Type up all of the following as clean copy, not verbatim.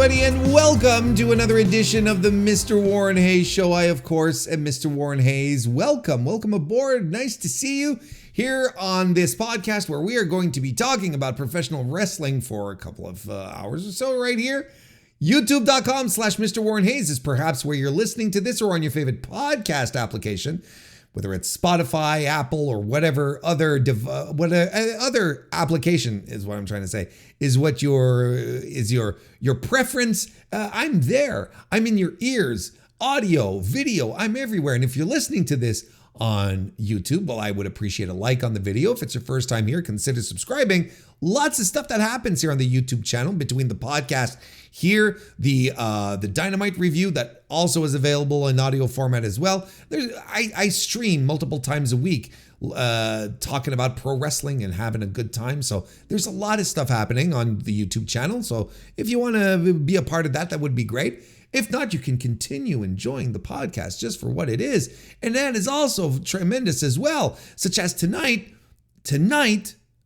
everybody, and welcome to another edition of the Mr. Warren Hayes Show. I, of course, am Mr. Warren Hayes. Welcome aboard. Nice to see you here on this podcast where we are going to be talking about professional wrestling for a couple of hours or so right here. YouTube.com/Mr. Warren Hayes is perhaps where you're listening to this, or on your favorite podcast application, whether it's Spotify, Apple, or whatever other other application is what I'm trying to say, is what your preference. I'm there. I'm in your ears, audio, video. I'm everywhere. And if you're listening to this on YouTube, well, I would appreciate a like on the video. If it's your first time here, consider subscribing. Lots of stuff that happens here on the YouTube channel between the podcast here, the Dynamite review that also is available in audio format as well. I stream multiple times a week talking about pro wrestling and having a good time. So there's a lot of stuff happening on the YouTube channel. So if you want to be a part of that, that would be great. If not, you can continue enjoying the podcast just for what it is. And that is also tremendous as well, such as tonight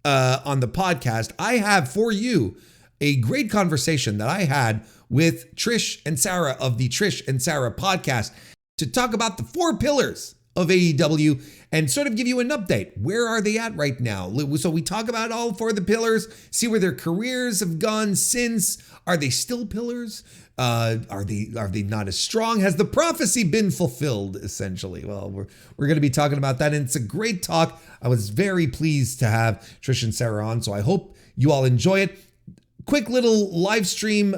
on the podcast, I have for you a great conversation that I had with Trish and Sarah of the Trish and Sarah podcast to talk about the 4 pillars of AEW and sort of give you an update. Where are they at right now? So we talk about all 4 of the pillars, see where their careers have gone since. Are they still pillars? Are they not as strong? Has the prophecy been fulfilled, essentially? Well, we're going to be talking about that, and it's a great talk. I was very pleased to have Trish and Sarah on, so I hope you all enjoy it. Quick little live stream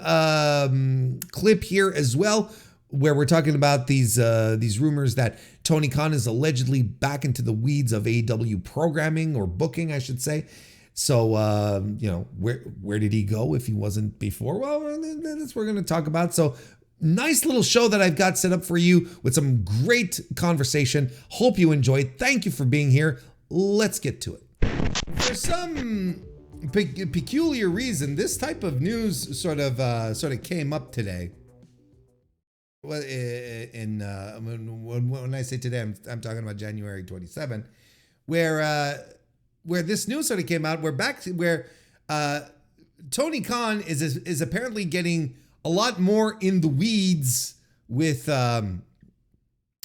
clip here as well, where we're talking about these rumors that Tony Khan is allegedly back into the weeds of AEW programming or booking, I should say. So, where did he go if he wasn't before? Well, that's what we're going to talk about. So, nice little show that I've got set up for you with some great conversation. Hope you enjoy it. Thank you for being here. Let's get to it. For some peculiar reason, this type of news sort of came up today. Well, when I say today, I'm talking about January 27, where this news sort of came out, where Tony Khan is apparently getting a lot more in the weeds with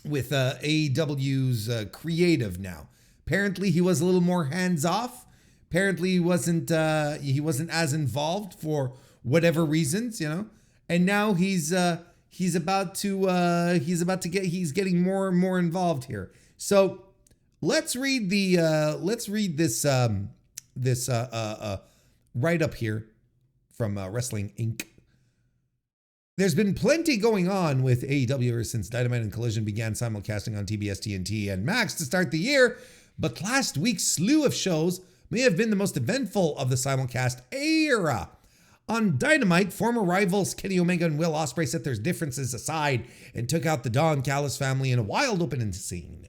AEW's creative now. Apparently, he was a little more hands off. Apparently, he wasn't as involved for whatever reasons, And now he's getting more and more involved here. So let's read this write up here from Wrestling Inc. There's been plenty going on with AEW ever since Dynamite and Collision began simulcasting on TBS, TNT, and Max to start the year, but last week's slew of shows may have been the most eventful of the simulcast era. On Dynamite, former rivals Kenny Omega and Will Ospreay set their differences aside and took out the Don Callis family in a wild opening scene.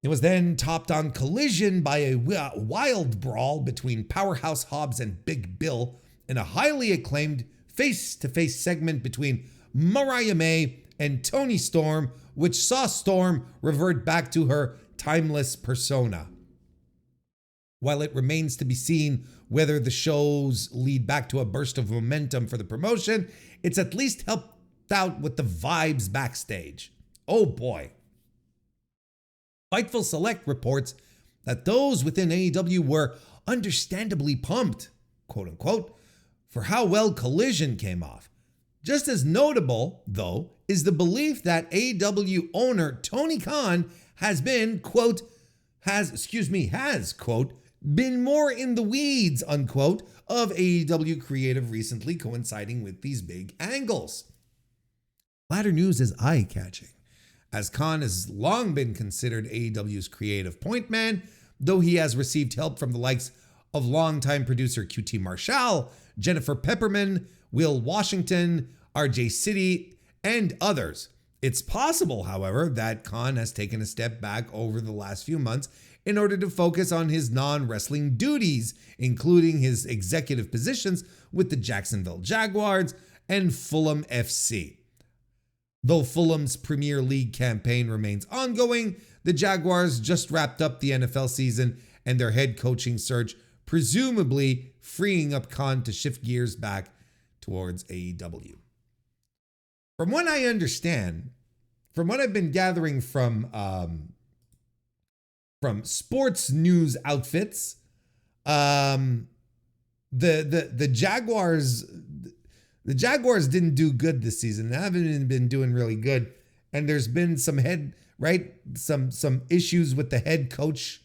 It was then topped on Collision by a wild brawl between Powerhouse Hobbs and Big Bill in a highly acclaimed face-to-face segment between Mariah May and Toni Storm, which saw Storm revert back to her timeless persona. While it remains to be seen whether the shows lead back to a burst of momentum for the promotion, it's at least helped out with the vibes backstage. Oh boy. Fightful Select reports that those within AEW were understandably pumped, quote unquote, for how well Collision came off. Just as notable, though, is the belief that AEW owner Tony Khan has been, quote, been more in the weeds, unquote, of AEW creative recently, coinciding with these big angles. Latter news is eye-catching, as Khan has long been considered AEW's creative point man, though he has received help from the likes of longtime producer QT Marshall, Jennifer Pepperman, Will Washington, RJ City, and others. It's possible, however, that Khan has taken a step back over the last few months in order to focus on his non-wrestling duties, including his executive positions with the Jacksonville Jaguars and Fulham FC. Though Fulham's Premier League campaign remains ongoing, the Jaguars just wrapped up the NFL season and their head coaching search, presumably freeing up Khan to shift gears back to towards AEW. From what I understand, from what I've been gathering from sports news outfits, the Jaguars didn't do good this season. They haven't been doing really good, and there's been some issues with the head coach.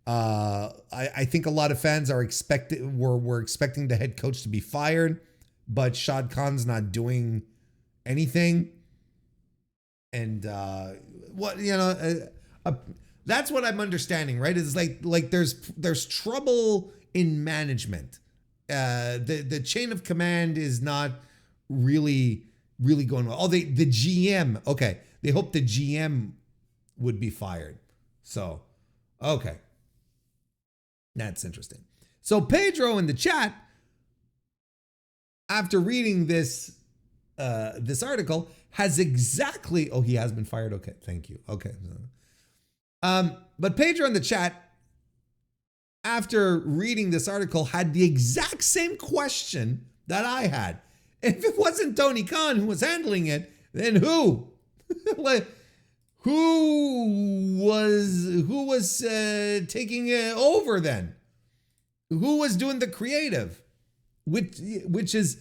I think a lot of fans were expecting the head coach to be fired, but Shad Khan's not doing anything. And that's what I'm understanding, right? It's like there's trouble in management. The chain of command is not really going well. Oh, the GM. Okay, they hope the GM would be fired. So, okay, that's interesting. So Pedro in the chat, after reading this article, has exactly. Oh, he has been fired. Okay, thank you. Okay. But Pedro in the chat, after reading this article, had the exact same question that I had. If it wasn't Tony Khan who was handling it, then who? Who was taking it over then? Who was doing the creative? Which is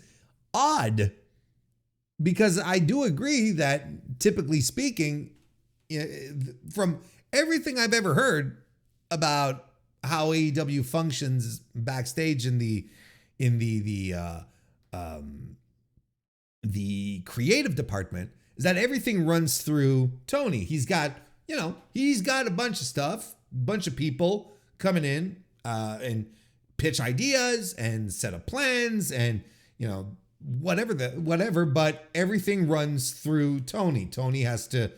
odd, because I do agree that, typically speaking, from everything I've ever heard about how AEW functions backstage in the creative department, is that everything runs through Tony. He's got a bunch of stuff, bunch of people coming in and pitch ideas and set up plans and whatever, but everything runs through Tony. Tony has to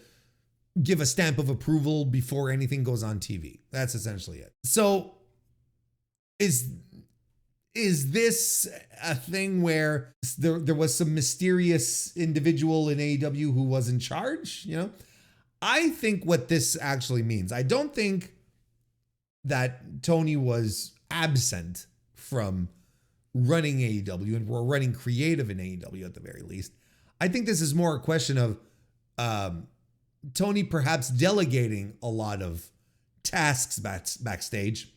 give a stamp of approval before anything goes on TV. That's essentially it. So is this a thing where there was some mysterious individual in AEW who was in charge? I think what this actually means, I don't think that Tony was absent from running AEW and we're running creative in AEW at the very least. I think this is more a question of Tony perhaps delegating a lot of tasks backstage,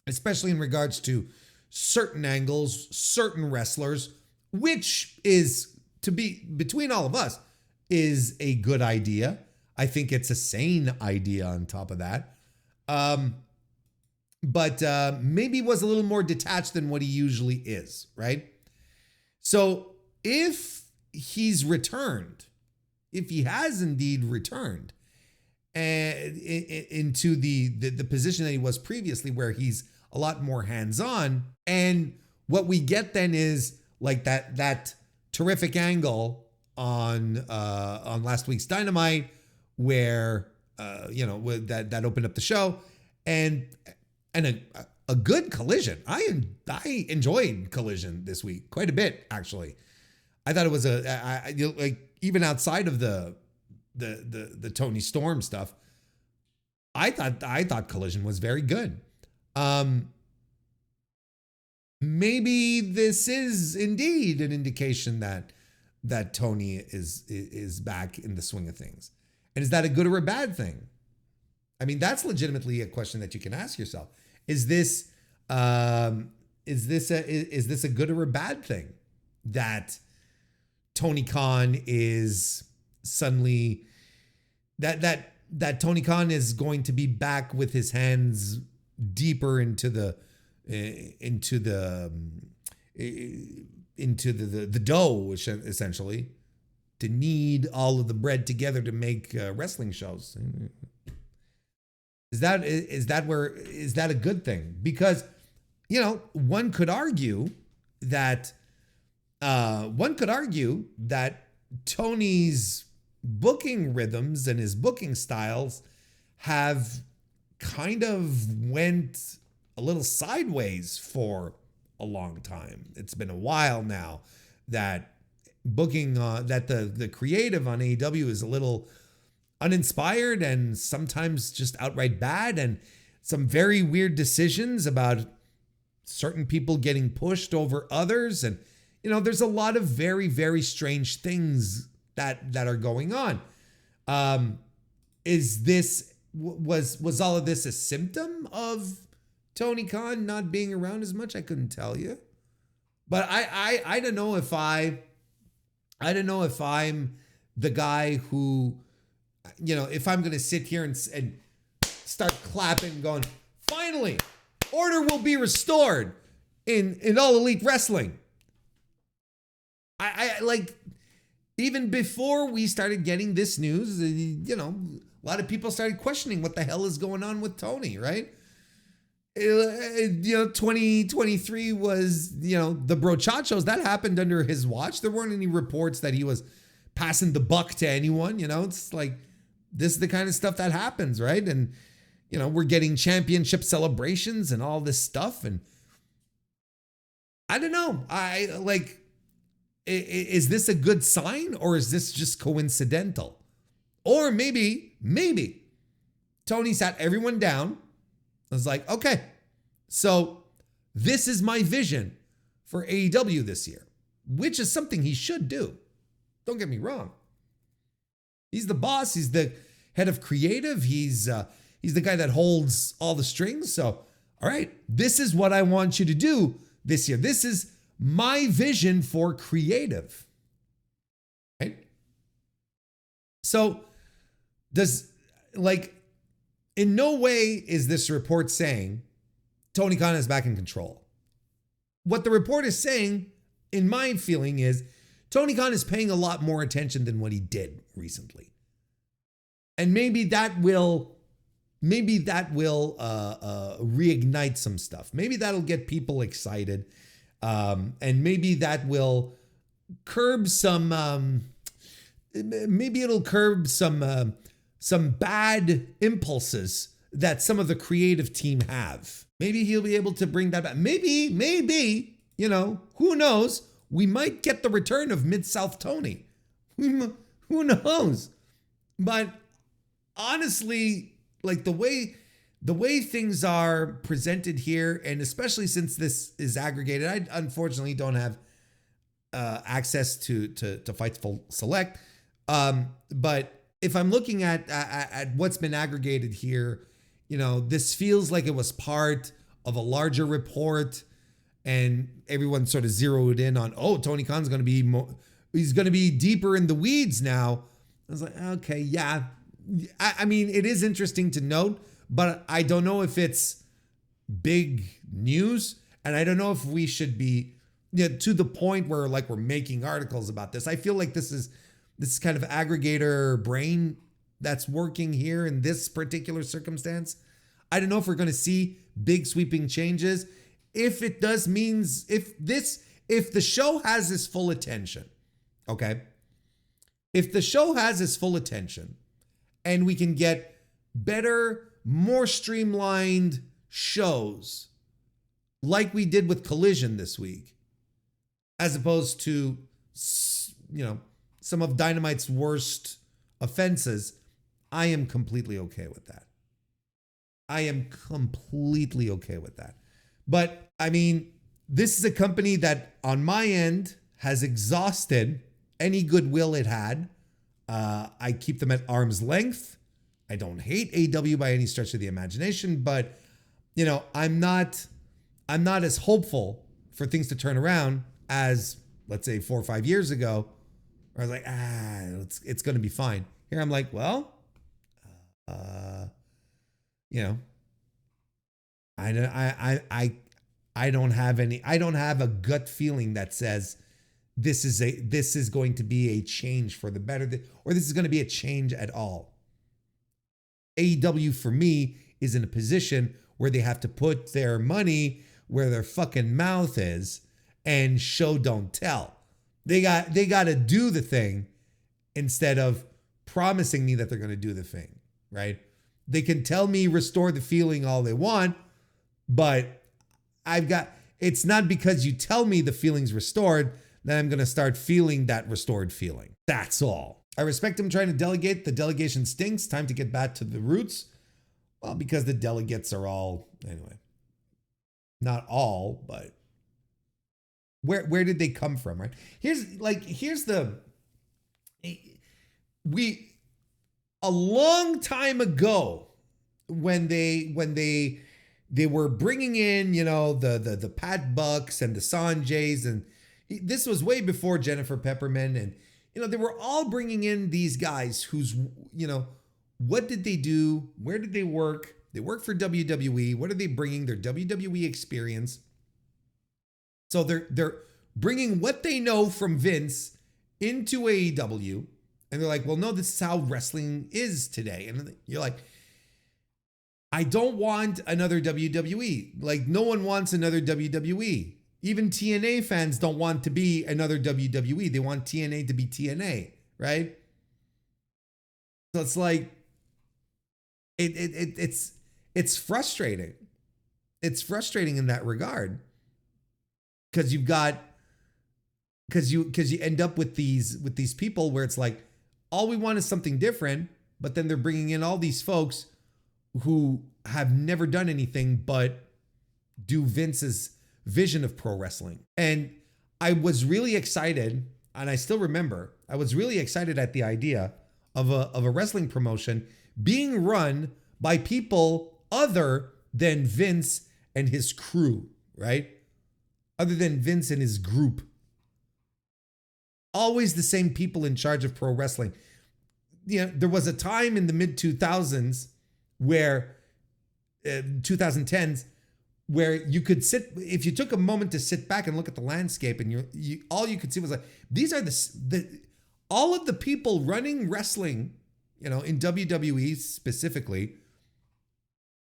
especially in regards to certain angles, certain wrestlers, which is, to be between all of us, is a good idea. I think it's a sane idea on top of that. But maybe was a little more detached than what he usually is, right? So if he's returned, if he has indeed returned into the position that he was previously, where he's a lot more hands-on, and what we get then is like that terrific angle on last week's Dynamite, where that opened up the show, and a good Collision. I enjoyed Collision this week quite a bit, actually. I thought it was even outside of the Tony Storm stuff, I thought Collision was very good. Maybe this is indeed an indication that Tony is back in the swing of things. And is that a good or a bad thing? I mean, that's legitimately a question that you can ask yourself. Is this a good or a bad thing that Tony Khan is suddenly that Tony Khan is going to be back with his hands deeper into the dough, essentially, to knead all of the bread together to make wrestling shows? Is that a good thing? Because one could argue that Tony's booking rhythms and his booking styles have kind of went a little sideways for a long time. It's been a while now that booking that the creative on AEW is a little uninspired and sometimes just outright bad, and some very weird decisions about certain people getting pushed over others. And, there's a lot of very, very strange things that are going on. Was all of this a symptom of Tony Khan not being around as much? I couldn't tell you. But I don't know if I don't know if I'm the guy who, if I'm going to sit here and start clapping, going, finally, order will be restored in All Elite Wrestling. I like, even before we started getting this news, a lot of people started questioning what the hell is going on with Tony, right? 2023 was, the brochachos that happened under his watch. There weren't any reports that he was passing the buck to anyone. It's like, this is the kind of stuff that happens, right? And, we're getting championship celebrations and all this stuff. And I don't know. Is this a good sign, or is this just coincidental? Or maybe Tony sat everyone down. I was like, okay, so this is my vision for AEW this year, which is something he should do. Don't get me wrong. He's the boss. He's the head of creative. He's the guy that holds all the strings. So, all right, this is what I want you to do this year. This is my vision for creative, right? So in no way is this report saying Tony Khan is back in control. What the report is saying, in my feeling, is Tony Khan is paying a lot more attention than what he did recently. And maybe that will reignite some stuff. Maybe that'll get people excited. And maybe that will curb some, maybe it'll curb some bad impulses that some of the creative team have. Maybe he'll be able to bring that back. Maybe, who knows? We might get the return of Mid-South Tony. Who knows? But honestly, like the way things are presented here, and especially since this is aggregated, I unfortunately don't have access to Fightful Select. But if I'm looking at what's been aggregated here, this feels like it was part of a larger report, and everyone sort of zeroed in on, Tony Khan's going to be he's going to be deeper in the weeds now. I was like, okay, yeah. I mean, it is interesting to note, but I don't know if it's big news, and I don't know if we should be to the point where like we're making articles about this. I feel like this is kind of aggregator brain that's working here in this particular circumstance. I don't know if we're going to see big sweeping changes. If it does means if the show has his full attention, okay? If the show has his full attention and we can get better, more streamlined shows like we did with Collision this week, as opposed to, some of Dynamite's worst offenses, I am completely okay with that. But I mean, this is a company that on my end has exhausted any goodwill it had. I keep them at arm's length. I don't hate AEW by any stretch of the imagination, but I'm not as hopeful for things to turn around as, let's say, 4 or 5 years ago, where I was like, it's going to be fine. Here I'm like, well, I don't have a gut feeling that says this is going to be a change for the better, or this is going to be a change at all. AEW for me is in a position where they have to put their money where their fucking mouth is and show don't tell. They got to do the thing instead of promising me that they're going to do the thing, right? They can tell me restore the feeling all they want, but it's not because you tell me the feeling's restored that I'm going to start feeling that restored feeling. That's all. I respect him trying to delegate. The delegation stinks. Time to get back to the roots. Well, because the delegates are all, anyway. Not all, but where did they come from, right? Here's the we a long time ago when they were bringing in, the Pat Bucks and the Sanjays, and this was way before Jennifer Pepperman, and they were all bringing in these guys who's, what did they do? Where did they work? They work for WWE. What are they bringing? Their WWE experience. So they're bringing what they know from Vince into AEW, and they're like, well, no, this is how wrestling is today. And you're like, I don't want another WWE. Like, no one wants another WWE. Even TNA fans don't want to be another WWE. They want TNA to be TNA, right? So it's like, it's frustrating. It's frustrating in that regard, because you end up with these people where it's like, all we want is something different, but then they're bringing in all these folks who have never done anything but do Vince's vision of pro wrestling. And I was really excited, and I still remember, I was really excited at the idea of a wrestling promotion being run by people other than Vince and his crew, right? Other than Vince and his group. Always the same people in charge of pro wrestling. There was a time in the mid 2000s where 2010s where you could sit, if you took a moment to sit back and look at the landscape, and you all you could see was like, these are all of the people running wrestling, in WWE specifically,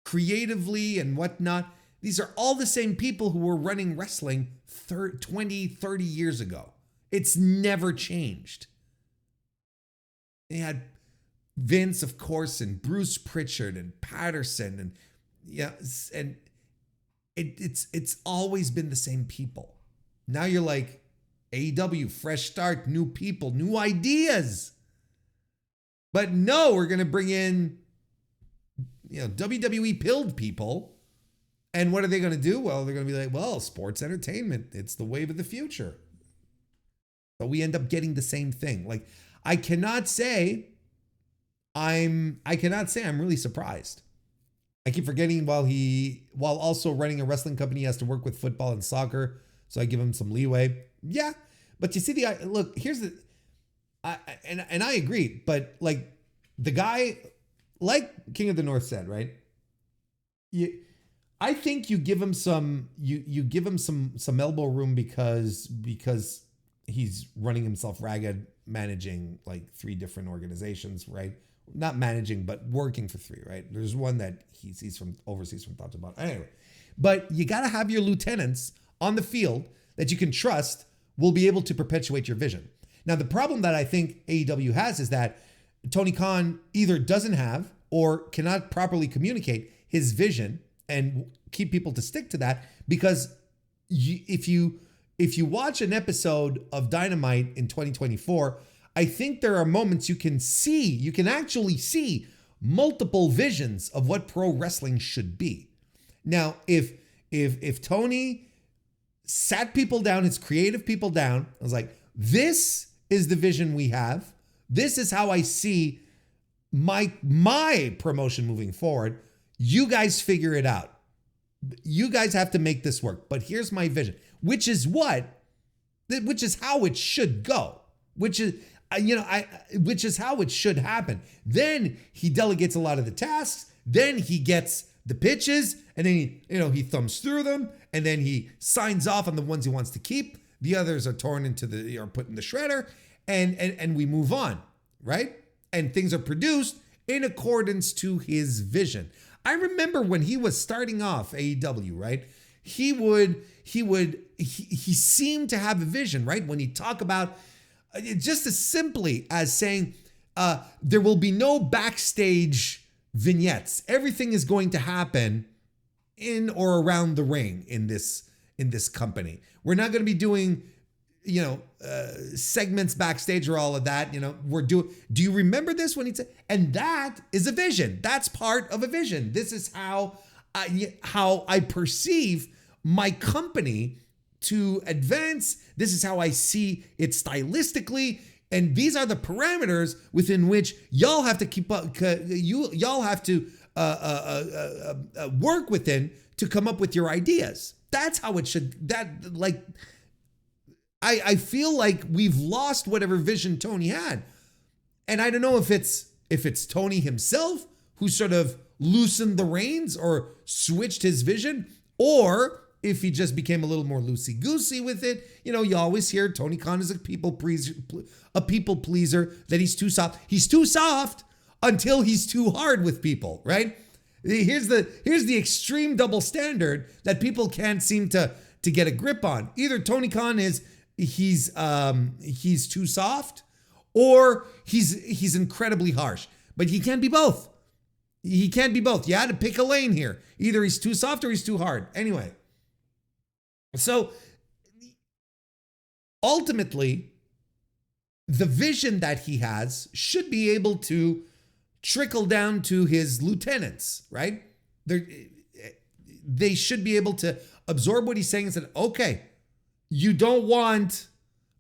creatively and whatnot. These are all the same people who were running wrestling 20, 30 years ago. It's never changed. They had Vince, of course, and Bruce Pritchard and Patterson, and it's always been the same people. Now you're like, AEW, fresh start, new people, new ideas. But no, we're gonna bring in, WWE pilled people. And what are they gonna do? Well, they're gonna be like, well, sports entertainment, it's the wave of the future. But we end up getting the same thing. Like, I cannot say I'm really surprised. I keep forgetting while also running a wrestling company, he has to work with football and soccer. So I give him some leeway. Yeah. But you see look, here's and I agree, but like the guy, like King of the North said, right? I think you give him some elbow room because he's running himself ragged, managing like 3 different organizations, right? Not managing, but working for 3, right? There's one that he sees overseas from top to bottom. Anyway, but you got to have your lieutenants on the field that you can trust will be able to perpetuate your vision. Now, the problem that I think AEW has is that Tony Khan either doesn't have or cannot properly communicate his vision and keep people to stick to that, because if you watch an episode of Dynamite in 2024, I think there are moments you can actually see multiple visions of what pro wrestling should be. Now, if Tony sat people down, his creative people down, I was like, this is the vision we have. This is how I see my promotion moving forward. You guys figure it out. You guys have to make this work. But here's my vision, which is how it should go, which is how it should happen. Then he delegates a lot of the tasks. Then he gets the pitches, and then he thumbs through them, and then he signs off on the ones he wants to keep. The others are torn or put in the shredder, and we move on, right? And things are produced in accordance to his vision. I remember when he was starting off AEW, right? He seemed to have a vision, right? When he talk about just as simply as saying, there will be no backstage vignettes. Everything is going to happen in or around the ring in this company. We're not going to be doing, segments backstage or all of that. Do you remember this when he said, and that is a vision. That's part of a vision. This is how I perceive my company to advance. This is how I see it stylistically. And these are the parameters within which y'all have to keep up. Y'all have to work within to come up with your ideas. That's how it should. I feel like we've lost whatever vision Tony had, and I don't know if it's Tony himself who sort of loosened the reins or switched his vision, or if he just became a little more loosey-goosey with it. You know, you always hear Tony Khan is a people pleaser, that he's too soft. He's too soft until he's too hard with people, right? Here's the extreme double standard that people can't seem to get a grip on. Either Tony Khan he's too soft, or he's incredibly harsh. But he can't be both. He can't be both. You had to pick a lane here. Either he's too soft or he's too hard. Anyway. So ultimately, the vision that he has should be able to trickle down to his lieutenants, right? They should be able to absorb what he's saying and say, okay, you don't want,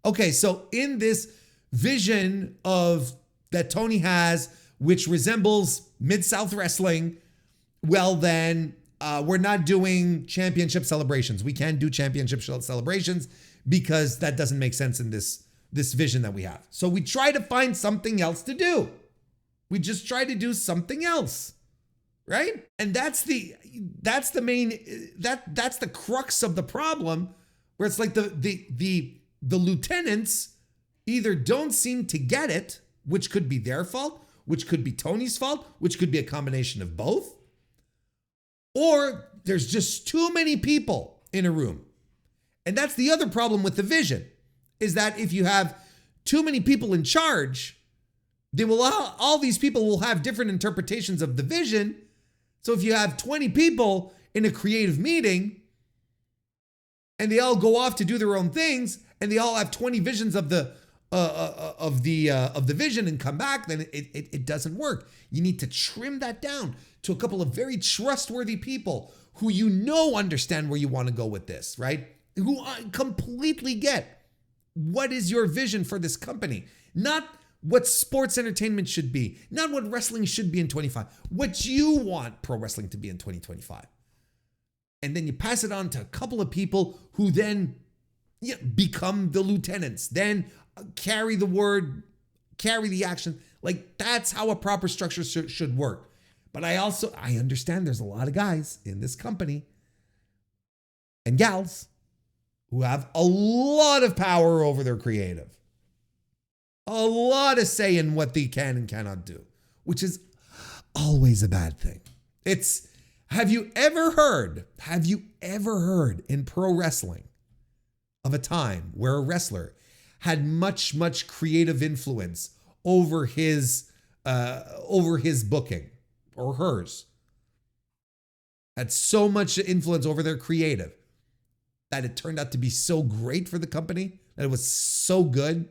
okay, so in this vision that Tony has, which resembles Mid-South Wrestling, well then, we're not doing championship celebrations. We can't do championship celebrations because that doesn't make sense in this vision that we have. So we try to find something else to do. We just try to do something else, right? And that's the crux of the problem, where it's like the lieutenants either don't seem to get it, which could be their fault, which could be Tony's fault, which could be a combination of both. Or there's just too many people in a room. And that's the other problem with the vision, is that if you have too many people in charge, all these people will have different interpretations of the vision. So if you have 20 people in a creative meeting and they all go off to do their own things and they all have 20 visions of the vision and come back, then it doesn't work. You need to trim that down to a couple of very trustworthy people who understand where you want to go with this, right? Who completely get what is your vision for this company, not what sports entertainment should be, not what wrestling should be in 2025, what you want pro wrestling to be in 2025. And then you pass it on to a couple of people who then become the lieutenants, then carry the word, carry the action. Like, that's how a proper structure should work. But I understand there's a lot of guys in this company and gals who have a lot of power over their creative, a lot of say in what they can and cannot do, which is always a bad thing. Have you ever heard in pro wrestling of a time where a wrestler had much, much creative influence over his booking, or hers? Had so much influence over their creative that it turned out to be so great for the company, that it was so good?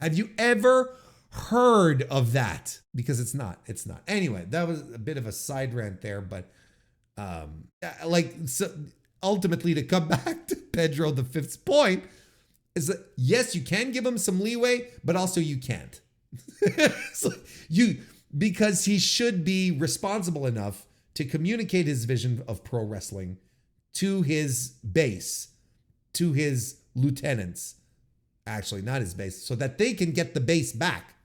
Have you ever heard of that? Because it's not. Anyway, that was a bit of a side rant there, but ultimately, to come back to Pedro the Fifth's point, is that yes, you can give him some leeway, but also you can't. Because he should be responsible enough to communicate his vision of pro wrestling to his base, to his lieutenants, actually not his base, so that they can get the base back.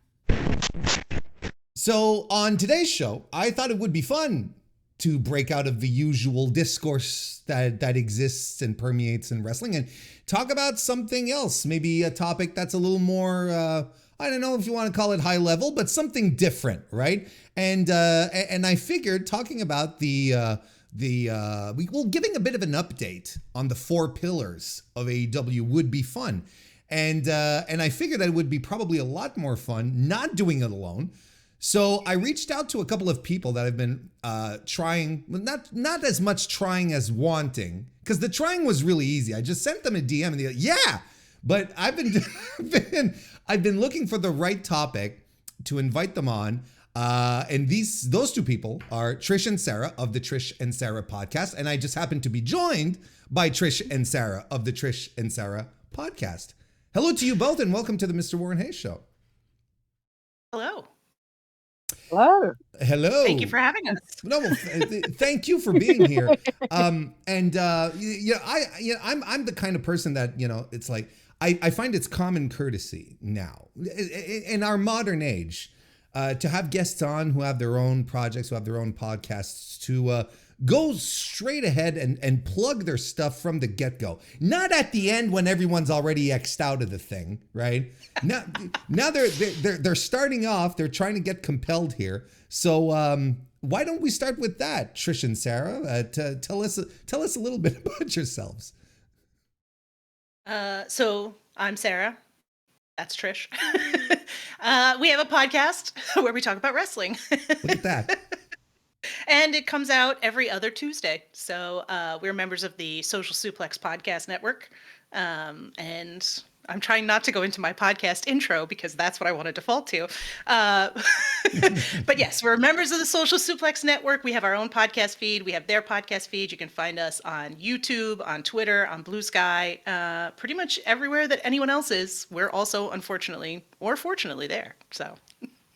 So on today's show, I thought it would be fun to break out of the usual discourse that exists and permeates in wrestling and talk about something else, maybe a topic that's a little more, I don't know if you want to call it high level, but something different, right? And I figured talking about giving a bit of an update on the 4 pillars of AEW would be fun. And I figured that it would be probably a lot more fun not doing it alone. So I reached out to a couple of people that I've been trying, not as much trying as wanting, because the trying was really easy. I just sent them a DM and they're like, yeah, but I've been looking for the right topic to invite them on. And those two people are Trish and Sarah of the Trish and Sarah podcast. And I just happen to be joined by Trish and Sarah of the Trish and Sarah podcast. Hello to you both and welcome to the Mr. Warren Hayes Show. Hello. Hello. Hello. Thank you for having us. No, well, thank you for being here. I'm the kind of person that, it's like, I find it's common courtesy now in our modern age to have guests on who have their own projects, who have their own podcasts, to go straight ahead and plug their stuff from the get-go. Not at the end when everyone's already X'd out of the thing, right? Now they're starting off, they're trying to get compelled here. So why don't we start with that, Trish and Sarah? Tell us a little bit about yourselves. So I'm Sarah. That's Trish. We have a podcast where we talk about wrestling. Look at that. And it comes out every other Tuesday. So we're members of the Social Suplex Podcast Network. And I'm trying not to go into my podcast intro because that's what I want to default to. But yes, we're members of the Social Suplex Network. We have our own podcast feed. We have their podcast feed. You can find us on YouTube, on Twitter, on Blue Sky, pretty much everywhere that anyone else is. We're also, unfortunately or fortunately, there. So.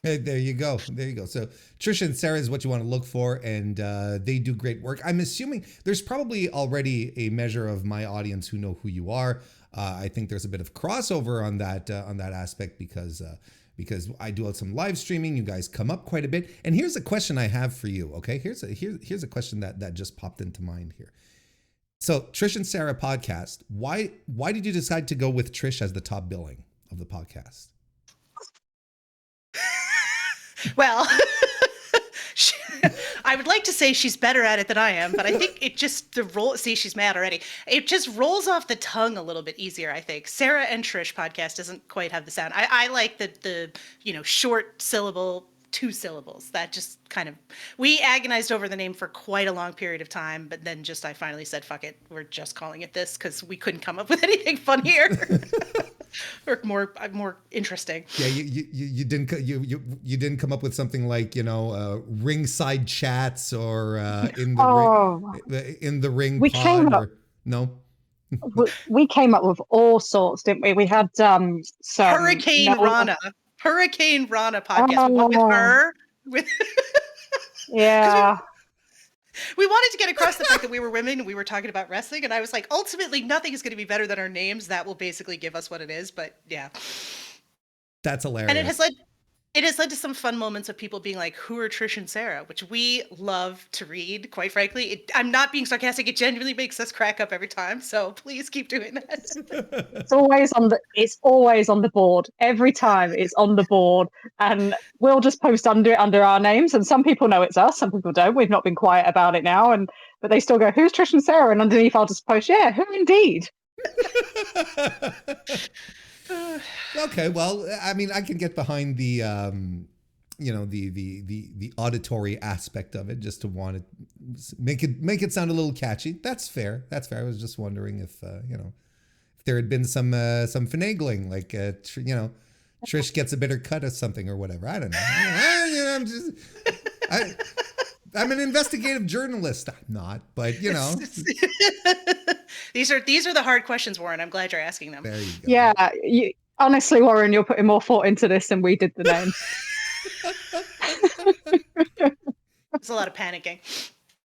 Hey, there you go. So Trish and Sarah is what you want to look for, and they do great work. I'm assuming there's probably already a measure of my audience who know who you are. I think there's a bit of crossover on that aspect because I do some live streaming. You guys come up quite a bit. And here's a question I have for you. Okay, here's a question that just popped into mind here. So Trish and Sarah podcast. Why did you decide to go with Trish as the top billing of the podcast? Well, I would like to say she's better at it than I am, but I think it just she's mad already. It just rolls off the tongue a little bit easier, I think. Sarah and Trish podcast doesn't quite have the sound. I like the short syllable, 2 syllables. That just kind of, we agonized over the name for quite a long period of time, but then I finally said, fuck it, we're just calling it this because we couldn't come up with anything funnier. Or more interesting. Yeah, you didn't come up with something like ringside chats or in the ring pod no. We came up with all sorts, didn't we? We had some Hurricane Rana podcast with her with yeah. We wanted to get across the fact that we were women and we were talking about wrestling, and I was like, ultimately, nothing is going to be better than our names. That will basically give us what it is. But yeah, that's hilarious. And it has led to some fun moments of people being like, "Who are Trish and Sarah?" Which we love to read. Quite frankly, I'm not being sarcastic. It genuinely makes us crack up every time. So please keep doing that. It's always on the board. Every time it's on the board, and we'll just post under our names. And some people know it's us, some people don't. We've not been quiet about it now, but they still go, "Who's Trish and Sarah?" And underneath, I'll just post, "Yeah, who indeed." Okay, well, I mean, I can get behind the the auditory aspect of it, just to want to make it sound a little catchy. That's fair. I was just wondering if if there had been some finagling, like Trish gets a better cut of something or whatever. I don't know. I'm an investigative journalist. I'm not, but These are the hard questions, Warren. I'm glad you're asking them. There you go. Yeah, honestly, Warren, you're putting more thought into this than we did the name. It's a lot of panicking.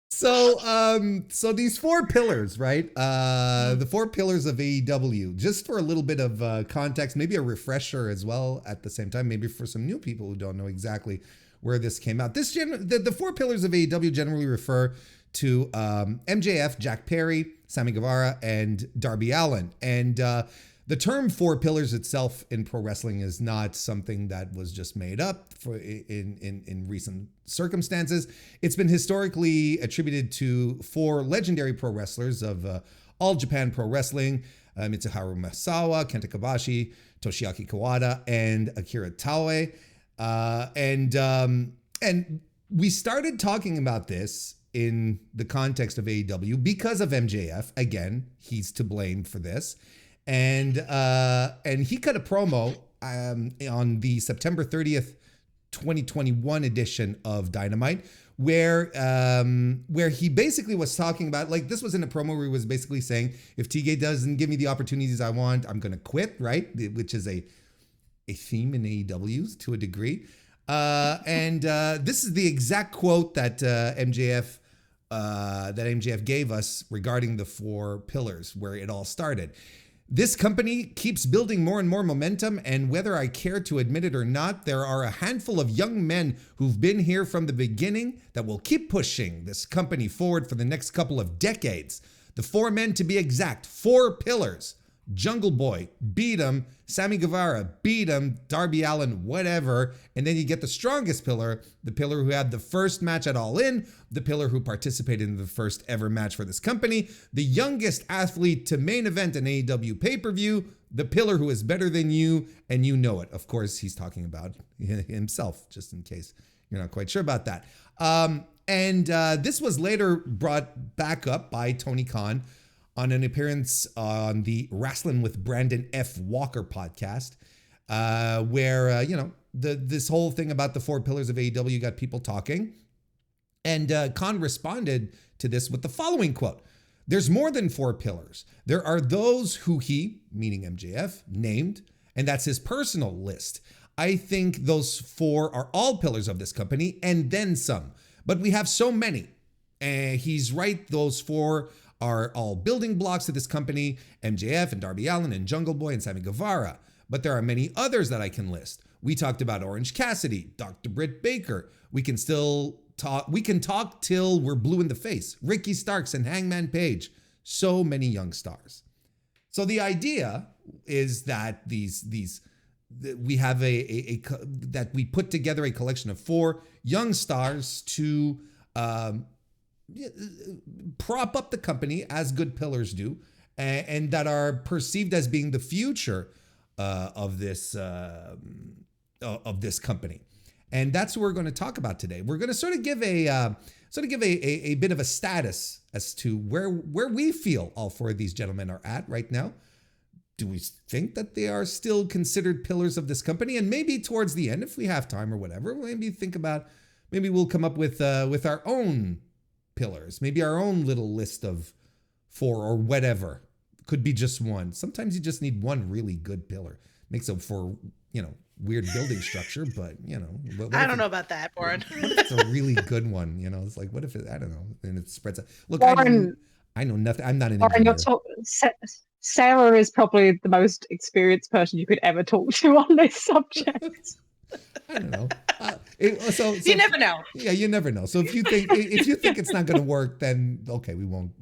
So these 4 pillars, right? The 4 pillars of AEW, just for a little bit of context, maybe a refresher as well at the same time, maybe for some new people who don't know exactly where this came out. The 4 pillars of AEW generally refer to MJF, Jack Perry, Sammy Guevara, and Darby Allin. And the term 4 pillars itself in pro wrestling is not something that was just made up in recent circumstances. It's been historically attributed to 4 legendary pro wrestlers of All Japan Pro Wrestling, Mitsuharu Misawa, Kenta Kobashi, Toshiaki Kawada, and Akira Taue. And we started talking about this in the context of AEW because of MJF. Again, he's to blame for this. And he cut a promo on the September 30th, 2021 edition of Dynamite, where he basically was talking about, like, this was in a promo where he was basically saying, if TK doesn't give me the opportunities I want, I'm going to quit, right? Which is a theme in AEW to a degree. And this is the exact quote that MJF gave us regarding the 4 pillars, where it all started. This company keeps building more and more momentum, and whether I care to admit it or not, there are a handful of young men who've been here from the beginning that will keep pushing this company forward for the next couple of decades. The 4 men, to be exact, 4 pillars. Jungle Boy, beat him. Sammy Guevara, beat him. Darby Allin, whatever. And then you get the strongest pillar, the pillar who had the first match at All In, the pillar who participated in the first ever match for this company, the youngest athlete to main event an AEW pay-per-view, the pillar who is better than you, and you know it. Of course, he's talking about himself, just in case you're not quite sure about that. This was later brought back up by Tony Khan on an appearance on the Wrestling with Brandon F. Walker podcast, where, this whole thing about the 4 pillars of AEW got people talking. And Khan responded to this with the following quote: "There's more than 4 pillars. There are those who he," meaning MJF, "named, and that's his personal list. I think those 4 are all pillars of this company, and then some. But we have so many." And he's right, those 4 are all building blocks of this company: MJF and Darby Allin and Jungle Boy and Sammy Guevara. But there are many others that I can list. We talked about Orange Cassidy, Dr. Britt Baker. We can talk till we're blue in the face. Ricky Starks and Hangman Page. So many young stars. So the idea is that we have that we put together a collection of 4 young stars to prop up the company as good pillars do, and that are perceived as being the future of this company. And that's what we're going to talk about today. We're going to sort of give a bit of a status as to where we feel all 4 of these gentlemen are at right now. Do we think that they are still considered pillars of this company? And maybe towards the end, if we have time or whatever, maybe we'll come up with our own pillars, maybe our own little list of 4 or whatever. Could be just one. Sometimes you just need one really good pillar. Makes up for, weird building structure, but I don't know about that, Warren. What if it's a really good one? It's like, what if it, I don't know, and it spreads out. Look, Warren, I know nothing. I'm not an Warren, engineer. Sarah is probably the most experienced person you could ever talk to on this subject. I don't know. So you never know. Yeah, you never know. So if you think it's not going to work, then okay, we won't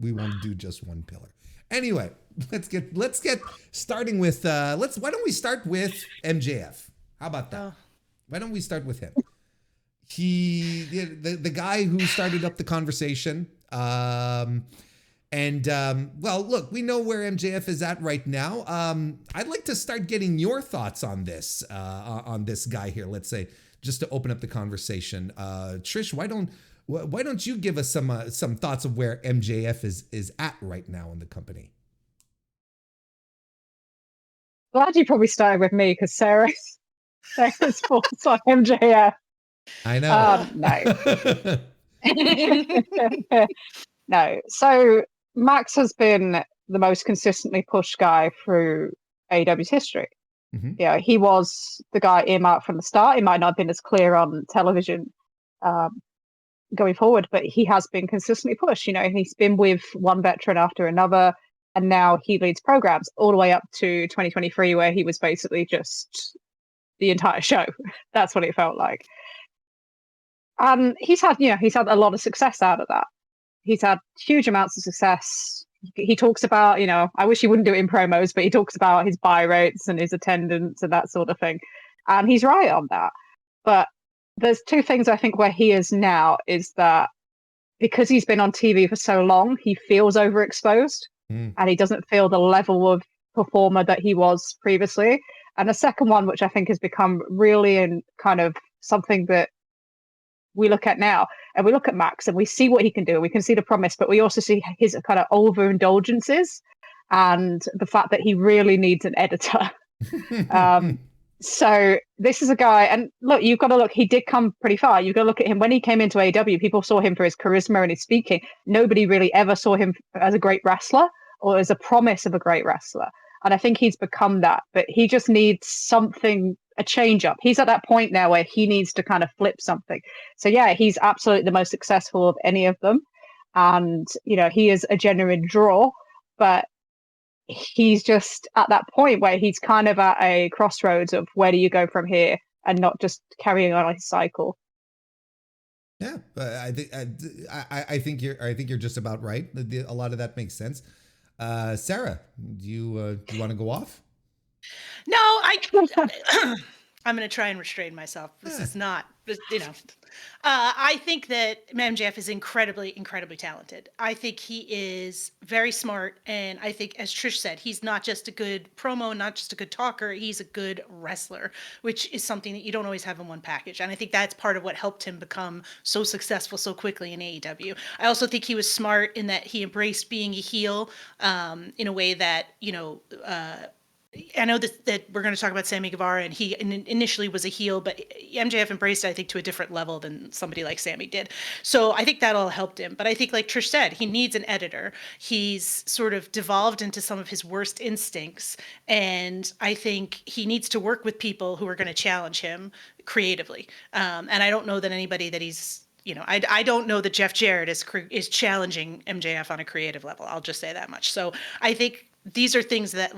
do just one pillar. Anyway, let's get starting with why don't we start with MJF? How about that? Oh. Why don't we start with him? The guy who started up the conversation. Well, look, we know where MJF is at right now. I'd like to start getting your thoughts on this guy here. Let's say, just to open up the conversation. Trish, why don't you give us some thoughts of where MJF is at right now in the company? Glad you probably started with me, because Sarah's thoughts on MJF. I know. No. No. So Max has been the most consistently pushed guy through AEW's history. Mm-hmm. Yeah, he was the guy earmarked from the start. It might not have been as clear on television going forward, but he has been consistently pushed. He's been with one veteran after another, and now he leads programs all the way up to 2023, where he was basically just the entire show. That's what it felt like. And he's had a lot of success out of that. He's had huge amounts of success. He talks about, I wish he wouldn't do it in promos, but he talks about his buy rates and his attendance and that sort of thing. And he's right on that. But there's 2 things I think where he is now is that because he's been on TV for so long, he feels overexposed and he doesn't feel the level of performer that he was previously. And the second one, which I think has become really in kind of something that we look at now, and we look at Max and we see what he can do. We can see the promise, but we also see his kind of overindulgences and the fact that he really needs an editor. So this is a guy, and look, you've got to look, he did come pretty far. You've got to look at him when he came into AEW, people saw him for his charisma and his speaking. Nobody really ever saw him as a great wrestler or as a promise of a great wrestler. And I think he's become that, but he just needs something, a change up. He's at that point now where he needs to kind of flip something. So yeah, he's absolutely the most successful of any of them. And, he is a genuine draw, but he's just at that point where he's kind of at a crossroads of where do you go from here and not just carrying on a cycle. Yeah, but I think you're just about right. A lot of that makes sense. Sarah, do you want to go off? No, I'm going to try and restrain myself. This is not, I think that MJF is incredibly, incredibly talented. I think he is very smart. And I think, as Trish said, he's not just a good promo, not just a good talker. He's a good wrestler, which is something that you don't always have in one package. And I think that's part of what helped him become so successful so quickly in AEW. I also think he was smart in that he embraced being a heel in a way that, I know that we're going to talk about Sammy Guevara, and he initially was a heel, but MJF embraced it, I think, to a different level than somebody like Sammy did. So I think that all helped him. But I think, like Trish said, he needs an editor. He's sort of devolved into some of his worst instincts. And I think he needs to work with people who are going to challenge him creatively. And I don't know that anybody that he's I don't know that Jeff Jarrett is challenging MJF on a creative level. I'll just say that much. So I think these are things that,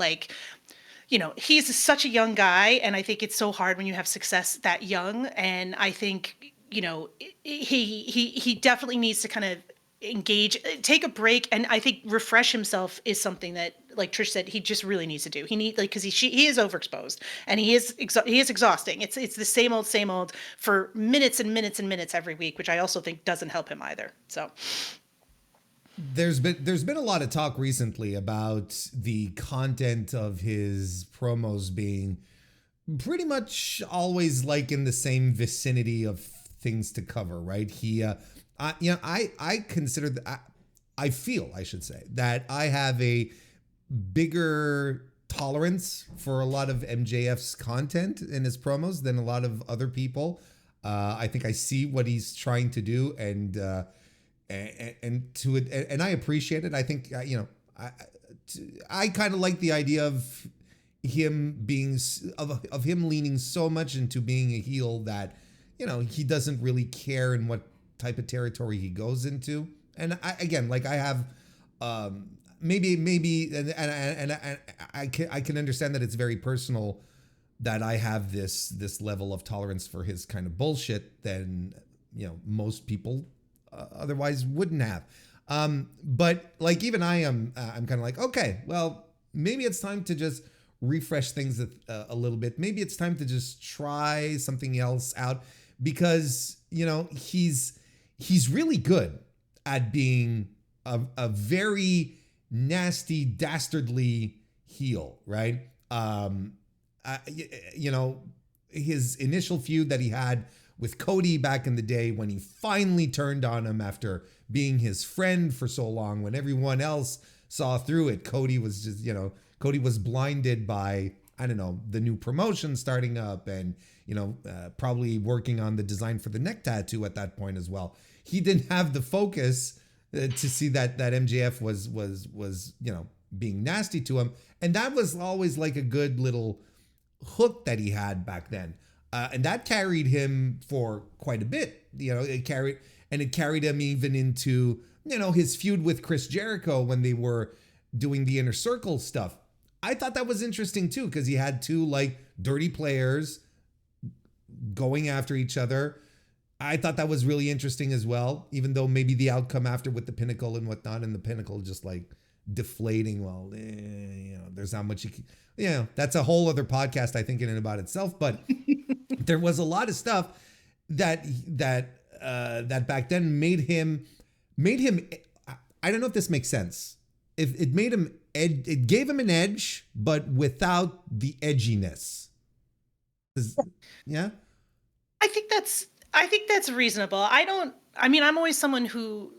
he's such a young guy, and I think it's so hard when you have success that young. And I think, he definitely needs to kind of engage, take a break, and I think refresh himself is something that, like Trish said, he just really needs to do. He needs, because he is overexposed, and he is exhausting. It's the same old for minutes and minutes and minutes every week, which I also think doesn't help him either. So. There's been a lot of talk recently about the content of his promos being pretty much always like in the same vicinity of things to cover, right? I consider that, I feel, I should say, that I have a bigger tolerance for a lot of MJF's content in his promos than a lot of other people. I think I see what he's trying to do, and I appreciate it. I think I kind of like the idea of him being of him leaning so much into being a heel that he doesn't really care in what type of territory he goes into. And I have maybe and I can understand that it's very personal that I have this level of tolerance for his kind of bullshit than most people otherwise wouldn't have. But like, even I'm kind of like, okay, well, maybe it's time to just refresh things a little bit. Maybe it's time to just try something else out, because he's really good at being a very nasty, dastardly heel, right? His initial feud that he had with Cody back in the day, when he finally turned on him after being his friend for so long, when everyone else saw through it, Cody was just, Cody was blinded by, I don't know, the new promotion starting up, and, probably working on the design for the neck tattoo at that point as well. He didn't have the focus to see that MJF was being nasty to him. And that was always like a good little hook that he had back then. And that carried him for quite a bit. It carried him even into, his feud with Chris Jericho when they were doing the Inner Circle stuff. I thought that was interesting too, because he had two dirty players going after each other. I thought that was really interesting as well, even though maybe the outcome after with the Pinnacle and whatnot, and the Pinnacle just deflating. Well, there's not much you can, that's a whole other podcast, I think, in and about itself. But there was a lot of stuff that back then made him. I don't know if this makes sense. If it made him, it gave him an edge, but without the edginess. Yeah. I think that's reasonable. I'm always someone who,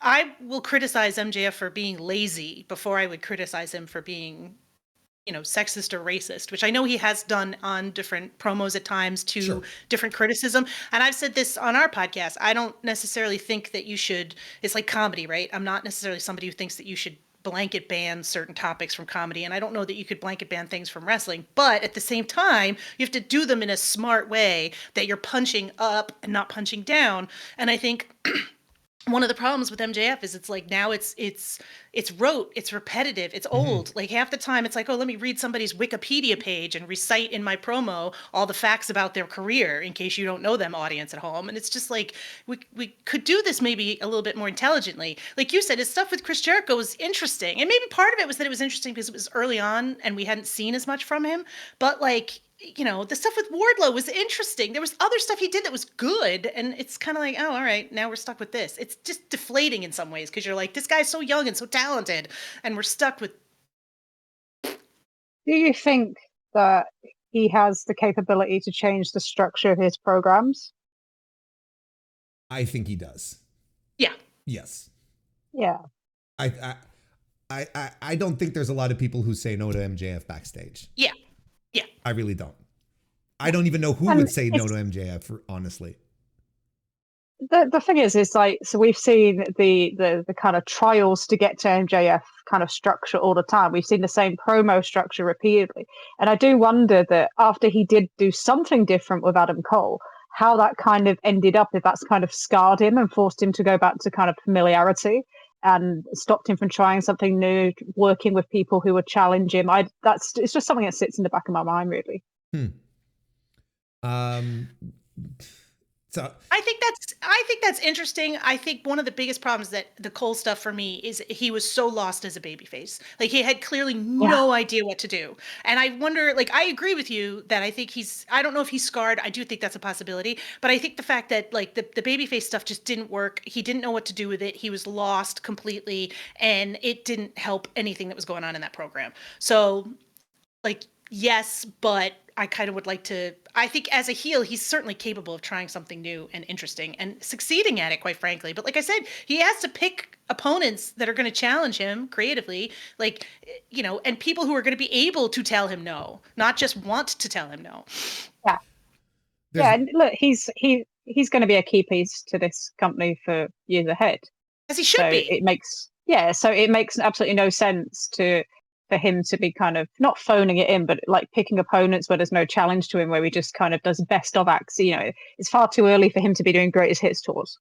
I will criticize MJF for being lazy before I would criticize him for being sexist or racist, which I know he has done on different promos at times to Sure. different criticism. And I've said this on our podcast. I don't necessarily think that you should, it's like comedy, right? I'm not necessarily somebody who thinks that you should blanket ban certain topics from comedy. And I don't know that you could blanket ban things from wrestling. But at the same time, you have to do them in a smart way that you're punching up and not punching down. And I think one of the problems with MJF is it's like now it's rote, it's repetitive, it's old. Like half the time it's like, oh, let me read somebody's Wikipedia page and recite in my promo all the facts about their career in case you don't know them, audience at home. And it's just like we could do this maybe a little bit more intelligently. Like you said, his stuff with Chris Jericho was interesting. And maybe part of it was that it was interesting because it was early on and we hadn't seen as much from him. But like, the stuff with Wardlow was interesting. There was other stuff he did that was good. And it's kind of like, oh, all right, now we're stuck with this. It's just deflating in some ways because you're like, this guy's so young and so talented. And we're stuck with. Do you think that he has the capability to change the structure of his programs? I think he does. Yeah. Yes. Yeah. I don't think there's a lot of people who say no to MJF backstage. Yeah. Yeah. I really don't. I don't even know who would say no to MJF, honestly. The thing is like, so we've seen the kind of trials to get to MJF kind of structure all the time. We've seen the same promo structure repeatedly. And I do wonder that after he did do something different with Adam Cole, how that kind of ended up, if that's kind of scarred him and forced him to go back to kind of familiarity and stopped him from trying something new, working with people who would challenge him. It's just something that sits in the back of my mind, really. So I think that's interesting. I think one of the biggest problems that the Cole stuff for me is he was so lost as a babyface. Like he had clearly no idea what to do. And I wonder, like, I agree with you that I think I don't know if he's scarred. I do think that's a possibility. But I think the fact that like the babyface stuff just didn't work. He didn't know what to do with it. He was lost completely. And it didn't help anything that was going on in that program. So like, yes, but I kind of would like to, I think as a heel, he's certainly capable of trying something new and interesting and succeeding at it, quite frankly. But like I said, he has to pick opponents that are going to challenge him creatively, like, and people who are going to be able to tell him no, not just want to tell him no. Yeah. Yeah. And look, he's going to be a key piece to this company for years ahead. As he should be. So it makes absolutely no sense for him to be kind of not phoning it in, but like picking opponents where there's no challenge to him, where he just kind of does best of acts. It's far too early for him to be doing greatest hits tours.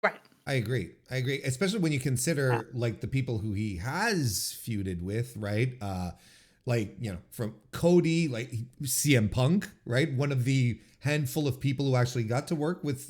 Right. I agree. Especially when you consider like the people who he has feuded with, right? From Cody, like CM Punk, right? One of the handful of people who actually got to work with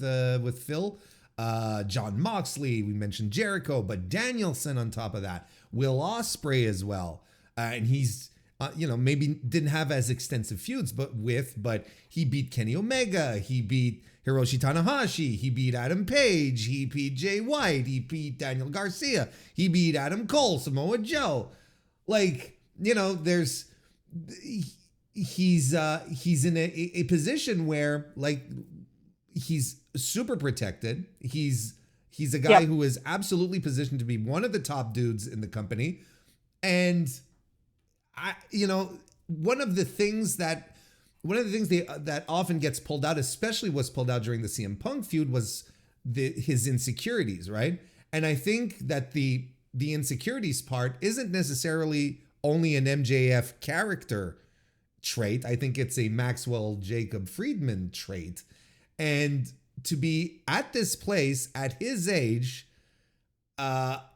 Phil. John Moxley, we mentioned Jericho, but Danielson on top of that, Will Ospreay as well. And he's, maybe didn't have as extensive feuds, but he beat Kenny Omega. He beat Hiroshi Tanahashi. He beat Adam Page. He beat Jay White. He beat Daniel Garcia. He beat Adam Cole, Samoa Joe. Like, he's in a position where like he's super protected. He's a guy who is absolutely positioned to be one of the top dudes in the company. And one of the things that often gets pulled out, especially was pulled out during the CM Punk feud, was his insecurities, right? And I think that the insecurities part isn't necessarily only an MJF character trait. I think it's a Maxwell Jacob Friedman trait. And to be at this place at his age,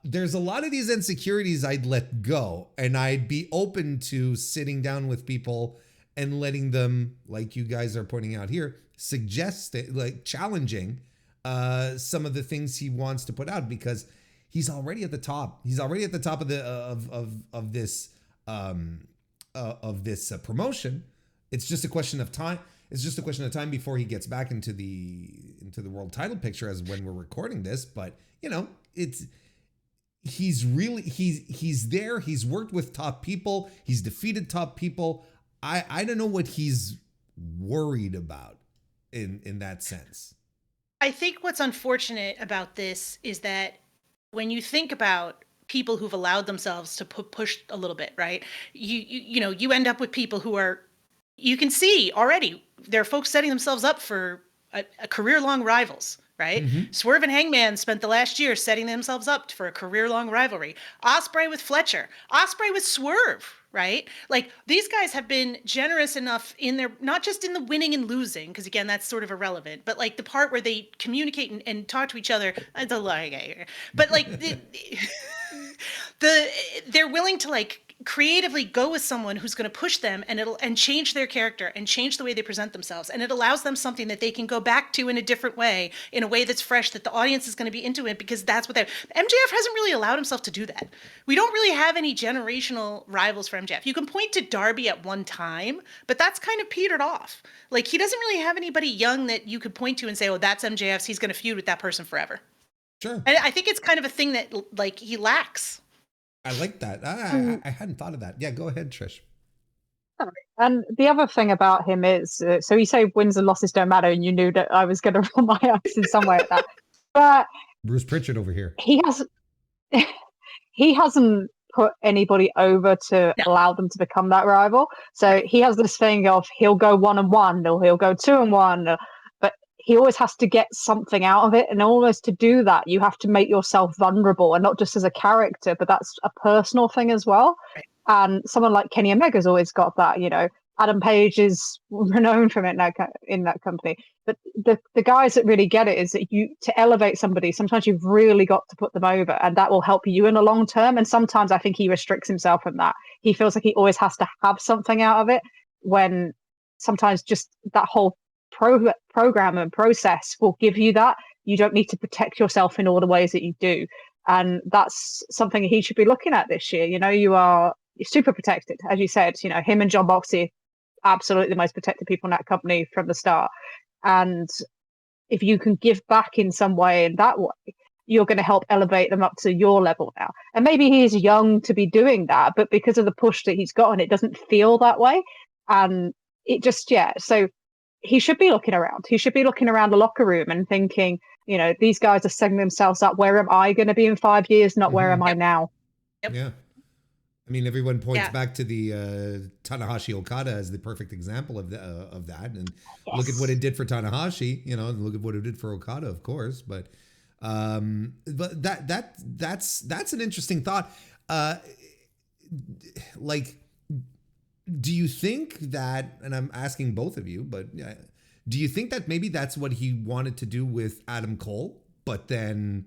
there's a lot of these insecurities I'd let go, and I'd be open to sitting down with people and letting them, like you guys are pointing out here, suggest it, like challenging some of the things he wants to put out, because he's already at the top. He's already at the top of this promotion. It's just a question of time. It's just a question of time before he gets back into the world title picture, as when we're recording this. But he's there. He's worked with top people. He's defeated top people. I don't know what he's worried about in that sense. I think what's unfortunate about this is that when you think about people who've allowed themselves to push a little bit, right? You end up with people who are, you can see already, there are folks setting themselves up for a career-long rivals, right? Swerve and Hangman spent the last year setting themselves up for a career-long rivalry. Ospreay with Fletcher, Ospreay with Swerve, right? Like, these guys have been generous enough in their, not just in the winning and losing, because again, that's sort of irrelevant, but like the part where they communicate and talk to each other, but like they're willing to like creatively go with someone who's going to push them and change their character and change the way they present themselves, and it allows them something that they can go back to in a different way, in a way that's fresh, that the audience is going to be into it, because that's what MJF hasn't really allowed himself to do that. We don't really have any generational rivals for MJF. You can point to Darby at one time, but that's kind of petered off. Like, he doesn't really have anybody young that you could point to and say, oh, that's MJF's, he's going to feud with that person forever. Sure. And I think it's kind of a thing that like he lacks. I like that. I hadn't thought of that. Yeah, go ahead, Trish. And the other thing about him is, so you say wins and losses don't matter, and you knew that I was going to roll my eyes in some way at that. But Bruce Pritchard over here. He hasn't put anybody over to allow them to become that rival. So he has this thing of he'll go 1-1 or he'll go 2-1, but he always has to get something out of it. And almost to do that, you have to make yourself vulnerable, and not just as a character, but that's a personal thing as well. Right. And someone like Kenny Omega's always got that, you know. Adam Page is renowned from it now in that company. But the guys that really get it is that to elevate somebody, sometimes you've really got to put them over, and that will help you in the long term. And sometimes I think he restricts himself from that. He feels like he always has to have something out of it, when sometimes just that whole program and process will give you that. You don't need to protect yourself in all the ways that you do. And that's something he should be looking at this year. You know, you're super protected. As you said, you know, him and John Moxley, absolutely the most protected people in that company from the start. And if you can give back in some way, in that way, you're going to help elevate them up to your level now. And maybe he's young to be doing that, but because of the push that he's gotten, it doesn't feel that way. And it just, so he should be looking around. He should be looking around the locker room and thinking, you know, these guys are setting themselves up. Where am I going to be in 5 years? Not where am I now? Yep. Yeah. I mean, everyone points back to the Tanahashi Okada as the perfect example of that, and look at what it did for Tanahashi. You know, look at what it did for Okada, of course. But that's an interesting thought. Like, do you think that? And I'm asking both of you, but do you think that maybe that's what he wanted to do with Adam Cole, but then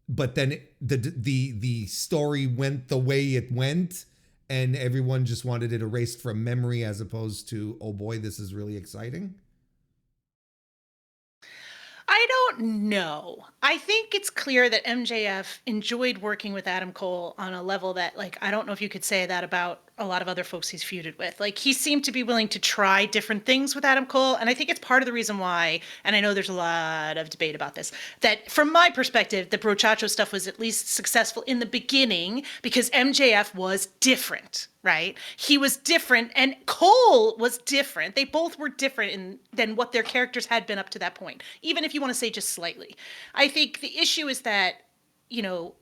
the story went the way it went, and everyone just wanted it erased from memory, as opposed to, oh boy, this is really exciting? I don't know. I think it's clear that MJF enjoyed working with Adam Cole on a level that, like, I don't know if you could say that about a lot of other folks he's feuded with. Like, he seemed to be willing to try different things with Adam Cole, and I think it's part of the reason why, and I know there's a lot of debate about this, that from my perspective, the Brochacho stuff was at least successful in the beginning because MJF was different, right? He was different, and Cole was different. They both were different than what their characters had been up to that point, even if you want to say just slightly. I think the issue is that, you know,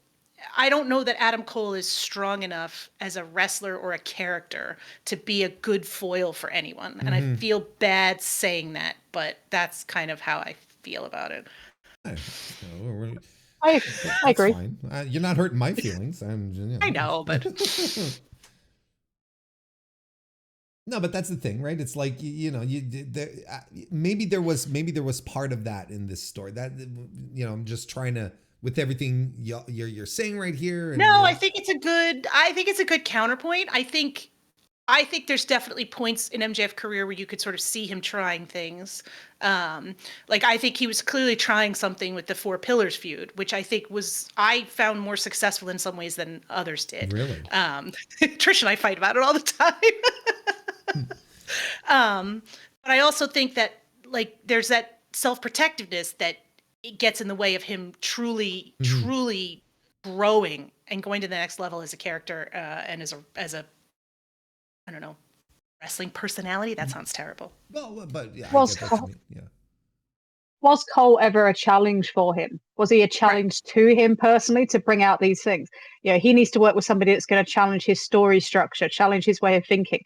I don't know that Adam Cole is strong enough as a wrestler or a character to be a good foil for anyone. And I feel bad saying that, but that's kind of how I feel about it. I agree. Fine. You're not hurting my feelings. I know, but... No, but that's the thing, right? It's like, you know, maybe there was part of that in this story. That, you know, I'm just trying to, with everything you're saying right here. And, no, I think it's a good counterpoint. I think there's definitely points in MJF's career where you could sort of see him trying things. Like, I think he was clearly trying something with the Four Pillars feud, which I found more successful in some ways than others did. Really? Trish and I fight about it all the time. But I also think that, like, there's that self-protectiveness that it gets in the way of him truly growing and going to the next level as a character, and as a I don't know, wrestling personality. That sounds terrible. Well, but yeah, Well, I get what you mean. Yeah. was Cole ever a challenge for him? Was he a challenge to him personally to bring out these things? He needs to work with somebody that's going to challenge his story structure, challenge his way of thinking.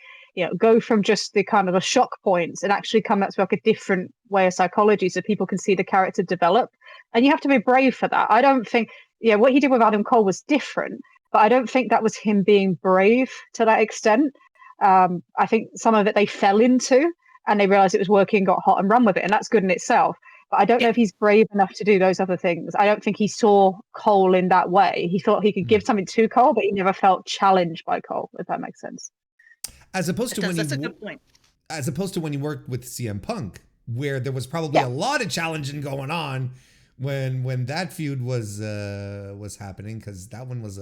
Go from just the kind of the shock points and actually come up to like a different way of psychology so people can see the character develop. And you have to be brave for that. I don't think, what he did with Adam Cole was different, but I don't think that was him being brave to that extent. I think some of it they fell into and they realized it was working, got hot and run with it. And that's good in itself. But I don't know if he's brave enough to do those other things. I don't think he saw Cole in that way. He thought he could give something to Cole, but he never felt challenged by Cole, if that makes sense. As opposed to that's a good point. As opposed to when you worked with CM Punk, where there was probably a lot of challenging going on when that feud was happening, because that one was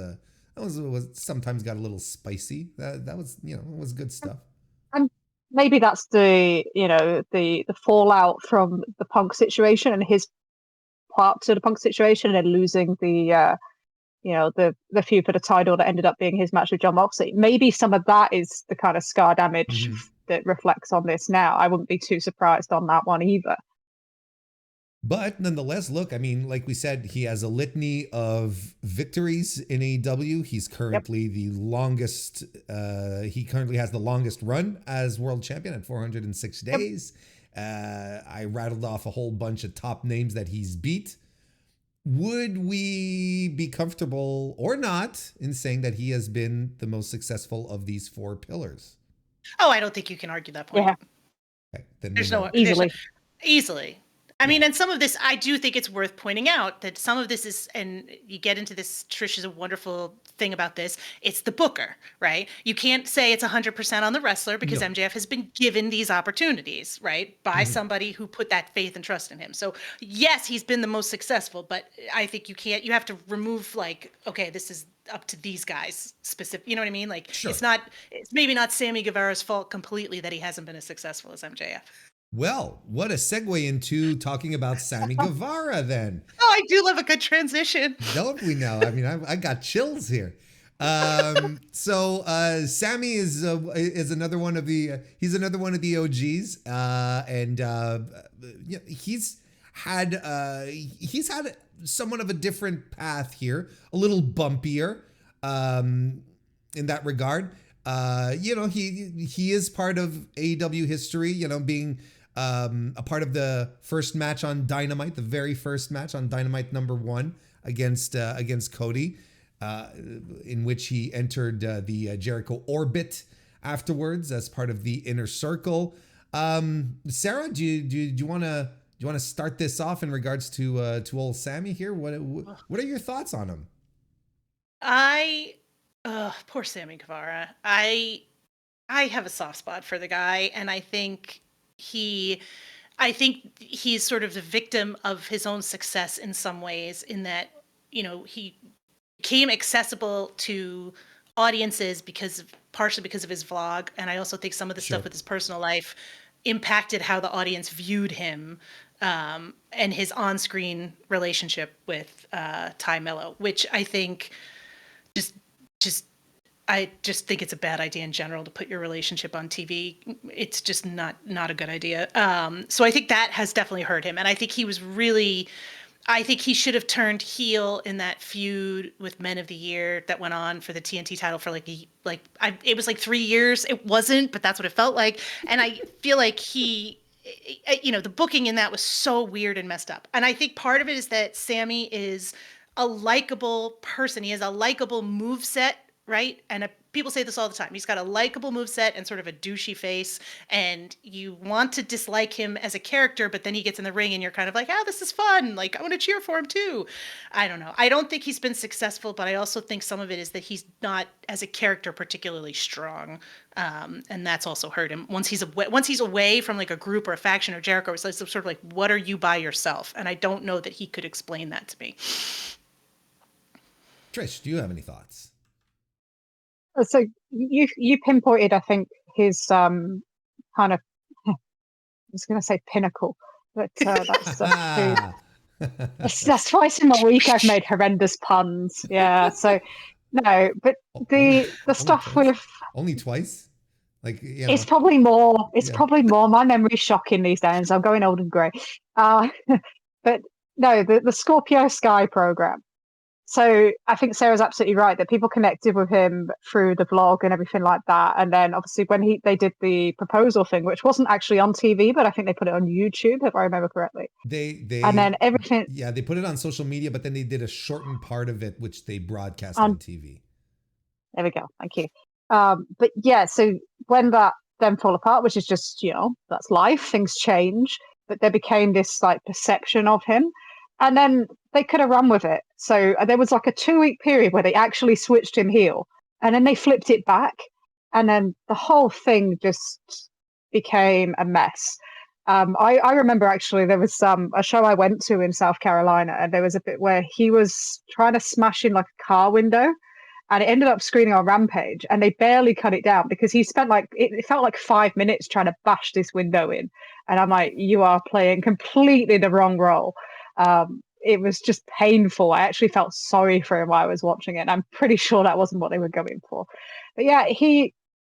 sometimes got a little spicy. That was it was good stuff. And maybe that's the fallout from the Punk situation and his part to the Punk situation and losing the feud for the title that ended up being his match with Jon Moxley. Maybe some of that is the kind of scar damage that reflects on this now. I wouldn't be too surprised on that one either. But nonetheless, look, I mean, like we said, he has a litany of victories in AEW. He's currently the longest, he currently has the longest run as world champion at 406 days. I rattled off a whole bunch of top names that he's beat. Would we be comfortable or not in saying that he has been the most successful of these four pillars? Oh, I don't think you can argue that point. Yeah. Okay, then Easily. I mean, and some of this, I do think it's worth pointing out that some of this is, and you get into this, Trish is a wonderful thing about this, it's the booker, right? You can't say it's 100% on the wrestler because MJF has been given these opportunities, right? By somebody who put that faith and trust in him. So yes, he's been the most successful, but I think you have to remove okay, this is up to these guys specific, you know what I mean? It's maybe not Sammy Guevara's fault completely that he hasn't been as successful as MJF. Well, what a segue into talking about Sammy Guevara then. Oh, I do love a good transition. Don't we know? I mean, I got chills here. So Sammy is another one of the OGs, and he's had somewhat of a different path here, a little bumpier in that regard. He is part of AEW history, being a part of the first match on Dynamite, the very first match on Dynamite #1 against Cody, in which he entered the Jericho Orbit afterwards as part of the Inner Circle. Sarah, do you want to start this off in regards to old Sammy here? What are your thoughts on him? Poor Sammy Guevara. I have a soft spot for the guy, and I think he's sort of the victim of his own success in some ways, in that, he became accessible to audiences partially because of his vlog. And I also think some of the stuff with his personal life impacted how the audience viewed him, and his on-screen relationship with Ty Mello, which I think I just think it's a bad idea in general to put your relationship on TV. It's just not a good idea. So I think that has definitely hurt him. And I think he should have turned heel in that feud with Men of the Year that went on for the TNT title for it was 3 years. It wasn't, but that's what it felt like. And I feel like the booking in that was so weird and messed up. And I think part of it is that Sammy is a likable person. He has a likable moveset, right? And people say this all the time. He's got a likable moveset and sort of a douchey face, and you want to dislike him as a character, but then he gets in the ring and you're kind of like, this is fun. I want to cheer for him too. I don't know. I don't think he's been successful, but I also think some of it is that he's not, as a character, particularly strong. And that's also hurt him. Once he's away from a group or a faction or Jericho, it's sort of what are you by yourself? And I don't know that he could explain that to me. Trish, do you have any thoughts? So you pinpointed, I think, his kind of, I was going to say pinnacle, but that's twice in a week I've made horrendous puns. Yeah, so no, but the stuff twice. with only twice. Like, you It's know, probably more. It's yeah. probably more. My memory's shocking these days. I'm going old and grey. Uh, but no, the Scorpio Sky program. So I think Sarah's absolutely right that people connected with him through the vlog and everything like that. And then obviously when they did the proposal thing, which wasn't actually on TV, but I think they put it on YouTube if I remember correctly. And They then everything yeah, they put it on social media, but then they did a shortened part of it, which they broadcast on on. TV. There we go. Thank you. But yeah, so when that then fall apart, which is just, that's life, things change, but there became this like perception of him. And then they could have run with it. So there was like a 2-week period where they actually switched him heel and then they flipped it back. And then the whole thing just became a mess. I remember actually there was a show I went to in South Carolina, and there was a bit where he was trying to smash in like a car window, and it ended up screening on Rampage, and they barely cut it down because he spent like it felt like 5 minutes trying to bash this window in, and I'm like, you are playing completely the wrong role. It was just painful. I actually felt sorry for him while I was watching it, and I'm pretty sure that wasn't what they were going for. But yeah,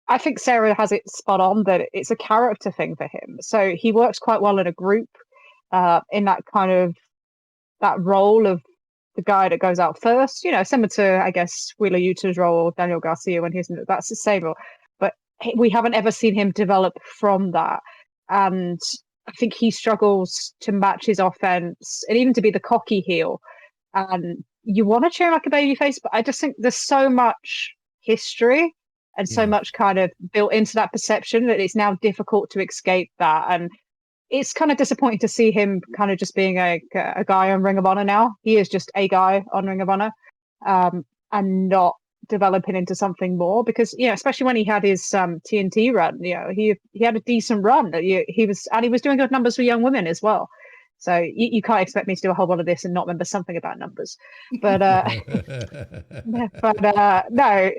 I think Sarah has it spot on that it's a character thing for him. So he works quite well in a group, in that kind of that role of the guy that goes out first, similar to, I guess, Wheeler Yuta's role or Daniel Garcia when that's the same role. But we haven't ever seen him develop from that. And I think he struggles to match his offense and even to be the cocky heel. And you want to cheer him like a babyface, but I just think there's so much history and so Yeah. much kind of built into that perception that it's now difficult to escape that. And it's kind of disappointing to see him kind of just being a guy on Ring of Honor now. He is just a guy on Ring of Honor, and not developing into something more because, especially when he had his TNT run, he had a decent run. He was doing good numbers for young women as well. So you can't expect me to do a whole lot of this and not remember something about numbers. But no,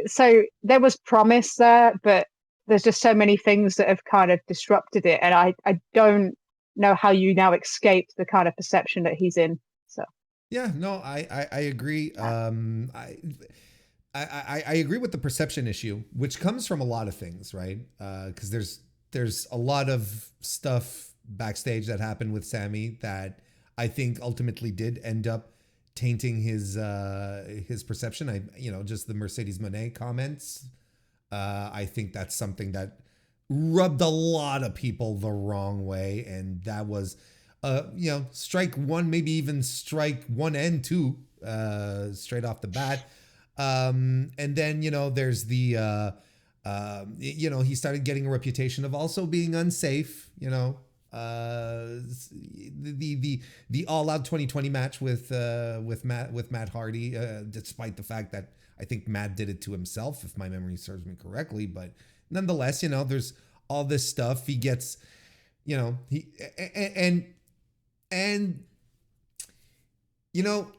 so there was promise there, but there's just so many things that have kind of disrupted it, and I don't know how you now escape the kind of perception that he's in. So Yeah, no, I agree. I agree with the perception issue, which comes from a lot of things, right? Because there's a lot of stuff backstage that happened with Sammy that I think ultimately did end up tainting his perception. Just the Mercedes Moné comments. I think that's something that rubbed a lot of people the wrong way, and that was strike one, maybe even strike 1 and 2 straight off the bat. And then there's the he started getting a reputation of also being unsafe. The All Out 2020 match with Matt Hardy, despite the fact that I think Matt did it to himself, if my memory serves me correctly. But nonetheless, there's all this stuff. He gets, he and no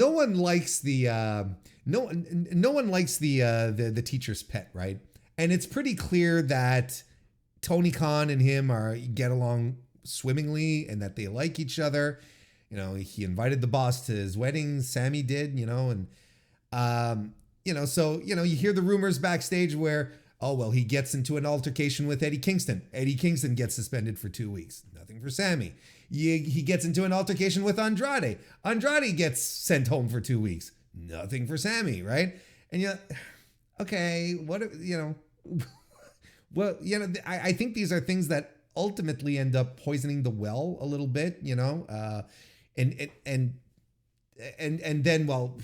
one likes the no one likes the teacher's pet, right? And it's pretty clear that Tony Khan and him get along swimmingly and that they like each other. He invited the boss to his wedding. Sammy did, and so you hear the rumors backstage where, oh well, he gets into an altercation with Eddie Kingston. Eddie Kingston gets suspended for 2 weeks. Nothing for Sammy. He gets into an altercation with Andrade. Andrade gets sent home for 2 weeks. Nothing for Sammy, right? And okay, what well, I think these are things that ultimately end up poisoning the well a little bit, and then, well,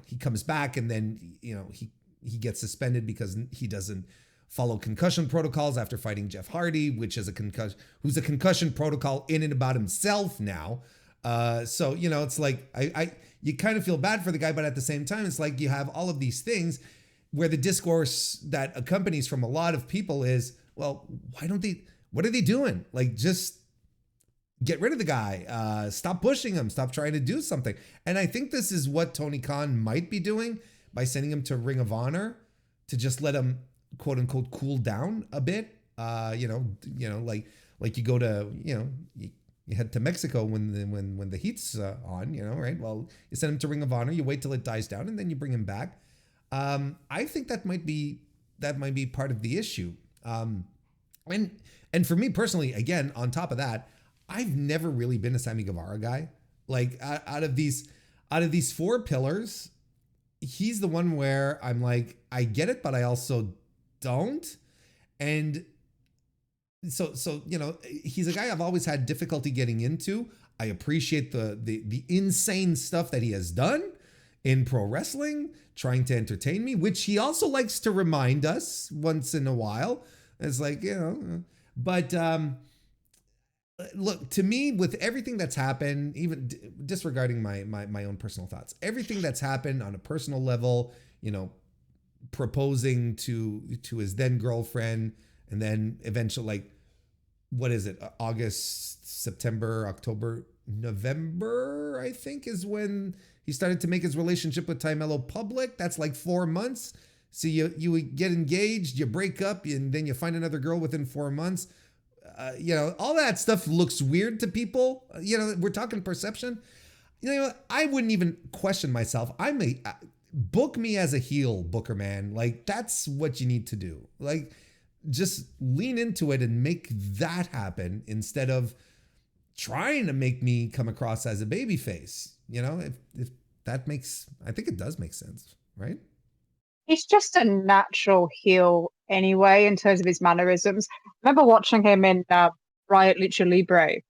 he comes back and then, he gets suspended because he doesn't follow concussion protocols after fighting Jeff Hardy, which is who's a concussion protocol in and about himself now. So, it's like, you kind of feel bad for the guy, but at the same time, it's like you have all of these things where the discourse that accompanies from a lot of people is, well, what are they doing? Like, just get rid of the guy. Stop pushing him. Stop trying to do something. And I think this is what Tony Khan might be doing by sending him to Ring of Honor to just let him, quote unquote, cool down a bit. Like you go to, you head to Mexico when the heat's on, right? Well, you send him to Ring of Honor, you wait till it dies down, and then you bring him back. I think that might be part of the issue. And for me personally, again, on top of that, I've never really been a Sammy Guevara guy. Like out of these four pillars, he's the one where I'm like, I get it, but I also don't. And so he's a guy I've always had difficulty getting into. I appreciate the insane stuff that he has done in pro wrestling, trying to entertain me, which he also likes to remind us once in a while. It's like, but look, to me, with everything that's happened, even disregarding my own personal thoughts, everything that's happened on a personal level, proposing to his then girlfriend, and then eventually, like, what is it? August, September, October, November, I think, is when he started to make his relationship with Tymello public. That's like 4 months. So you get engaged, you break up, and then you find another girl within 4 months. All that stuff looks weird to people. We're talking perception. I wouldn't even question myself. Book me as a heel, Booker man. Like, that's what you need to do. Like, just lean into it and make that happen instead of trying to make me come across as a baby face. If that makes, I think it does make sense, right? He's just a natural heel anyway in terms of his mannerisms. I remember watching him in Riot Lucha Libre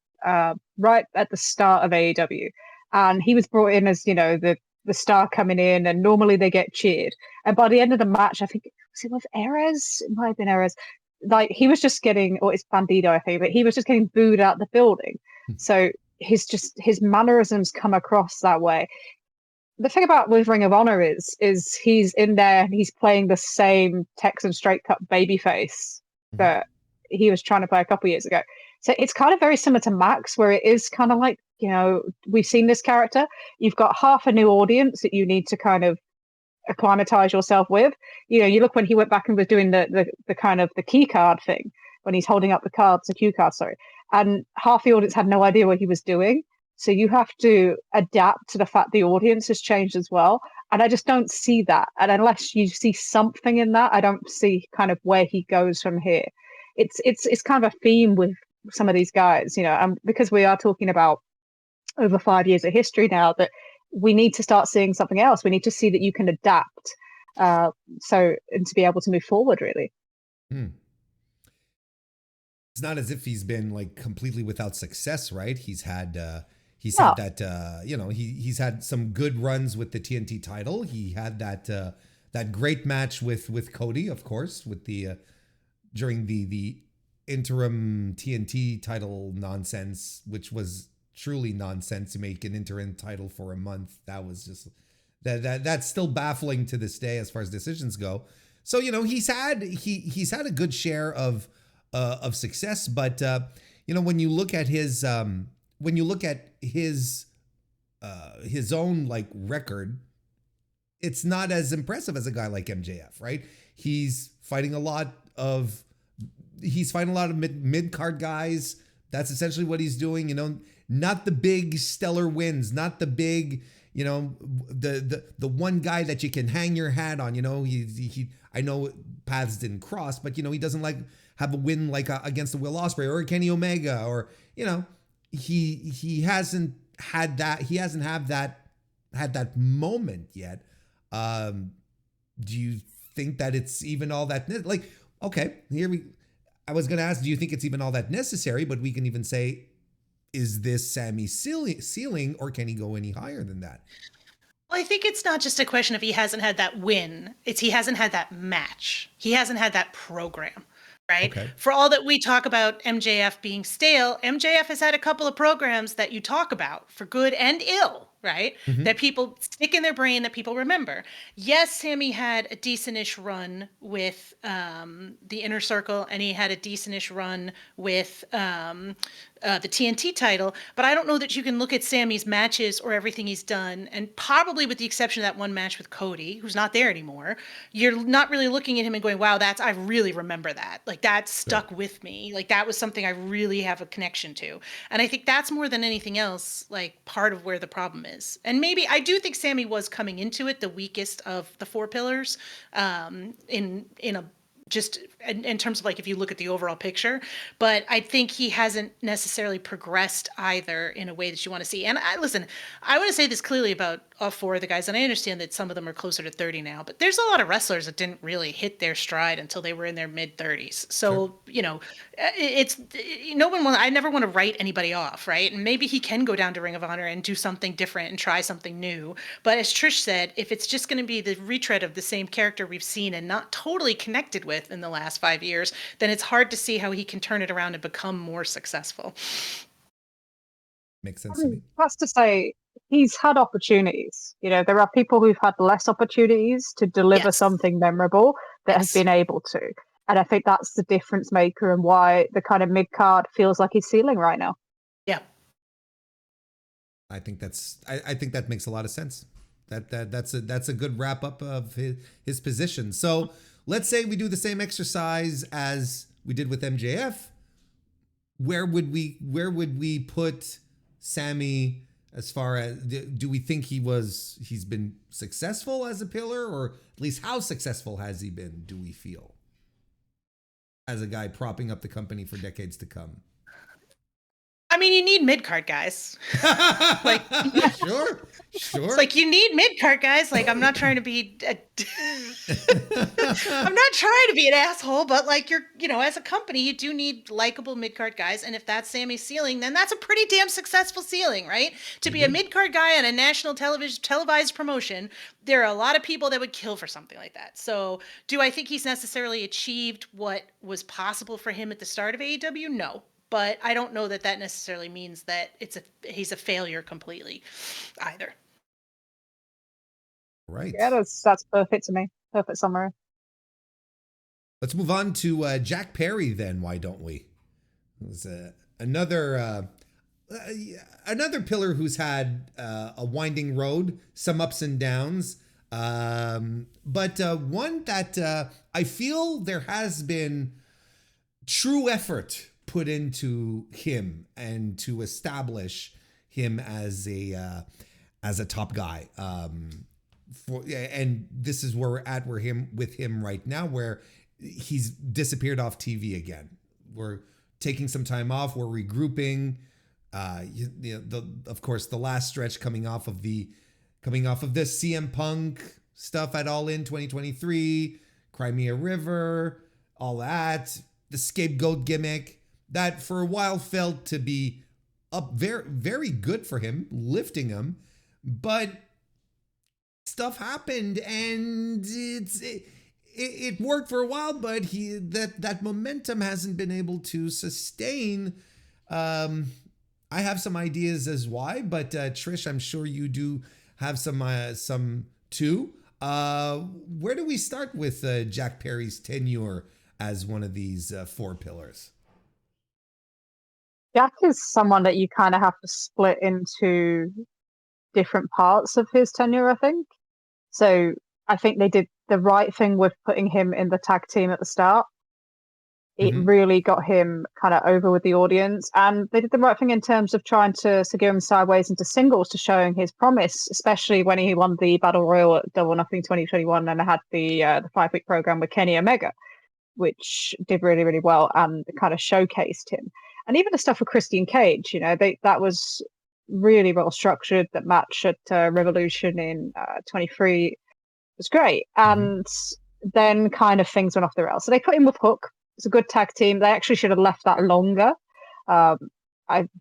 right at the start of AEW, and he was brought in as the star coming in, and normally they get cheered. And by the end of the match, I think was it with Erez? It might have been Erez. Like, he was just getting, or it's Bandido, I think, but he was just getting booed out the building. So his mannerisms come across that way. The thing about with Ring of Honor is he's in there and he's playing the same Texan straight cut babyface that he was trying to play a couple years ago. So it's kind of very similar to Max, where it is kind of like, we've seen this character. You've got half a new audience that you need to kind of acclimatize yourself with. You look when he went back and was doing the kind of the key card thing, when he's holding up the cue card, sorry. And half the audience had no idea what he was doing. So you have to adapt to the fact the audience has changed as well. And I just don't see that. And unless you see something in that, I don't see kind of where he goes from here. It's kind of a theme with some of these guys, because we are talking about over 5 years of history now, that we need to start seeing something else. We need to see that you can adapt and to be able to move forward, really. It's not as if he's been like completely without success, right? He's had he's had some good runs with the TNT title. He had that great match with Cody, of course, with the during the interim TNT title nonsense, which was truly nonsense to make an interim title for a month. That was just that's still baffling to this day as far as decisions go. So he's had a good share of success, but when you look at his his own like record, it's not as impressive as a guy like MJF, right? He's fighting a lot of mid card guys. That's essentially what he's doing. Not the big stellar wins, not the big, the one guy that you can hang your hat on. He I know paths didn't cross, but he doesn't have a win like against the Will Ospreay or Kenny Omega, or he hasn't had that. He hasn't had that moment yet. Do you think that it's even all that okay? I was going to ask, do you think it's even all that necessary? But we can even say, is this Sammy's ceiling, or can he go any higher than that? Well, I think it's not just a question of he hasn't had that win. It's he hasn't had that match. He hasn't had that program, right? Okay. For all that we talk about MJF being stale, MJF has had a couple of programs that you talk about for good and ill, right? Mm-hmm. That people stick in their brain, that people remember. Yes, Sammy had a decentish run with the Inner Circle, and he had a decentish run with the TNT title, but I don't know that you can look at Sammy's matches or everything he's done, and probably with the exception of that one match with Cody, who's not there anymore, you're not really looking at him and going, wow, I really remember that. Like, that stuck with me. Like, that was something I really have a connection to. And I think that's more than anything else, like, part of where the problem is. And maybe, I do think Sammy was coming into it the weakest of the four pillars, in a just in terms of like if you look at the overall picture, but I think he hasn't necessarily progressed either in a way that you want to see. And I want to say this clearly about all four of the guys, and I understand that some of them are closer to 30 now, but there's a lot of wrestlers that didn't really hit their stride until they were in their mid 30s. So, it's no one I never want to write anybody off, right? And maybe he can go down to Ring of Honor and do something different and try something new. But as Trish said, if it's just going to be the retread of the same character we've seen and not totally connected with in the last 5 years, then it's hard to see how he can turn it around and become more successful. Makes sense to me. That's to say, he's had opportunities. There are people who've had less opportunities to deliver something memorable that have been able to. And I think that's the difference maker and why the kind of mid-card feels like he's ceiling right now. Yeah. I think that makes a lot of sense. That's a good wrap up of his position. So let's say we do the same exercise as we did with MJF. Where would we put Sammy as far as, do we think he's been successful as a pillar, or at least how successful has he been, do we feel, as a guy propping up the company for decades to come? I mean, you need mid-card guys. Like, sure. It's like you need mid-card guys. Like, I'm not trying to be I'm not trying to be an asshole, but like as a company, you do need likable mid-card guys. And if that's Sammy's ceiling, then that's a pretty damn successful ceiling, right? To be a mid-card guy on a national televised promotion, there are a lot of people that would kill for something like that. So do I think he's necessarily achieved what was possible for him at the start of AEW? No. But I don't know that necessarily means that he's a failure completely either. Right. Yeah, that's perfect to me. Perfect summary. Let's move on to Jack Perry then. Why don't we? It was another pillar who's had a winding road, some ups and downs, but one that I feel there has been true effort put into him and to establish him as a top guy. And this is where we're at with him right now, where he's disappeared off TV again. We're taking some time off. We're regrouping. Of course, the last stretch coming off of this CM Punk stuff at All In 2023, Crimea River, all that, the scapegoat gimmick that for a while felt to be up very, very good for him, lifting him, but stuff happened and it worked for a while, but that momentum hasn't been able to sustain. I have some ideas as why, but Trish, I'm sure you do have some too. Where do we start with Jack Perry's tenure as one of these four pillars? Jack is someone that you kind of have to split into different parts of his tenure, I think. So I think they did the right thing with putting him in the tag team at the start. It really got him kind of over with the audience. And they did the right thing in terms of trying to secure him sideways into singles to showing his promise, especially when he won the Battle Royal at Double Nothing 2021 and had the 5-week program with Kenny Omega, which did really, really well and kind of showcased him. And even the stuff with Christian Cage, that was really well structured. That match at Revolution in 23 was great. And then kind of things went off the rails. So they put him with Hook. It's a good tag team. They actually should have left that longer. I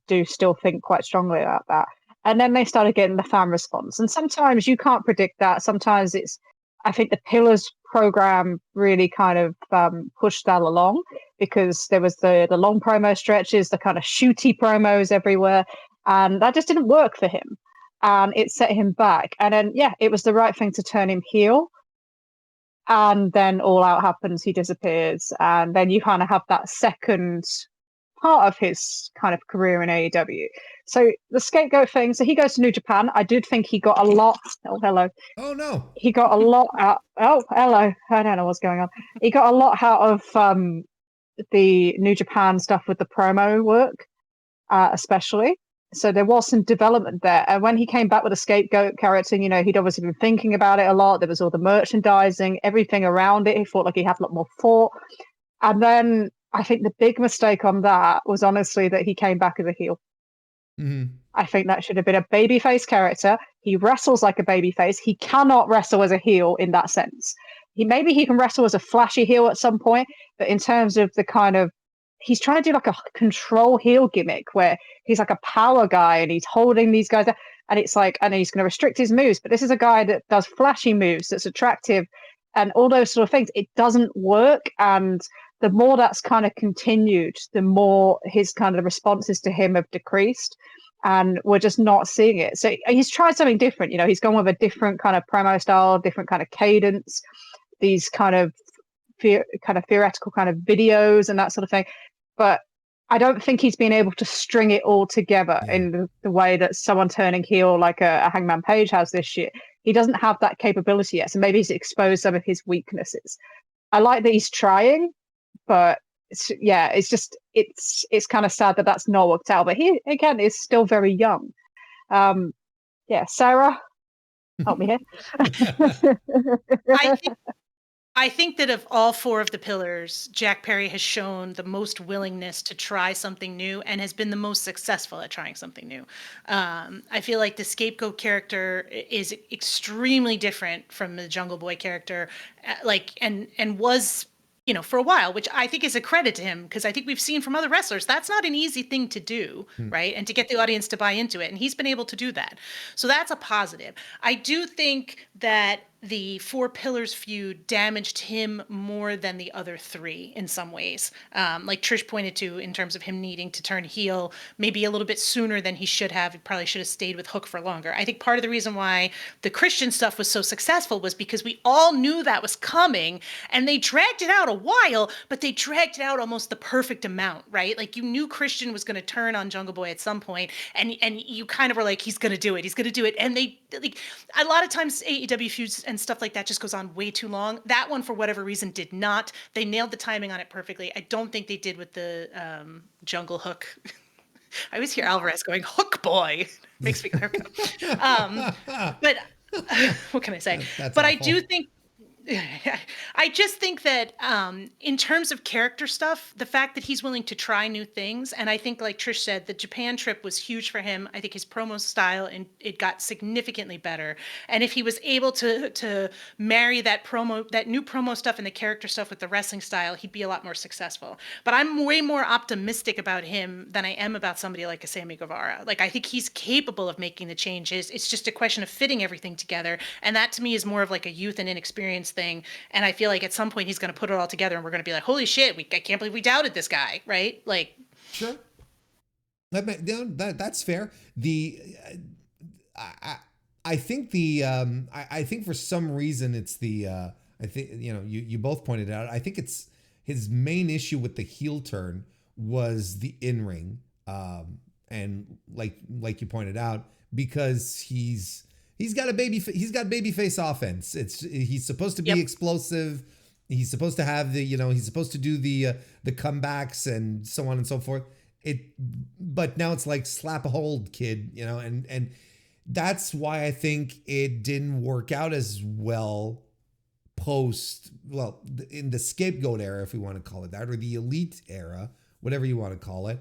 do still think quite strongly about that. And then they started getting the fan response. And sometimes you can't predict that. Sometimes I think the Pillars program really kind of pushed that along, because there was the long promo stretches, the kind of shooty promos everywhere. And that just didn't work for him. And it set him back. And then, it was the right thing to turn him heel. And then All Out happens, he disappears. And then you kind of have that second part of his kind of career in AEW. So the scapegoat thing, so he goes to New Japan. I did think he got a lot. Oh, hello. Oh, no. He got a lot out. Oh, hello. I don't know what's going on. He got a lot out of the New Japan stuff with the promo work, especially. So there was some development there. And when he came back with a scapegoat character, he'd obviously been thinking about it a lot. There was all the merchandising, everything around it. He felt like he had a lot more thought. And then I think the big mistake on that was honestly that he came back as a heel. Mm-hmm. I think that should have been a babyface character. He wrestles like a babyface. He cannot wrestle as a heel in that sense. Maybe he can wrestle as a flashy heel at some point, but in terms of the kind of, he's trying to do like a control heel gimmick where he's like a power guy and he's holding these guys down, and it's like, and he's going to restrict his moves, but this is a guy that does flashy moves, that's attractive and all those sort of things. It doesn't work. And the more that's kind of continued, the more his kind of responses to him have decreased. And we're just not seeing it. So he's tried something different. He's gone with a different kind of promo style, different kind of cadence, these kind of theoretical kind of videos and that sort of thing. But I don't think he's been able to string it all together in the way that someone turning heel like a Hangman Page has this year. He doesn't have that capability yet. So maybe he's exposed some of his weaknesses. I like that he's trying, but it's kind of sad that that's not worked out. But he, again, is still very young. Sarah, help me here. I think that of all four of the pillars, Jack Perry has shown the most willingness to try something new and has been the most successful at trying something new. I feel like the scapegoat character is extremely different from the Jungle Boy character, and was, for a while, which I think is a credit to him, because I think we've seen from other wrestlers, that's not an easy thing to do, right? And to get the audience to buy into it. And he's been able to do that. So that's a positive. I do think that the Four Pillars feud damaged him more than the other three in some ways. Like Trish pointed to, in terms of him needing to turn heel maybe a little bit sooner than he should have. He probably should have stayed with Hook for longer. I think part of the reason why the Christian stuff was so successful was because we all knew that was coming, and they dragged it out a while, but they dragged it out almost the perfect amount, right? Like, you knew Christian was going to turn on Jungle Boy at some point, and you kind of were like, he's going to do it. And they, like, a lot of times AEW feuds and stuff like that just goes on way too long. That one, for whatever reason, did not. They nailed the timing on it perfectly. I don't think they did with the Jungle Hook. I always hear Alvarez going, Hook Boy. Makes me crack up. But what can I say? That's but awful. I just think that in terms of character stuff, the fact that he's willing to try new things, and I think, like Trish said, the Japan trip was huge for him. I think his promo style, and it got significantly better. And if he was able to marry that new promo stuff and the character stuff with the wrestling style, he'd be a lot more successful. But I'm way more optimistic about him than I am about somebody like a Sammy Guevara. Like, I think he's capable of making the changes. It's just a question of fitting everything together. And that, to me, is more of like a youth and inexperience thing. And I feel like at some point he's going to put it all together and we're going to be like, holy shit, I can't believe we doubted this guy, right? Like, sure, that's fair. I think for some reason it's I think you both pointed out, I think it's his main issue with the heel turn was the in-ring, and like you pointed out, because he's got babyface offense. He's supposed to be explosive. He's supposed to have he's supposed to do the comebacks and so on and so forth. But now it's like slap a hold, kid, and that's why I think it didn't work out as well in the scapegoat era, if we want to call it that, or the elite era, whatever you want to call it,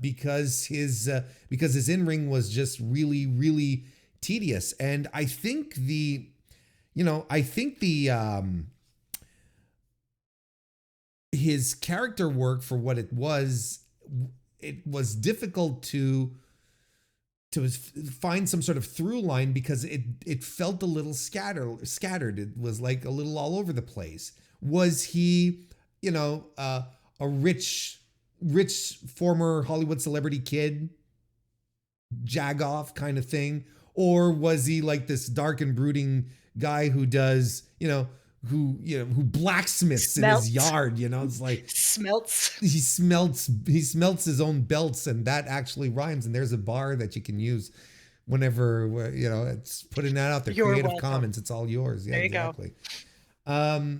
because his in-ring was just really, really tedious. And I think his character work, for what it was difficult to find some sort of through line, because it felt a little scattered. It was like a little all over the place. Was he, a rich former Hollywood celebrity kid, jagoff kind of thing? Or was he like this dark and brooding guy who does, who blacksmiths in his yard, it's like smelts. He smelts his own belts, and that actually rhymes. And there's a bar that you can use whenever, it's putting that out there. You're Creative welcome. Commons, it's all yours. Yeah, there you exactly. Go.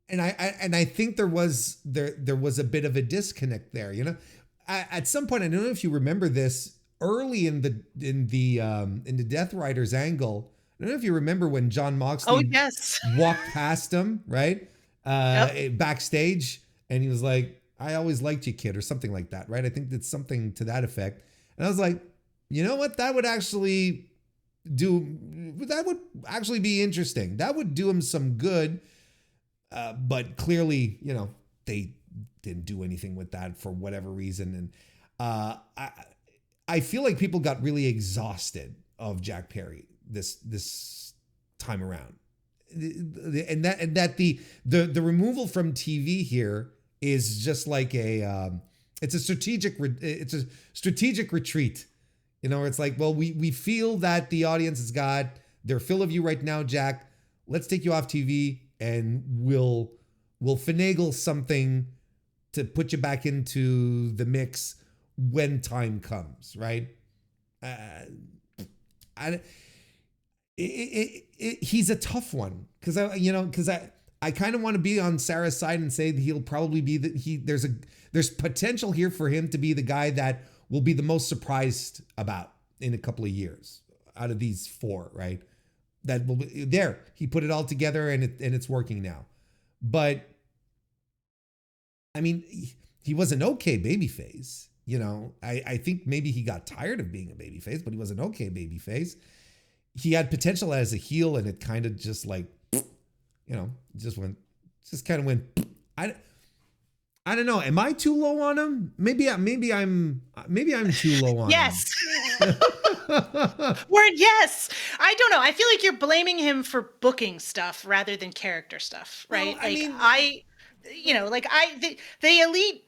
And I think there was a bit of a disconnect there, at some point, I don't know if you remember this early in the Death Riders angle. I don't know if you remember when John Moxley yes. walked past him, right? Backstage, and he was like, "I always liked you, kid," or something like that, right? I think it's something to that effect. And I was like, you know what? That would actually be interesting. That would do him some good. But clearly, they didn't do anything with that for whatever reason. And I feel like people got really exhausted of Jack Perry this time around. And that the removal from TV here is just like it's a strategic retreat. It's like, well, we feel that the audience has got their fill of you right now, Jack. Let's take you off TV and we'll finagle something to put you back into the mix when time comes, right? He's a tough one because I kind of want to be on Sarah's side and say that he'll probably be there's potential here for him to be the guy that will be the most surprised about in a couple of years out of these four, right? That will be there. He put it all together and it's working now. But I mean, he was an okay babyface. I think maybe he got tired of being a babyface, but he was an okay babyface. He had potential as a heel, and it kind of just like, just kind of went. I don't know. Am I too low on him? Maybe I'm too low on him. Yes. Word yes. I don't know. I feel like you're blaming him for booking stuff rather than character stuff, right? Well, the elite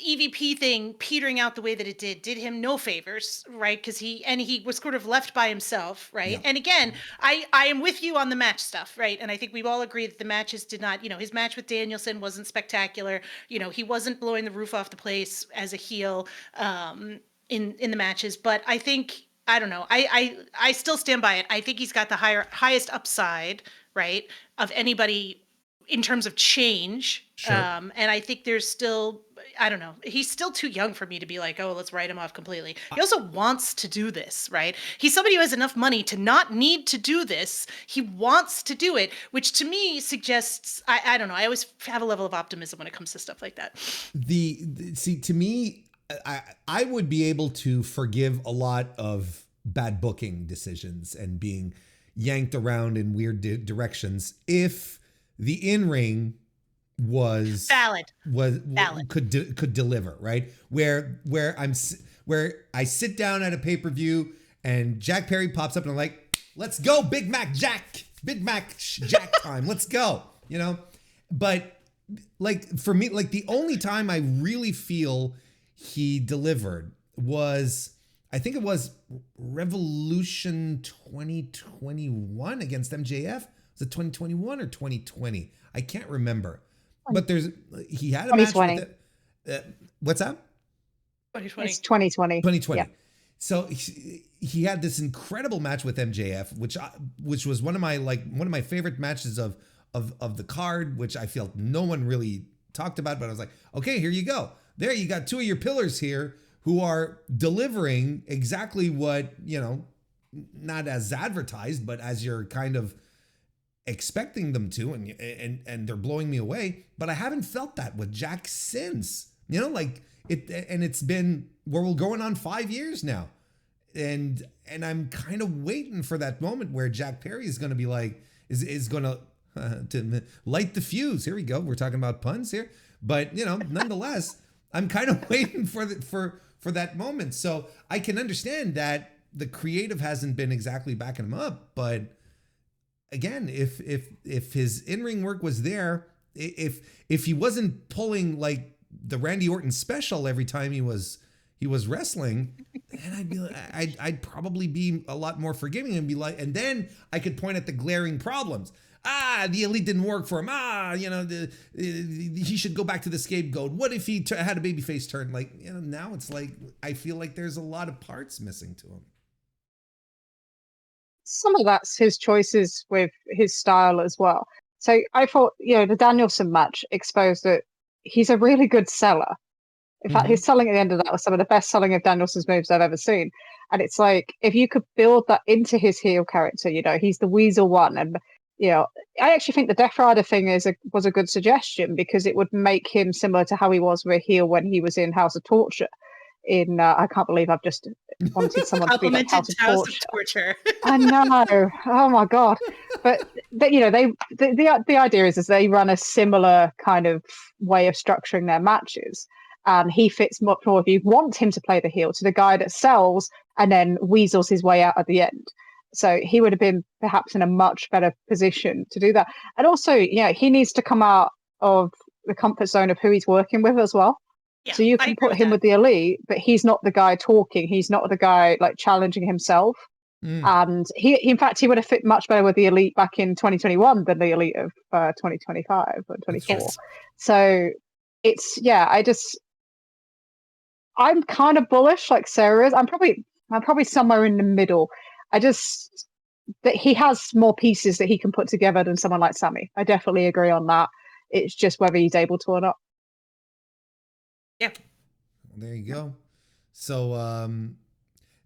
EVP thing petering out the way that it did him no favors, right? Because he was sort of left by himself, right? Yeah. And again, I am with you on the match stuff, right? And I think we've all agreed that the matches did not, his match with Danielson wasn't spectacular. He wasn't blowing the roof off the place as a heel in the matches. But I think, I don't know, I still stand by it. I think he's got the highest upside, right, of anybody in terms of change. Sure. And I think there's still, I don't know, he's still too young for me to be like, oh, let's write him off completely. He also wants to do this, right? He's somebody who has enough money to not need to do this. He wants to do it, which to me suggests, I don't know, I always have a level of optimism when it comes to stuff like that. See, to me, I would be able to forgive a lot of bad booking decisions and being yanked around in weird directions if the in-ring was valid, could deliver, right? Where I sit down at a pay-per-view and Jack Perry pops up and I'm like, let's go, Big Mac Jack time, let's go, But like for me, like the only time I really feel he delivered was, I think it was Revolution 2021 against MJF. Was it 2021 or 2020? I can't remember. But he had a match with it. What's that? 2020. It's 2020. 2020. Yeah. So he had this incredible match with MJF, which was one of my favorite matches of the card, which I felt no one really talked about. But I was like, okay, here you go. There, you got two of your pillars here who are delivering exactly what, not as advertised, but as you're kind of expecting them to, and they're blowing me away. But I haven't felt that with Jack since, like it, and it's been, we're going on 5 years now. And I'm kind of waiting for that moment where Jack Perry is going to be like, is going to light the fuse. Here we go. We're talking about puns here, but nonetheless, I'm kind of waiting for that moment. So I can understand that the creative hasn't been exactly backing him up, but again, if his in-ring work was there, if he wasn't pulling like the Randy Orton special every time he was wrestling, then I'd probably be a lot more forgiving and be like, and then I could point at the glaring problems. The elite didn't work for him. He should go back to the scapegoat. What if he had a babyface turn? Like, now it's like, I feel like there's a lot of parts missing to him. Some of that's his choices with his style as well. So I thought, the Danielson match exposed that he's a really good seller. In fact, his selling at the end of that was some of the best selling of Danielson's moves I've ever seen. And it's like, if you could build that into his heel character, he's the Weasel one. And, I actually think the Death Rider thing was a good suggestion because it would make him similar to how he was with a heel when he was in House of Torture. I can't believe I've just wanted someone to be like House of Torture. I know. Oh my God. But the idea is they run a similar kind of way of structuring their matches. And he fits much more if you want him to play the heel to the guy that sells and then weasels his way out at the end. So he would have been perhaps in a much better position to do that. And also, he needs to come out of the comfort zone of who he's working with as well. Yeah, so you can put him with the Elite, but he's not the guy talking. He's not the guy like challenging himself. And he would have fit much better with the Elite back in 2021 than the Elite of 2025 or 24. Yes. So I'm kind of bullish like Sarah is. I'm probably somewhere in the middle. That he has more pieces that he can put together than someone like Sammy. I definitely agree on that. It's just whether he's able to or not. Yeah. Well, there you go. So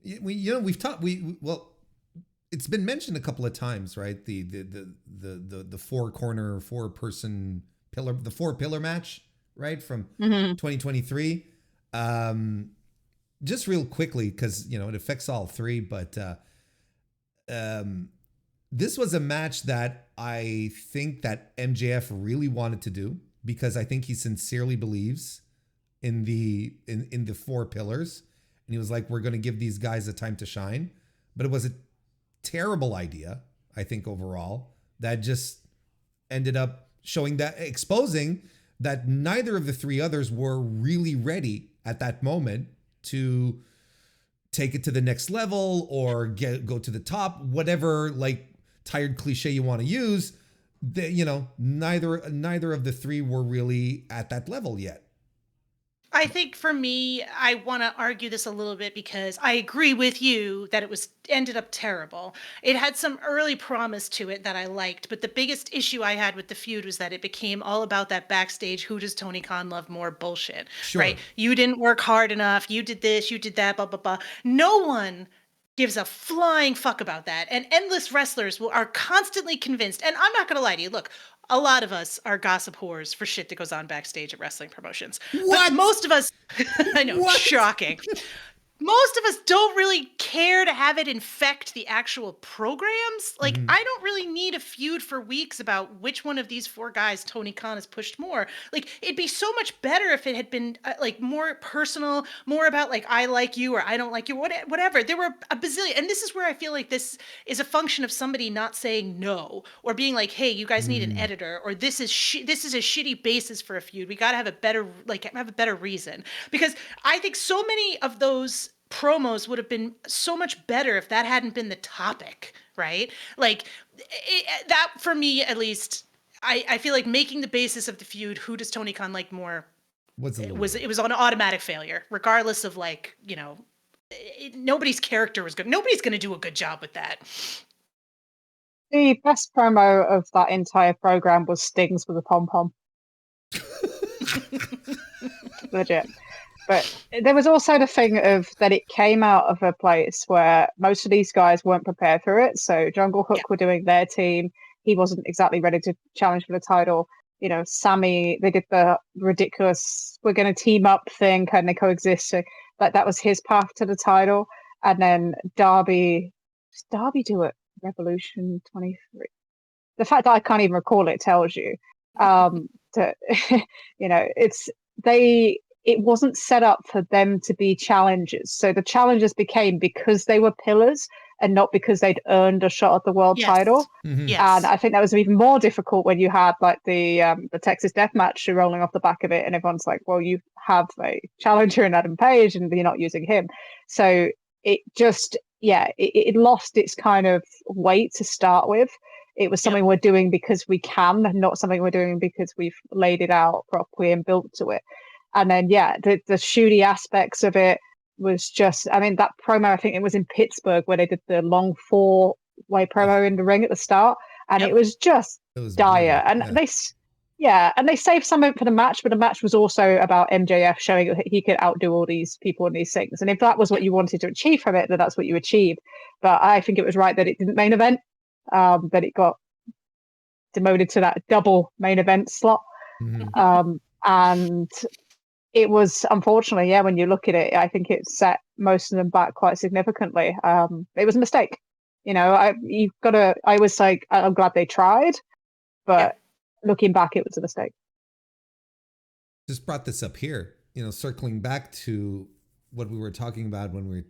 we've talked it's been mentioned a couple of times, right? The four person pillar, the 4-pillar match, right? From 2023. Just real quickly, because it affects all three, but this was a match that I think that MJF really wanted to do because I think he sincerely believes in the 4 pillars, and he was like, we're going to give these guys a time to shine. But it was a terrible idea, I think, overall, that just ended up exposing that neither of the 3 others were really ready at that moment to take it to the next level or go to the top, whatever like tired cliche you want to use. Neither of the 3 were really at that level yet. I think for me, I want to argue this a little bit because I agree with you that it ended up terrible. It had some early promise to it that I liked, but the biggest issue I had with the feud was that it became all about that backstage, who does Tony Khan love more bullshit, sure. Right? You didn't work hard enough. You did this, you did that, blah, blah, blah. No one gives a flying fuck about that. And endless wrestlers are constantly convinced. And I'm not going to lie to you. Look, a lot of us are gossip whores for shit that goes on backstage at wrestling promotions. What? But most of us, I know, what? Shocking. Most of us don't really care to have it infect the actual programs. Like, I don't really need a feud for weeks about which one of these 4 guys Tony Khan has pushed more. Like, it'd be so much better if it had been, more personal, more about, like, I like you or I don't like you, whatever. There were a bazillion. And this is where I feel like this is a function of somebody not saying no or being like, hey, you guys need an editor, or this is a shitty basis for a feud. We got to have a better reason. Because I think so many of those promos would have been so much better if that hadn't been the topic, right? Like that for me, at least, I feel like making the basis of the feud, who does Tony Khan like more, it was an automatic failure, regardless of nobody's character was good. Nobody's going to do a good job with that. The best promo of that entire program was Sting's with a pom-pom. Legit. But there was also the thing of that it came out of a place where most of these guys weren't prepared for it. So Jungle Hook were doing their team. He wasn't exactly ready to challenge for the title. Sammy, they did the ridiculous, we're going to team up thing, can they coexist? So, that was his path to the title. And then Darby do it? Revolution 23. The fact that I can't even recall it tells you. It wasn't set up for them to be challengers. So the challengers became because they were pillars and not because they'd earned a shot at the world title. Mm-hmm. Yes. And I think that was even more difficult when you had like the Texas Death Match rolling off the back of it, and everyone's like, well, you have a challenger in Adam Page and you're not using him. So it just, it lost its kind of weight to start with. It was something we're doing because we can, not something we're doing because we've laid it out properly and built to it. And then, the shooty aspects of it was just, that promo, I think it was in Pittsburgh where they did the long 4-way promo in the ring at the start. And it was just dire. And Yeah, and they saved some of it for the match, but the match was also about MJF showing that he could outdo all these people in these things. And if that was what you wanted to achieve from it, then that's what you achieved. But I think it was right that it didn't main event, that it got demoted to that double main event slot. And it was, unfortunately, yeah, when you look at it, I think it set most of them back quite significantly. It was a mistake. I was like, I'm glad they tried, but looking back, it was a mistake. Just brought this up here, circling back to what we were talking about when we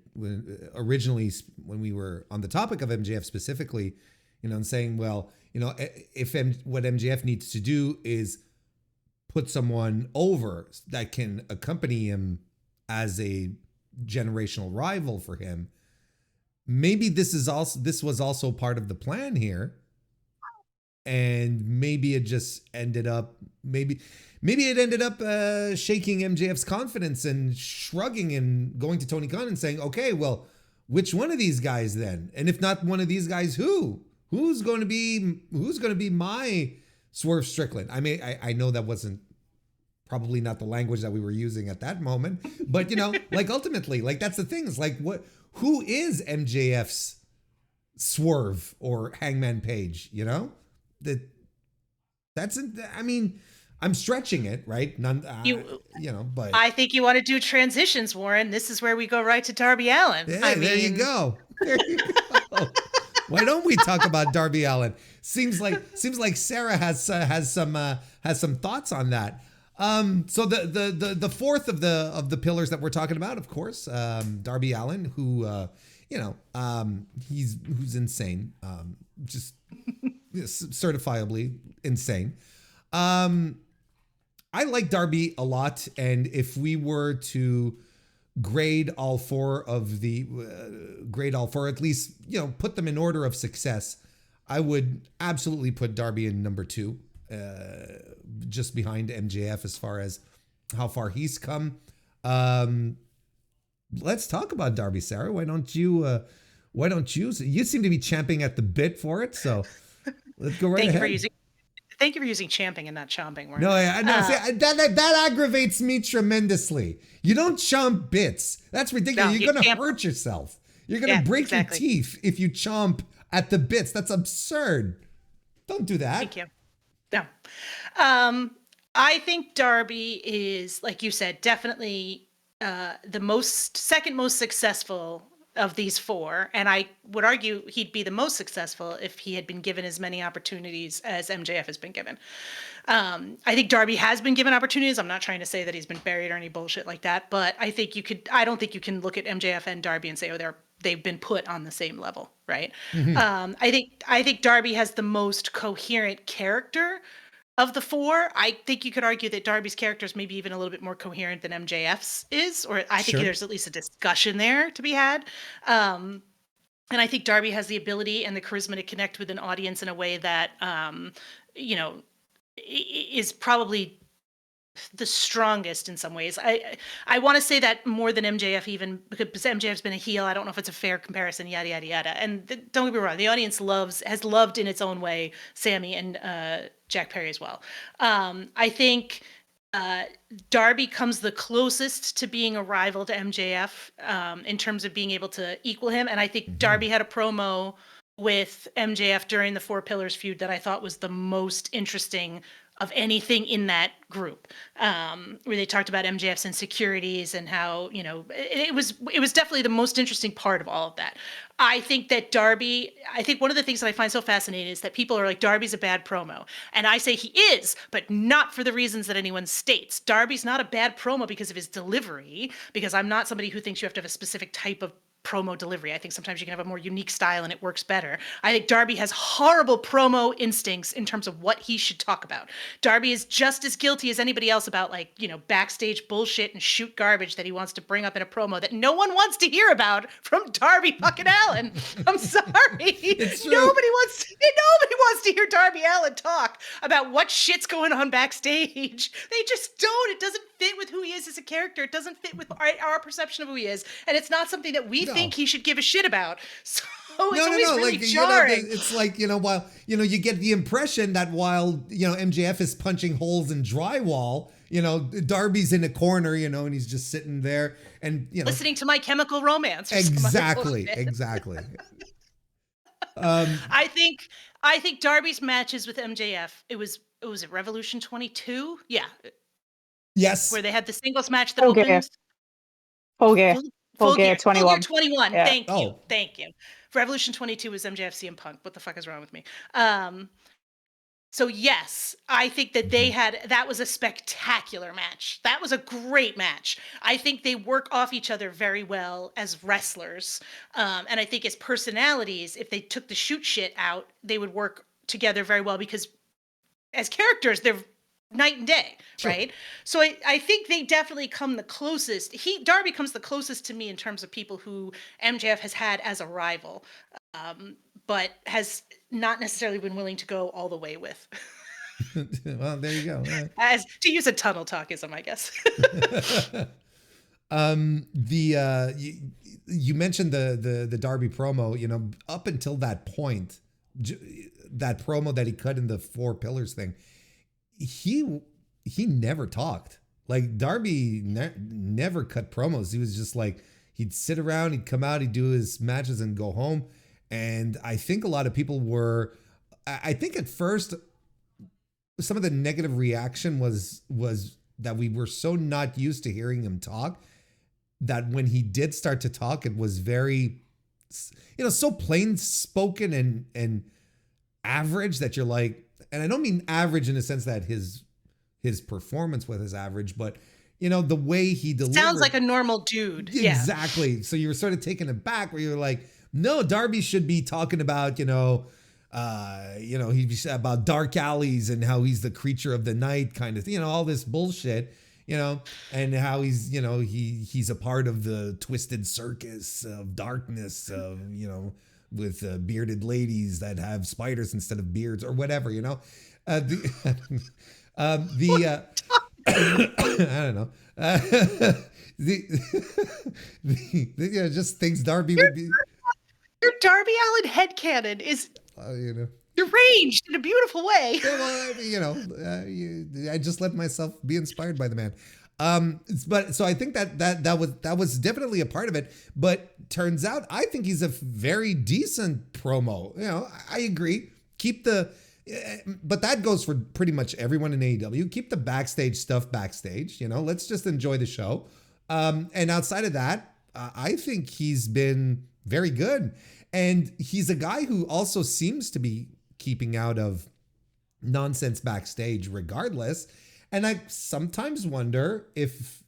were on the topic of MJF specifically, and saying, well, what MJF needs to do is put someone over that can accompany him as a generational rival for him. Maybe this was also part of the plan here. And maybe it just ended up, maybe it ended up shaking MJF's confidence and shrugging and going to Tony Khan and saying, okay, well, which one of these guys then? And if not one of these guys, who's going to be my Swerve Strickland? I mean, I know that wasn't probably not the language that we were using at that moment, but like ultimately, like that's the thing. It's like, who is MJF's Swerve or Hangman Page, I'm stretching it, right? But I think you want to do transitions, Warren. This is where we go right to Darby Allin. Yeah, there you go. There you go. Why don't we talk about Darby Allin? Seems like Sarah has some thoughts on that. So the fourth of the pillars that we're talking about, of course, Darby Allin, who who's insane, just certifiably insane. I like Darby a lot, and if we were to grade all four, at least put them in order of success, I would absolutely put Darby in number 2, just behind MJF as far as how far he's come. Let's talk about Darby, Sarah. Why don't you? You seem to be champing at the bit for it, so let's go right ahead. Thank you for using champing and not chomping. Warren. No, that aggravates me tremendously. You don't chomp bits. That's ridiculous. You're going to hurt yourself. You're going to break your teeth if you chomp at the bits. That's absurd. Don't do that. Thank you. No. I think Darby is, like you said, definitely the second most successful of these four, and I would argue he'd be the most successful if he had been given as many opportunities as MJF has been given. I think Darby has been given opportunities. I'm not trying to say that he's been buried or any bullshit like that, but I don't think you can look at MJF and Darby and say, they've been put on the same level, right? Mm-hmm. I think Darby has the most coherent character of the four. I think you could argue that Darby's character is maybe even a little bit more coherent than MJF's is, or I think there's at least a discussion there to be had. And I think Darby has the ability and the charisma to connect with an audience in a way that, is probably the strongest in some ways. I want to say that more than MJF, even because MJF's been a heel. I don't know if it's a fair comparison, yada, yada, yada. And don't get me wrong, the audience has loved in its own way Sammy and Jack Perry as well. I think Darby comes the closest to being a rival to MJF in terms of being able to equal him. And I think Darby had a promo with MJF during the Four Pillars feud that I thought was the most interesting of anything in that group, where they talked about MJF's insecurities and how, it was definitely the most interesting part of all of that. I think that Darby, one of the things that I find so fascinating is that people are like, Darby's a bad promo. And I say he is, but not for the reasons that anyone states. Darby's not a bad promo because of his delivery, because I'm not somebody who thinks you have to have a specific type of promo delivery. I think sometimes you can have a more unique style and it works better. I think Darby has horrible promo instincts in terms of what he should talk about. Darby is just as guilty as anybody else about backstage bullshit and shoot garbage that he wants to bring up in a promo that no one wants to hear about from Darby fucking Allin. I'm sorry. Nobody wants to hear Darby Allin talk about what shit's going on backstage. They just don't. It doesn't fit with who he is as a character. It doesn't fit with our perception of who he is. And it's not something that we think he should give a shit about. So it's always really like, jarring. It's like, while, you get the impression that while, MJF is punching holes in drywall, Darby's in a corner, and he's just sitting there and, listening to My Chemical Romance. Exactly. I think Darby's matches with MJF, it was at Revolution 22? Yeah. Yes. Where they had the singles match that opens. Full Gear 21. Full Gear 21. Yeah. Thank you. Revolution 22 was MJF CM Punk. What the fuck is wrong with me? So yes, I think that that was a spectacular match. That was a great match. I think they work off each other very well as wrestlers. And I think as personalities, if they took the shoot shit out, they would work together very well because as characters, they're night and day, sure. Right? So I think they definitely come the closest. Darby comes the closest to me in terms of people who MJF has had as a rival, but has not necessarily been willing to go all the way with. Well, there you go. As to use a tunnel talkism, I guess. You mentioned the Darby promo. Up until that point, that promo that he cut in the 4 Pillars thing, he never talked. Like Darby never cut promos. He was just like, he'd sit around, he'd come out, he'd do his matches and go home. And I think a lot of people I think at first some of the negative reaction was that we were so not used to hearing him talk that when he did start to talk, it was very, so plain spoken and average that you're like, and I don't mean average in the sense that his performance was average, but the way he delivered. Sounds like a normal dude. Exactly. Yeah. So you were sort of taken aback where you were like, no, Darby should be talking about, he'd be about dark alleys and how he's the creature of the night kind of thing, all this bullshit, and how he's, he's a part of the twisted circus of darkness, with bearded ladies that have spiders instead of beards or whatever, I don't know. Just things Darby would be. Your Darby Allin headcanon is deranged in a beautiful way. I just let myself be inspired by the man. But so I think that was definitely a part of it. But turns out I think he's a very decent promo. I agree. But that goes for pretty much everyone in AEW. Keep the backstage stuff backstage. Let's just enjoy the show. And outside of that, I think he's been very good. And he's a guy who also seems to be keeping out of nonsense backstage regardless. And I sometimes wonder if,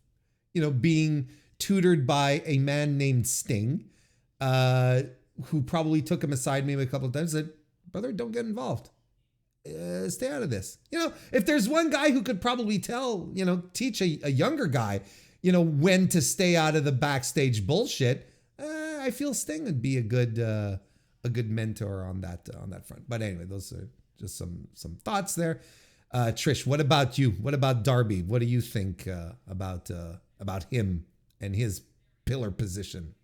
being tutored by a man named Sting, who probably took him aside maybe a couple of times, said, brother, don't get involved. Stay out of this. If there's one guy who could probably teach a younger guy, when to stay out of the backstage bullshit, I feel Sting would be a good mentor on that front. But anyway, those are just some thoughts there. Trish, what about you? What about Darby? What do you think about him and his pillar position?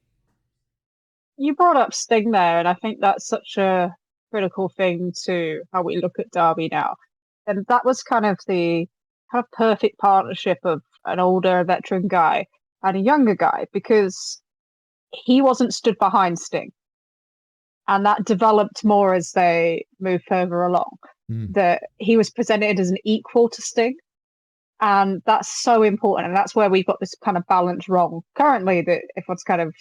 You brought up Sting there, and I think that's such a critical thing to how we look at Darby now. And that was kind of the perfect partnership of an older veteran guy and a younger guy, because he wasn't stood behind Sting. And that developed more as they moved further along. That he was presented as an equal to Sting. And that's so important. And that's where we've got this kind of balance wrong currently, that everyone's kind of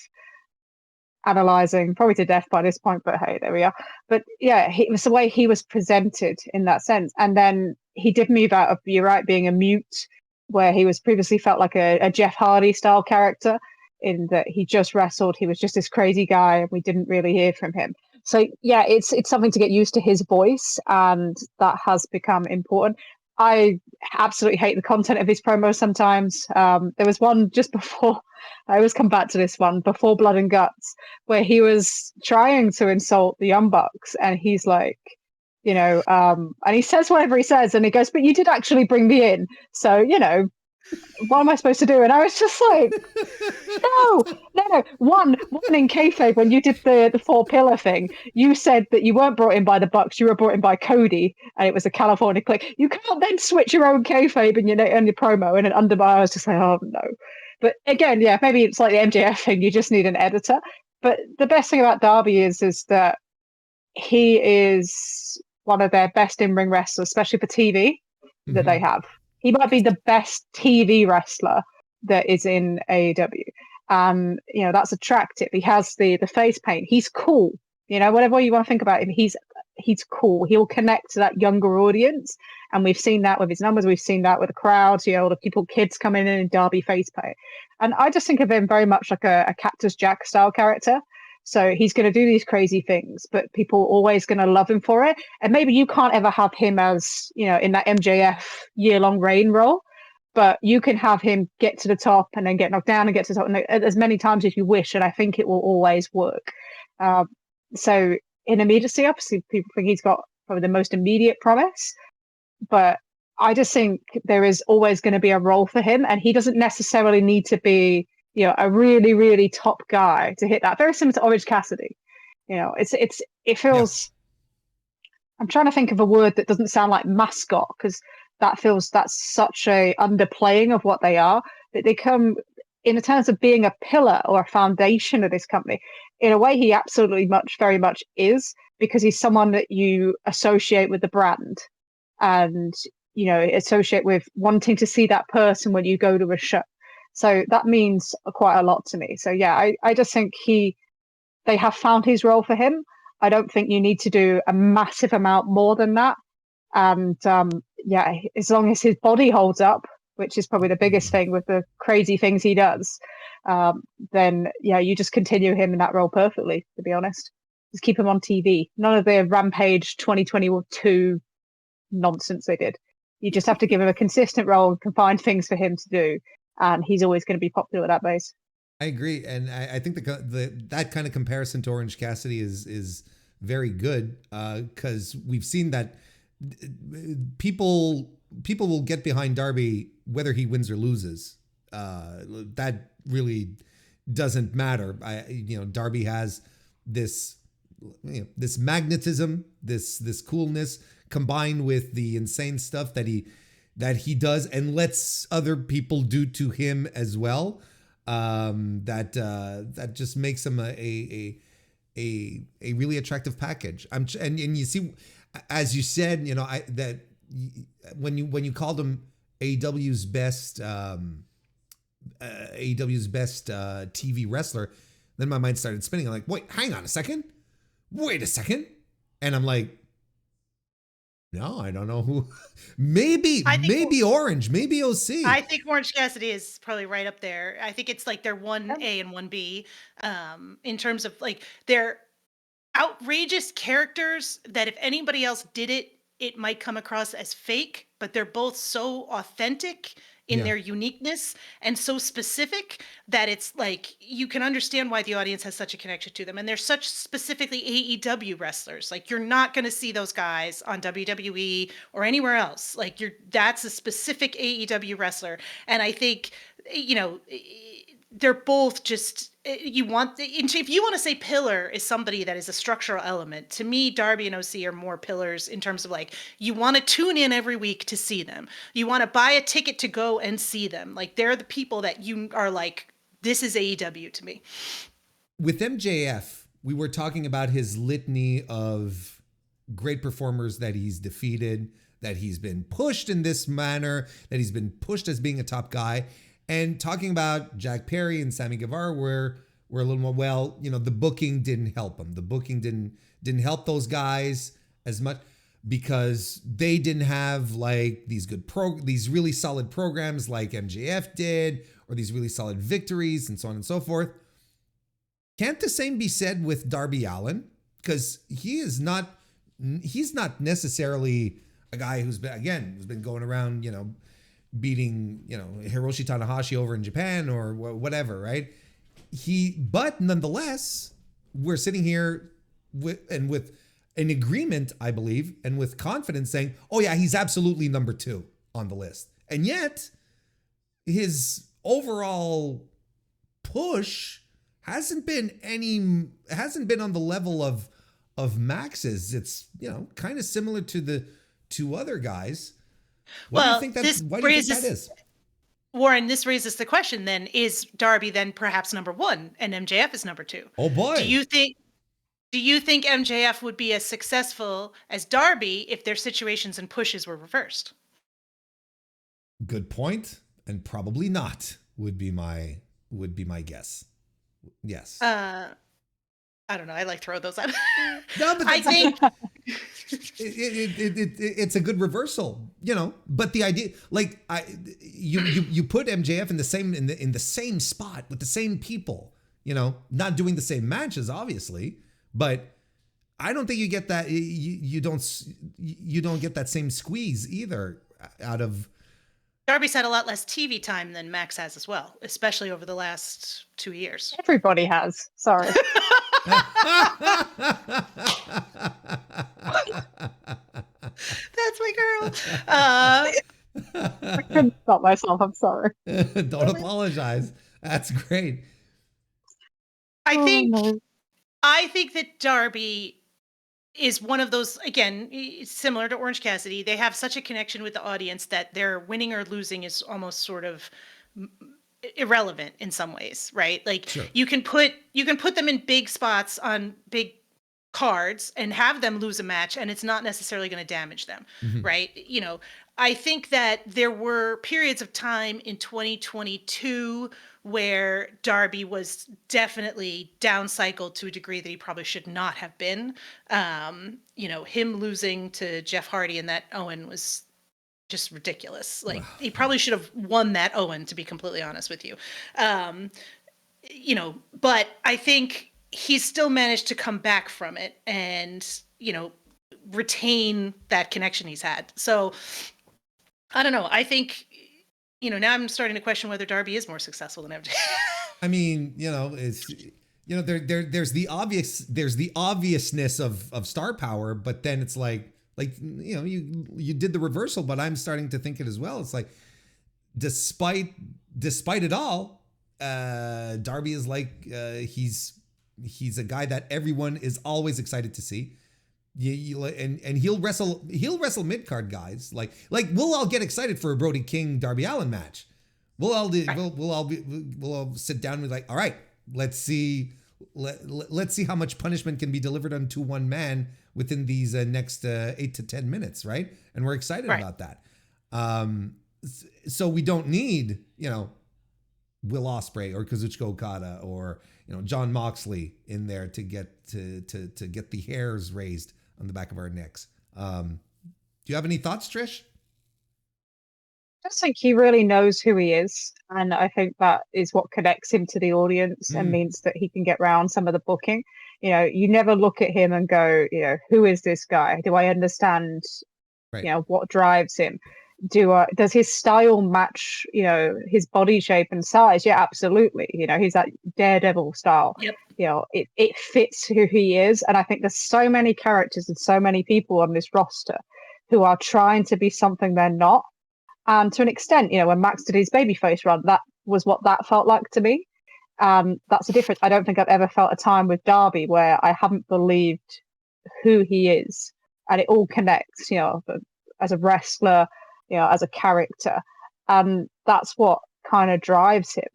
analysing, probably to death by this point, but hey, there we are. But yeah, it was the way he was presented in that sense. And then he did move out of, you're right, being a mute, where he was previously felt like a Jeff Hardy style character, in that he just wrestled. He was just this crazy guy and we didn't really hear from him. So yeah, it's something to get used to his voice, and that has become important. I absolutely hate the content of his promos sometimes. There was one just before, I always come back to this one, before Blood and Guts, where he was trying to insult the Young Bucks, and he's like, and he says whatever he says, and he goes, but you did actually bring me in. So, what am I supposed to do? And I was just like, no. One in kayfabe, when you did the four pillar thing, you said that you weren't brought in by the Bucks, you were brought in by Cody, and it was a California clique. You can't then switch your own kayfabe in your promo. And then under my, I was just like, oh no. But again, yeah, maybe it's like the MJF thing. You just need an editor. But the best thing about Darby is that he is one of their best in-ring wrestlers, especially for TV that they have. He might be the best TV wrestler that is in AEW. And, that's attractive. He has the face paint. He's cool. Whatever you want to think about him, he's cool. He'll connect to that younger audience. And we've seen that with his numbers. We've seen that with the crowds, all the kids coming in Derby face paint. And I just think of him very much like a Cactus Jack style character. So he's going to do these crazy things, but people are always going to love him for it. And maybe you can't ever have him as, in that MJF year-long reign role, but you can have him get to the top and then get knocked down and get to the top as many times as you wish. And I think it will always work. So in immediacy, obviously, people think he's got probably the most immediate promise, but I just think there is always going to be a role for him, and he doesn't necessarily need to be a really, really top guy to hit that. Very similar to Orange Cassidy. It feels. Yeah. I'm trying to think of a word that doesn't sound like mascot, because that's such a underplaying of what they are. That they come in terms of being a pillar or a foundation of this company. In a way, he absolutely very much is, because he's someone that you associate with the brand, and associate with wanting to see that person when you go to a show. So that means quite a lot to me. So yeah, I just think they have found his role for him. I don't think you need to do a massive amount more than that. And as long as his body holds up, which is probably the biggest thing with the crazy things he does, then you just continue him in that role perfectly, to be honest. Just keep him on TV. None of the Rampage 2022 nonsense they did. You just have to give him a consistent role and can find things for him to do. And he's always going to be popular at that base. I agree, and I think that kind of comparison to Orange Cassidy is very good, because we've seen that people will get behind Darby whether he wins or loses. That really doesn't matter. Darby has this this magnetism, this coolness, combined with the insane stuff that he does and lets other people do to him as well. That just makes him a really attractive package. And you see, as you said, when you called him AEW's best TV wrestler, then my mind started spinning. I'm like, wait a second, and I'm like, no, I don't know who. Maybe Orange, maybe OC. I think Orange Cassidy is probably right up there. I think it's like they're 1A and 1B in terms of like they're outrageous characters that if anybody else did it, it might come across as fake, but they're both so authentic in their uniqueness and so specific that it's like you can understand why the audience has such a connection to them. And they're such specifically AEW wrestlers. Like you're not going to see those guys on WWE or anywhere else. Like that's a specific AEW wrestler. And I think, they're both just, if you want to say pillar is somebody that is a structural element, to me, Darby and OC are more pillars in terms of like, you want to tune in every week to see them. You want to buy a ticket to go and see them. Like they're the people that you are like, this is AEW to me. With MJF, we were talking about his litany of great performers that he's defeated, that he's been pushed in this manner, that he's been pushed as being a top guy. And talking about Jack Perry and Sammy Guevara, we're a little more, the booking didn't help them. The booking didn't help those guys as much because they didn't have like these really solid programs like MJF did, or these really solid victories and so on and so forth. Can't the same be said with Darby Allin? Because he's not necessarily a guy who's been going around, beating, Hiroshi Tanahashi over in Japan or whatever, right? But nonetheless, we're sitting here with an agreement, I believe, and with confidence saying, oh yeah, he's absolutely number 2 on the list. And yet, his overall push hasn't been on the level of Max's. It's, kind of similar to the two other guys. Why do you think that is? Warren, this raises the question then, is Darby then perhaps number one and MJF is number two? Oh boy. Do you think MJF would be as successful as Darby if their situations and pushes were reversed? Good point, and probably not would be my guess. Yes. I don't know. I like throw those out. No, but I think it's a good reversal, But the idea, like, you put MJF in the same spot with the same people, not doing the same matches, obviously, but I don't think you get that. You don't get that same squeeze either out of. Darby's had a lot less TV time than Max has as well, especially over the last 2 years. Everybody has. Sorry. That's my girl. I couldn't stop myself. I'm sorry. Don't apologize. That's great. I think that Darby is one of those, again, similar to Orange Cassidy. They have such a connection with the audience that their winning or losing is almost sort of irrelevant in some ways, right? Like, sure. you can put them in big spots on big cards and have them lose a match, and it's not necessarily going to damage them, right? I think that there were periods of time in 2022 where Darby was definitely downcycled to a degree that he probably should not have been. Him losing to Jeff Hardy and that Owen was just ridiculous. Like, he probably should have won that Owen, to be completely honest with you. But I think he's still managed to come back from it and, retain that connection he's had. So I don't know. I think, now I'm starting to question whether Darby is more successful than MJ. I mean, it's, there's the obviousness of star power, but then it's like, you did the reversal, but I'm starting to think it as well. It's like, despite it all, Darby is like, he's a guy that everyone is always excited to see. And he'll wrestle mid-card guys. Like we'll all get excited for a Brody King Darby Allin match. We'll all sit down and be like, all right, let's see how much punishment can be delivered onto one man within these next 8 to 10 minutes, right? And we're excited about that. So we don't need, Will Ospreay or Kazuchika Okada or John Moxley in there to get the hairs raised on the back of our necks. Do you have any thoughts, Trish? I just think he really knows who he is, and I think that is what connects him to the audience and means that he can get around some of the booking. You never look at him and go, who is this guy? Do I understand, what drives him? Does his style match, his body shape and size? Yeah, absolutely. He's that Daredevil style. Yep. It fits who he is. And I think there's so many characters and so many people on this roster who are trying to be something they're not. And to an extent, when Max did his babyface run, that was what that felt like to me. That's the difference. I don't think I've ever felt a time with Darby where I haven't believed who he is, and it all connects, as a wrestler, as a character. And that's what kind of drives him.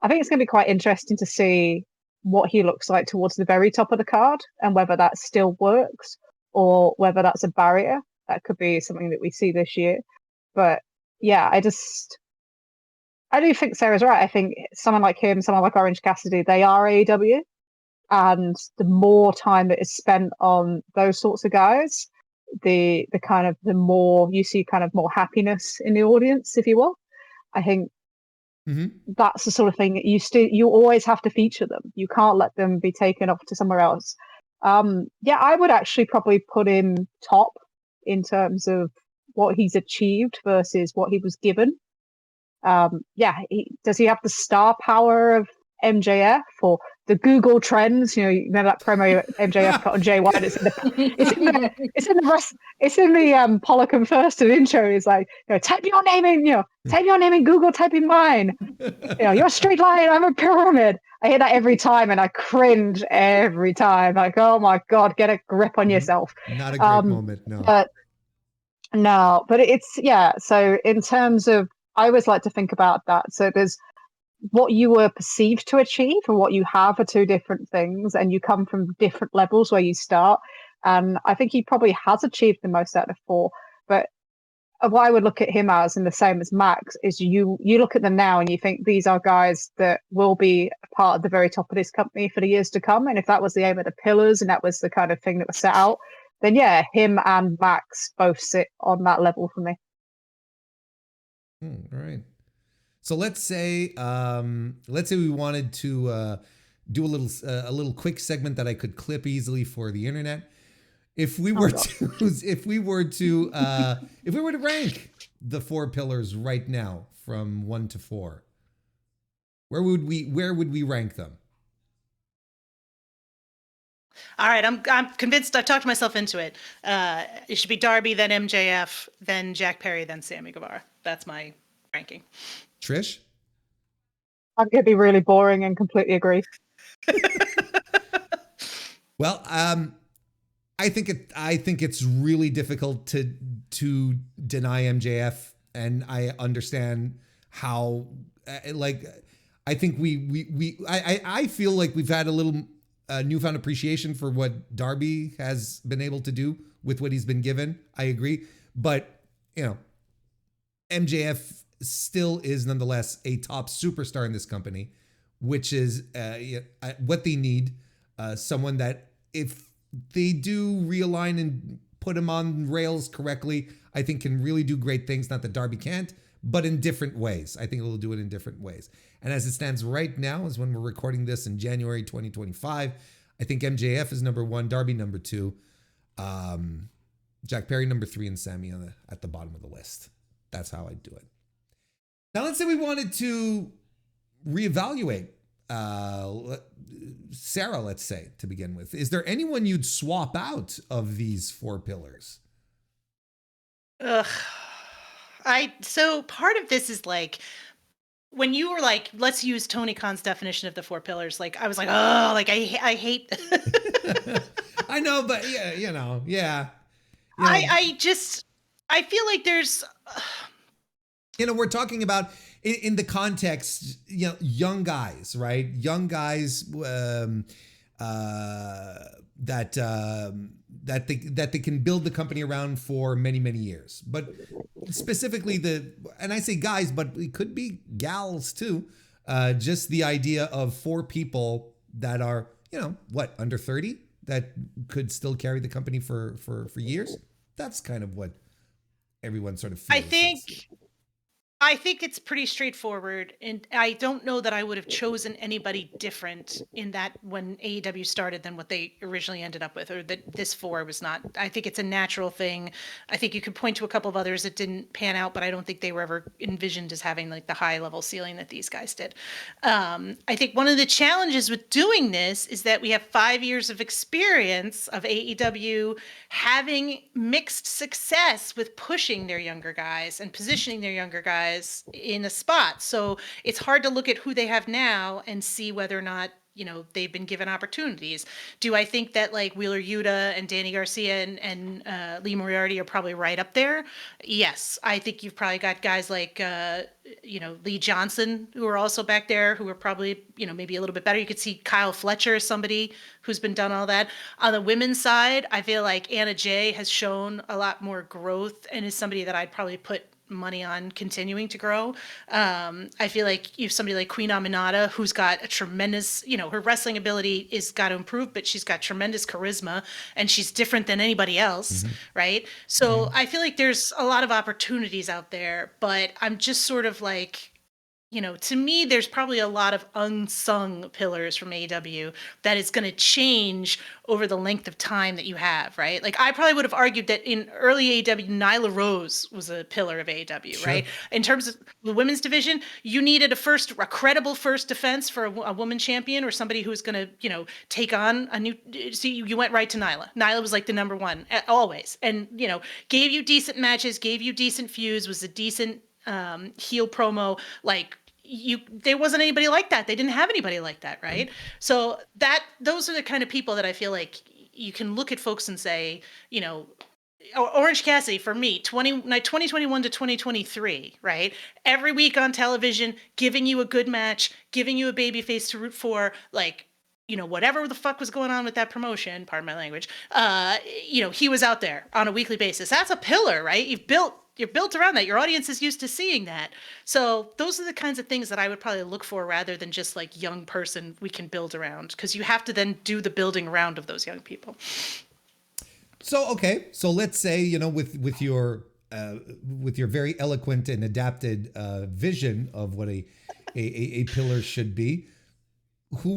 I think it's going to be quite interesting to see what he looks like towards the very top of the card and whether that still works or whether that's a barrier. That could be something that we see this year. But yeah, I do think Sarah's right. I think someone like him, someone like Orange Cassidy, they are AEW. And the more time that is spent on those sorts of guys, the more you see kind of more happiness in the audience, if you will. I think that's the sort of thing that you always have to feature them. You can't let them be taken off to somewhere else. I would actually probably put him top in terms of what he's achieved versus what he was given. Does he have the star power of MJF, or the Google Trends. You know, you remember that promo MJF put on Jay White? It's in the Pollock and First intro. It's like, you know, type your name in Google, type in mine. You know, you're a straight line, I'm a pyramid. I hear that every time, and I cringe every time. Like, oh my god, get a grip on yourself. Not a great moment, no. But it's So in terms of, I always like to think about that. So there's what you were perceived to achieve and what you have are two different things, and you come from different levels where you start. And I think he probably has achieved the most out of four. But what I would look at him as, and the same as Max, is you look at them now and you think these are guys that will be a part of the very top of this company for the years to come. And if that was the aim of the Pillars and that was the kind of thing that was set out, then yeah, him and Max both sit on that level for me. All right. So let's say we wanted to do a little quick segment that I could clip easily for the internet. If we were to rank the four pillars right now from 1 to 4, where would we rank them? All right, I'm convinced. I've talked myself into it. It should be Darby, then MJF, then Jack Perry, then Sammy Guevara. That's my ranking. Trish? I'm going to be really boring and completely agree. Well, I think it's really difficult to deny MJF, and I understand how. I think I feel like we've had a little newfound appreciation for what Darby has been able to do with what he's been given. I agree, but you know, MJF still is nonetheless a top superstar in this company, which is what they need. Someone that, if they do realign and put him on rails correctly, I think can really do great things. Not that Darby can't, but in different ways. I think it will do it in different ways. And as it stands right now, is when we're recording this in January 2025, I think MJF is number 1, Darby number 2, Jack Perry number 3, and Sammy at the bottom of the list. That's how I do it. Now, let's say we wanted to reevaluate Sarah, let's say, to begin with. Is there anyone you'd swap out of these four pillars? So part of this is like, when you were like, let's use Tony Khan's definition of the four pillars, like I was like, oh, like I hate. I know, but yeah, you know. I feel like there's, we're talking about in the context, young guys, right? Young guys that they can build the company around for many, many years. But specifically and I say guys, but it could be gals too. Just the idea of four people that are, under 30 that could still carry the company for years. That's kind of what everyone sort of feels. I think it's pretty straightforward, and I don't know that I would have chosen anybody different in that when AEW started than what they originally ended up with, or that this 4 was not. I think it's a natural thing. I think you could point to a couple of others that didn't pan out, but I don't think they were ever envisioned as having like the high level ceiling that these guys did. I think one of the challenges with doing this is that we have 5 years of experience of AEW having mixed success with pushing their younger guys and positioning their younger guys in a spot. So it's hard to look at who they have now and see whether or not, they've been given opportunities. Do I think that like Wheeler Yuta and Danny Garcia and Lee Moriarty are probably right up there? Yes. I think you've probably got guys like, Lee Johnson, who are also back there, who are probably, maybe a little bit better. You could see Kyle Fletcher, somebody who's been done all that. On the women's side, I feel like Anna Jay has shown a lot more growth and is somebody that I'd probably put money on continuing to grow. I feel like you have somebody like Queen Aminata, who's got a tremendous, her wrestling ability is got to improve, but she's got tremendous charisma and she's different than anybody else, right? So I feel like there's a lot of opportunities out there, but I'm just sort of like, to me, there's probably a lot of unsung pillars from AEW that is going to change over the length of time that you have, right? Like, I probably would have argued that in early AEW, Nyla Rose was a pillar of AEW, Sure. right? In terms of the women's division, you needed a credible first defense for a woman champion or somebody who's going to, take on a new. See, you went right to Nyla. Nyla was like the number one always, and gave you decent matches, gave you decent feuds, was a decent heel promo, like. There wasn't anybody like that. They didn't have anybody like that, right? So those are the kind of people that I feel like you can look at folks and say, Orange Cassidy for me, 2021 to 2023, right? Every week on television, giving you a good match, giving you a babyface to root for, like, whatever the fuck was going on with that promotion, pardon my language, he was out there on a weekly basis. That's a pillar, right? You're built around that. Your audience is used to seeing that. So those are the kinds of things that I would probably look for rather than just like young person we can build around, because you have to then do the building around of those young people. So, okay. So let's say, with your very eloquent and adapted vision of what a pillar should be, how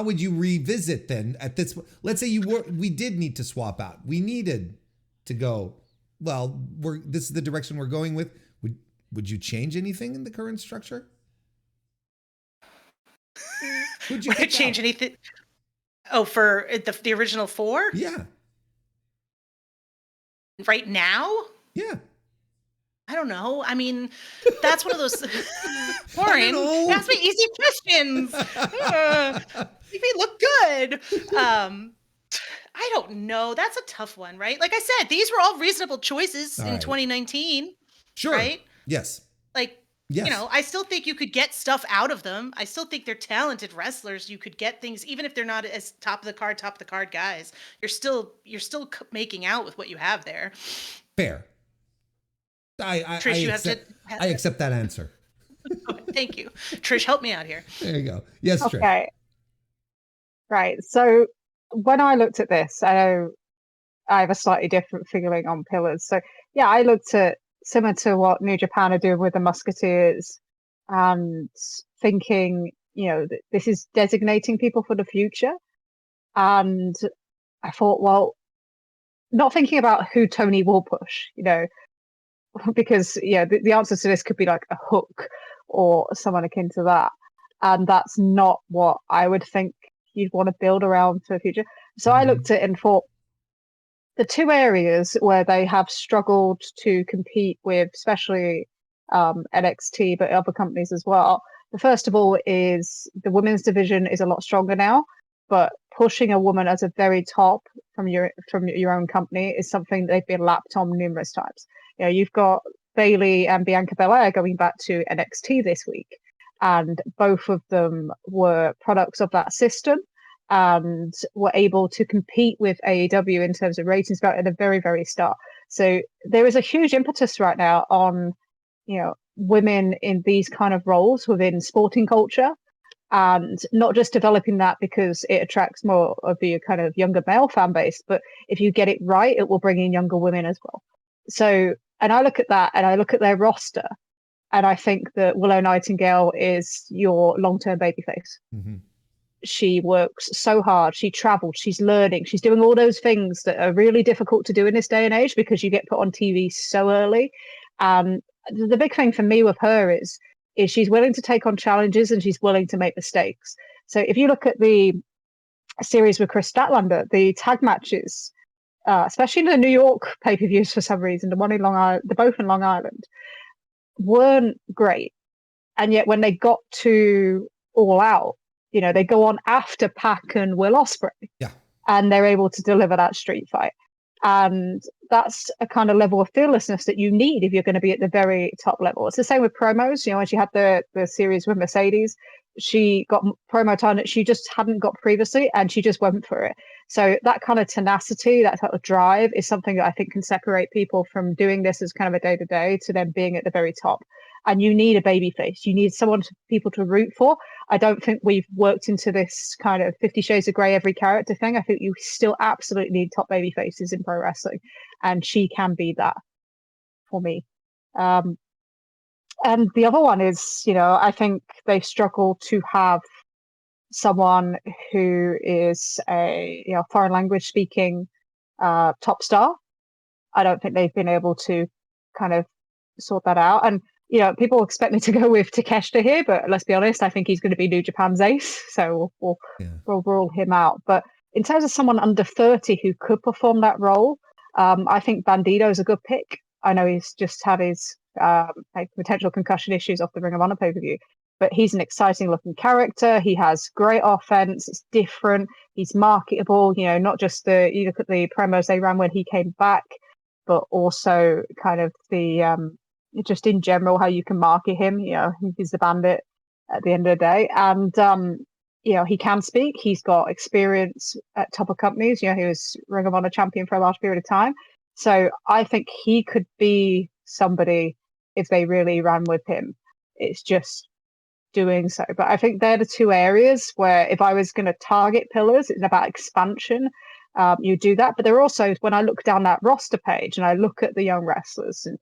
would you revisit then at this? Let's say we did need to swap out. We needed to go, well, this is the direction we're going with. Would you change anything in the current structure? Would you change anything? Oh, for the original 4? Yeah. Right now? Yeah. I don't know. I mean, that's one of those boring. Ask me easy questions. Make me look good. I don't know. That's a tough one, right? Like I said, these were all reasonable choices in 2019. Sure. Right? Yes. Like, yes. I still think you could get stuff out of them. I still think they're talented wrestlers. You could get things, even if they're not as top of the card guys. You're still making out with what you have there. Fair. Trish, I accept that answer. Thank you. Trish, help me out here. There you go. Yes, Trish. Okay. Right. So when I looked at this, I know I have a slightly different feeling on pillars. So yeah, I looked at similar to what New Japan are doing with the Musketeers and thinking, this is designating people for the future. And I thought, well, not thinking about who Tony will push, because the answer to this could be like a Hook or someone akin to that, and that's not what I would think you'd want to build around for the future. So I looked at it and thought the two areas where they have struggled to compete with, especially NXT, but other companies as well. The first of all is the women's division is a lot stronger now, but pushing a woman as a very top from your own company is something they've been lapped on numerous times. You've got Bayley and Bianca Belair going back to NXT this week, and both of them were products of that system and were able to compete with AEW in terms of ratings back at the very, very start. So there is a huge impetus right now on, women in these kind of roles within sporting culture, and not just developing that because it attracts more of the kind of younger male fan base, but if you get it right, it will bring in younger women as well. So, and I look at that and I look at their roster, and I think that Willow Nightingale is your long-term babyface. Mm-hmm. She works so hard. She travels. She's learning. She's doing all those things that are really difficult to do in this day and age because you get put on TV so early. The big thing for me with her is she's willing to take on challenges and she's willing to make mistakes. So if you look at the series with Chris Statlander, the tag matches, especially in the New York pay-per-views for some reason, the one in Long Island, the both in Long Island, weren't great. And yet when they got to All Out, they go on after Pac and Will Ospreay. Yeah. And they're able to deliver that street fight. And that's a kind of level of fearlessness that you need if you're going to be at the very top level. It's the same with promos. When she had the series with Mercedes, she got promo time that she just hadn't got previously, and she just went for it. So that kind of tenacity, that type of drive is something that I think can separate people from doing this as kind of a day-to-day to them being at the very top. And you need a baby face. You need people to root for. I don't think we've worked into this kind of 50 Shades of Grey every character thing. I think you still absolutely need top baby faces in pro wrestling, and she can be that for me. And the other one is, I think they struggle to have someone who is a foreign language speaking top star. I don't think they've been able to kind of sort that out. And people expect me to go with Takeshita here, but let's be honest, I think he's going to be New Japan's ace, so we'll rule him out. But in terms of someone under 30 who could perform that role, I think Bandito is a good pick. I know he's just had his potential concussion issues off the Ring of Honor pay-per-view, but he's an exciting looking character. He has great offense. It's different. He's marketable. Not just you look at the promos they ran when he came back, but also kind of the just in general how you can market him. He's the bandit at the end of the day, and he can speak. He's got experience at top of companies. He was Ring of Honor champion for a large period of time. So I think he could be somebody if they really ran with him. It's just doing so. But I think they're the two areas where if I was going to target Pillars, it's about expansion. You do that. But there are also, when I look down that roster page and I look at the young wrestlers, and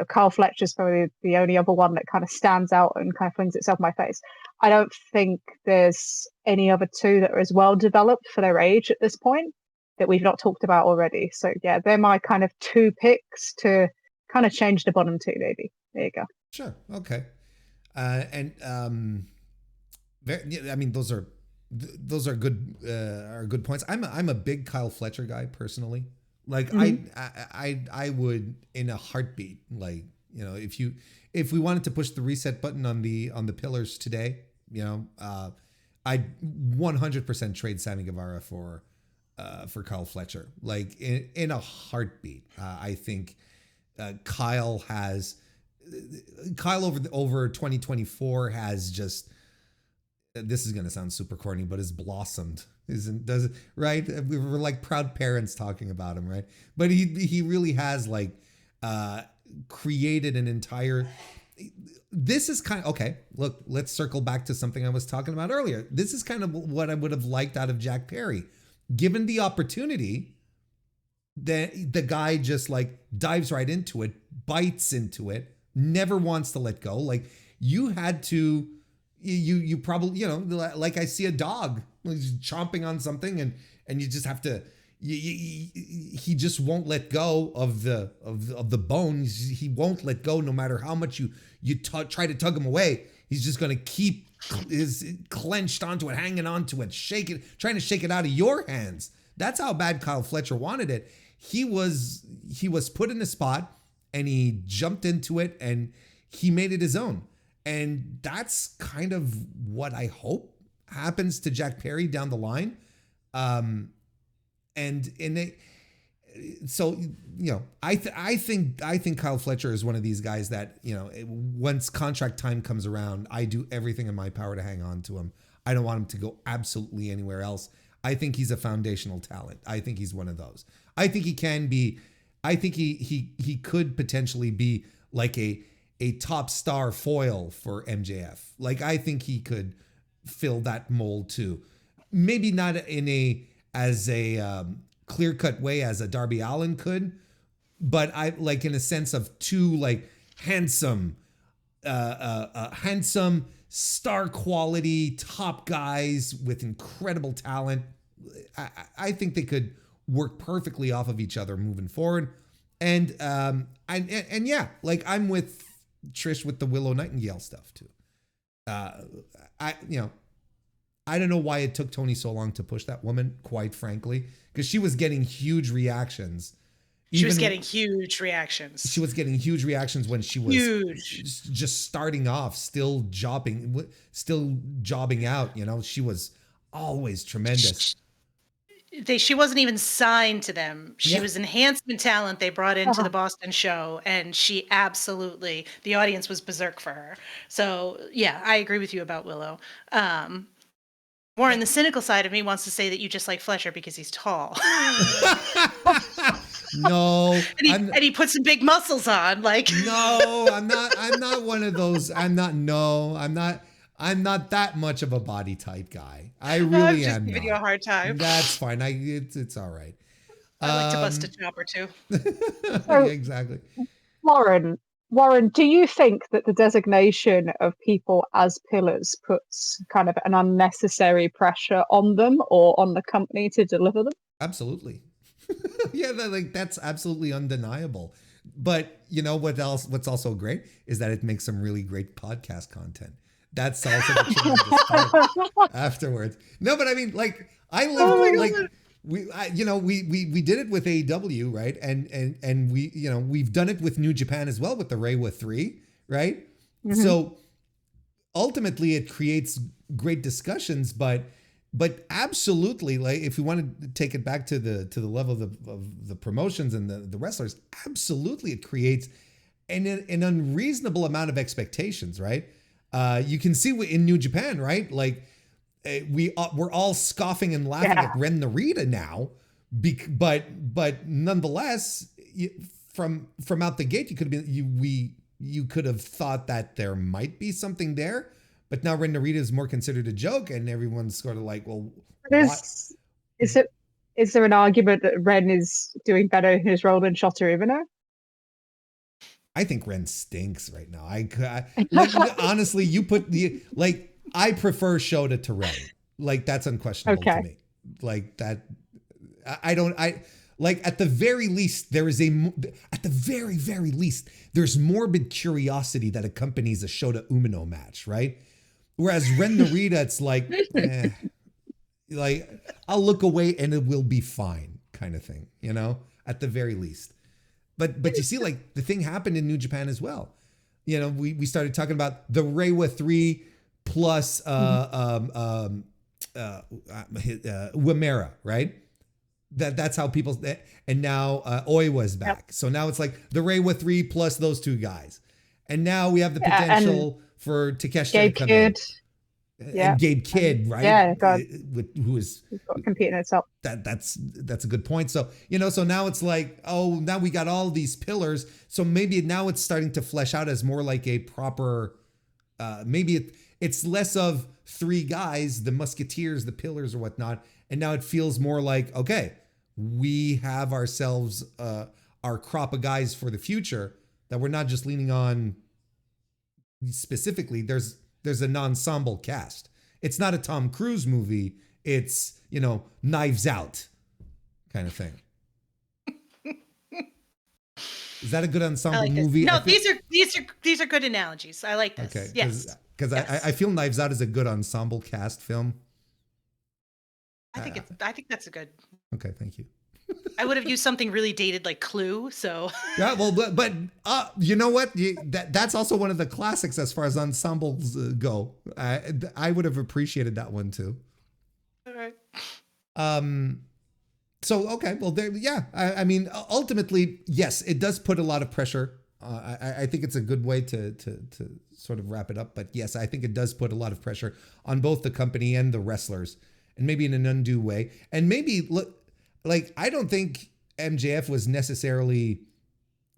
Kyle Fletcher's probably the only other one that kind of stands out and kind of flings itself in my face. I don't think there's any other two that are as well developed for their age at this point that we've not talked about already. So yeah, they're my kind of two picks to kind of change the bottom two, maybe. There you go. Sure. Okay. I mean, those are good points. I'm a big Kyle Fletcher guy personally. Like I would in a heartbeat, like, if we wanted to push the reset button on the Pillars today, I'd 100% trade Sammy Guevara for Kyle Fletcher, like in a heartbeat. I think Kyle over 2024 has just, this is going to sound super corny, but has blossomed. Does it right? We were like proud parents talking about him, right? But he really has like created an entire. This is kind of okay. Look, let's circle back to something I was talking about earlier. This is kind of what I would have liked out of Jack Perry. Given the opportunity, the guy just like dives right into it, bites into it, never wants to let go. Like you had to, you probably, like I see a dog chomping on something and you just have to, he just won't let go of the bone. He won't let go no matter how much you try to tug him away. He's just going to keep is clenched onto it, hanging onto it, trying to shake it out of your hands. That's how bad Kyle Fletcher wanted it. He was put in a spot and he jumped into it and he made it his own. And that's kind of what I hope happens to Jack Perry down the line. So I think Kyle Fletcher is one of these guys that, once contract time comes around, I do everything in my power to hang on to him. I don't want him to go absolutely anywhere else. I think he's a foundational talent. I think he's one of those. I think he can be. I think he could potentially be like a top star foil for MJF. Like I think he could fill that mold too. Maybe not as a clear-cut way as a Darby Allin could, but I like in a sense of two like handsome star quality top guys with incredible talent. I think they could work perfectly off of each other moving forward. And yeah, like I'm with Trish with the Willow Nightingale stuff too. I don't know why it took Tony so long to push that woman, quite frankly, because she was getting huge reactions. She was getting huge reactions when she was just starting off, still jobbing out. She was always tremendous. She wasn't even signed to them. She was enhancement talent they brought into the Boston show, and she absolutely, the audience was berserk for her. So yeah, I agree with you about Willow. Warren, the cynical side of me wants to say that you just like Fletcher because he's tall. No. and he put some big muscles on. Like no, I'm not one of those. I'm not that much of a body type guy. I really am. Just giving you a hard time. That's fine. It's all right. I like to bust a chop or two. Yeah, exactly. Lauren, Warren, do you think that the designation of people as pillars puts kind of an unnecessary pressure on them or on the company to deliver them? Absolutely. Yeah, that's absolutely undeniable. But you know what else? What's also great is that it makes some really great podcast content. That's also the tremendous part afterwards. No, but I mean, like, I lived like we did it with AEW, right? And we've done it with New Japan as well with the Reiwa 3, right? Mm-hmm. So ultimately, it creates great discussions, but absolutely, like, if we want to take it back to the level of the promotions and the wrestlers, absolutely, it creates an unreasonable amount of expectations, right? You can see in New Japan, right? Like, we're all scoffing and laughing at Ren Narita now, but nonetheless, from out the gate, you could have thought that there might be something there. But now Ren Narita is more considered a joke, and everyone's sort of like, well, is there an argument that Ren is doing better in his role than Shota Umino? I think Ren stinks right now. Honestly, you put I prefer Shota to Ren. Like, that's unquestionable to me. Like that, at the very least, there's morbid curiosity that accompanies a Shota Umino match, right? Whereas Ren Narita, it's like, like, I'll look away and it will be fine, kind of thing, you know, at the very least. But you see, like, the thing happened in New Japan as well. You know, we started talking about the Reiwa 3 plus Wimera, right? That's how people, and now Oiwa's back. Yep. So now it's like the Reiwa 3 plus those two guys. And now we have the potential for Takeshi to come in. And Gabe Kidd, right? Yeah, who is competing itself. That's a good point. So, you know, so now it's like, oh, now we got all these pillars. So maybe now it's starting to flesh out as more like a proper, maybe it's less of three guys, the Musketeers, the pillars or whatnot. And now it feels more like, okay, we have ourselves our crop of guys for the future, that we're not just leaning on specifically. There's an ensemble cast. It's not a Tom Cruise movie. It's, you know, Knives Out kind of thing. Is that a good ensemble movie? No, these are good analogies. I like this. Okay, yes, because yes. I feel Knives Out is a good ensemble cast film. I think that's a good. Okay, thank you. I would have used something really dated like Clue. So yeah, well, but you know what? That's also one of the classics as far as ensembles go. I would have appreciated that one too. All right. So okay, well, there. Yeah, I mean, ultimately, yes, it does put a lot of pressure. I think it's a good way to sort of wrap it up. But yes, I think it does put a lot of pressure on both the company and the wrestlers, and maybe in an undue way, and maybe look. Like, I don't think MJF was necessarily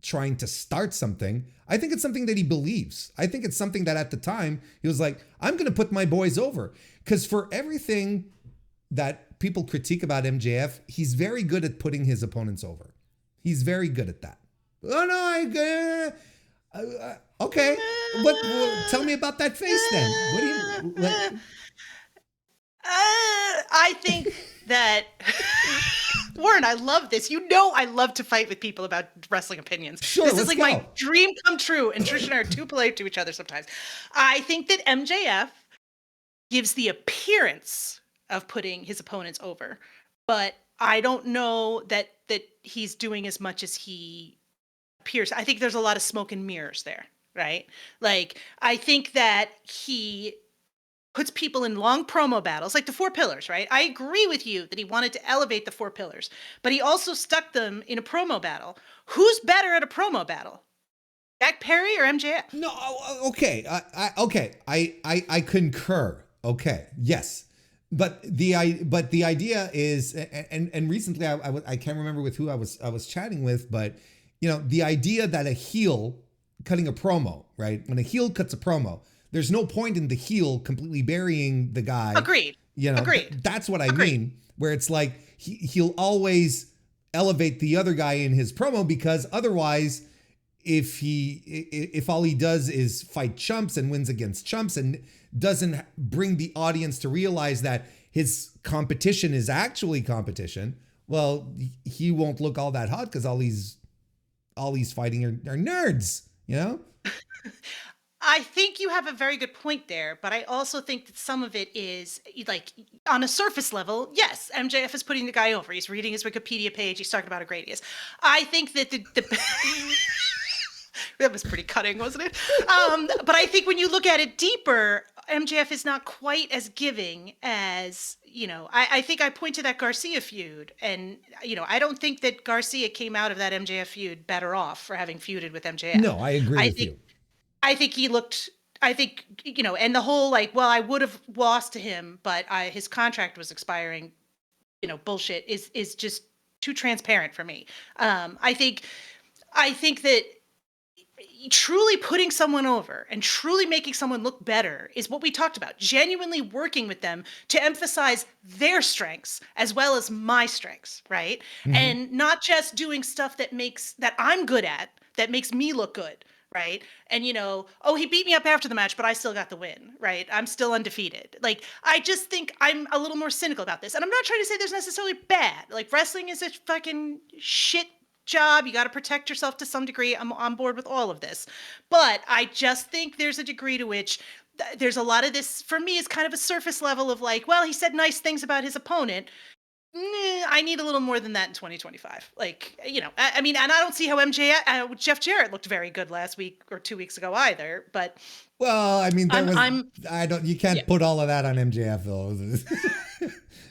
trying to start something. I think it's something that he believes. I think it's something that at the time he was like, I'm going to put my boys over. Because for everything that people critique about MJF, he's very good at putting his opponents over. He's very good at that. Oh, no, okay. Well, tell me about that face then. What do you... like? I think that... Warren, I love this. You know I love to fight with people about wrestling opinions. Sure, this is like my dream come true, and Trish and I are too polite to each other sometimes. I think that MJF gives the appearance of putting his opponents over, but I don't know that he's doing as much as he appears. I think there's a lot of smoke and mirrors there, right? Like, I think that he puts people in long promo battles, like the Four Pillars, right? I agree with you that he wanted to elevate the Four Pillars, but he also stuck them in a promo battle. Who's better at a promo battle? Jack Perry or MJF? No, okay. I concur. Okay, yes. But the idea is, and recently I can't remember with who I was chatting with, but you know, the idea that a heel cutting a promo, right? When a heel cuts a promo, there's no point in the heel completely burying the guy. Agreed. You know, agreed. That's what I mean, where it's like he'll always elevate the other guy in his promo, because otherwise if all he does is fight chumps and wins against chumps and doesn't bring the audience to realize that his competition is actually competition, well, he won't look all that hot because all he's fighting are nerds, you know? I think you have a very good point there, but I also think that some of it is like on a surface level. Yes, MJF is putting the guy over. He's reading his Wikipedia page. He's talking about how great he is. I think that the that was pretty cutting, wasn't it? But I think when you look at it deeper, MJF is not quite as giving as, you know, I think I point to that Garcia feud, and, you know, I don't think that Garcia came out of that MJF feud better off for having feuded with MJF. No, I agree with you. I think he looked, you know, and the whole like, well, I would have lost to him, but his contract was expiring, you know, bullshit is just too transparent for me. I think that truly putting someone over and truly making someone look better is what we talked about. Genuinely working with them to emphasize their strengths as well as my strengths, right? Mm-hmm. And not just doing stuff that I'm good at, that makes me look good. Right. And, you know, oh, he beat me up after the match, but I still got the win. Right. I'm still undefeated. Like, I just think I'm a little more cynical about this. And I'm not trying to say there's necessarily bad. Like, wrestling is a fucking shit job. You got to protect yourself to some degree. I'm on board with all of this. But I just think there's a degree to which there's a lot of this, for me, is kind of a surface level of like, well, he said nice things about his opponent. I need a little more than that in 2025. Like, you know, I mean, and I don't see how Jeff Jarrett looked very good last week or 2 weeks ago either, but. Well, I mean, you can't put all of that on MJF though.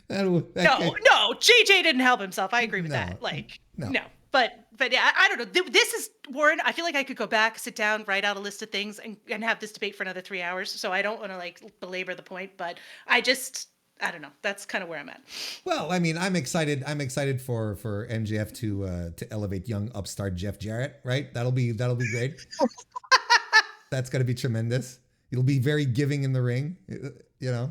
No, JJ didn't help himself. I agree with that. Like, no. But yeah, I don't know. This is, Warren, I feel like I could go back, sit down, write out a list of things and have this debate for another 3 hours. So I don't want to like belabor the point, but I don't know. That's kind of where I'm at. Well, I mean, I'm excited for MJF to elevate young upstart Jeff Jarrett, right? That'll be great. That's going to be tremendous. It'll be very giving in the ring, you know.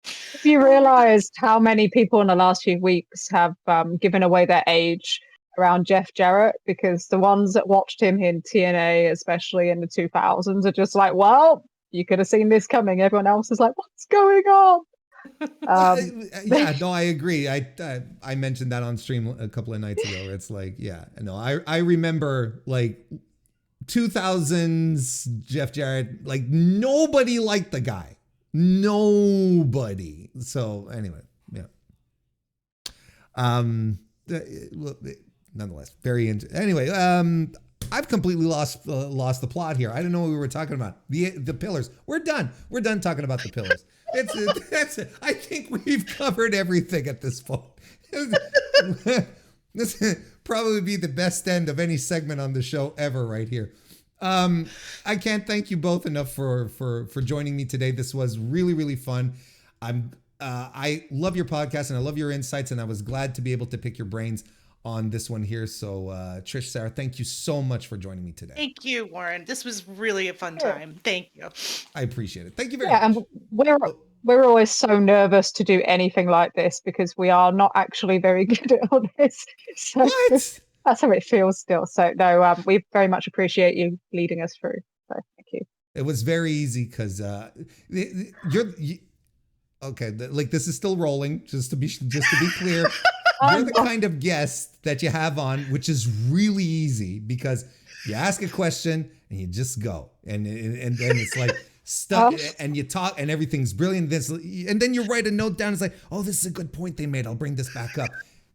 Have you realized how many people in the last few weeks have given away their age around Jeff Jarrett? Because the ones that watched him in TNA, especially in the 2000s, are just like, well, you could have seen this coming. Everyone else is like, what's going on? I agree. I mentioned that on stream a couple of nights ago. It's like, I remember like 2000s Jeff Jarrett, like nobody liked the guy. Nobody. So anyway, nonetheless, anyway, I've completely lost the plot here. I don't know what we were talking about. The pillars. We're done talking about the pillars. That's it. I think we've covered everything at this point. This will probably be the best end of any segment on the show ever right here. I can't thank you both enough for joining me today. This was really, really fun. I love your podcast and I love your insights, and I was glad to be able to pick your brains on this one here. So Trish, Sarah, thank you so much for joining me today. Thank you, Warren. This was really a fun time. Thank you. I appreciate it. Thank you very much. And we're always so nervous to do anything like this because we are not actually very good at all this. So what? That's how it feels still. So no, we very much appreciate you leading us through. So thank you. It was very easy because okay, like this is still rolling. Just to be clear, you're the kind of guest that you have on, which is really easy because you ask a question and you just go, and it's like stuff, and you talk, and everything's brilliant. And then you write a note down. It's like, oh, this is a good point they made. I'll bring this back up.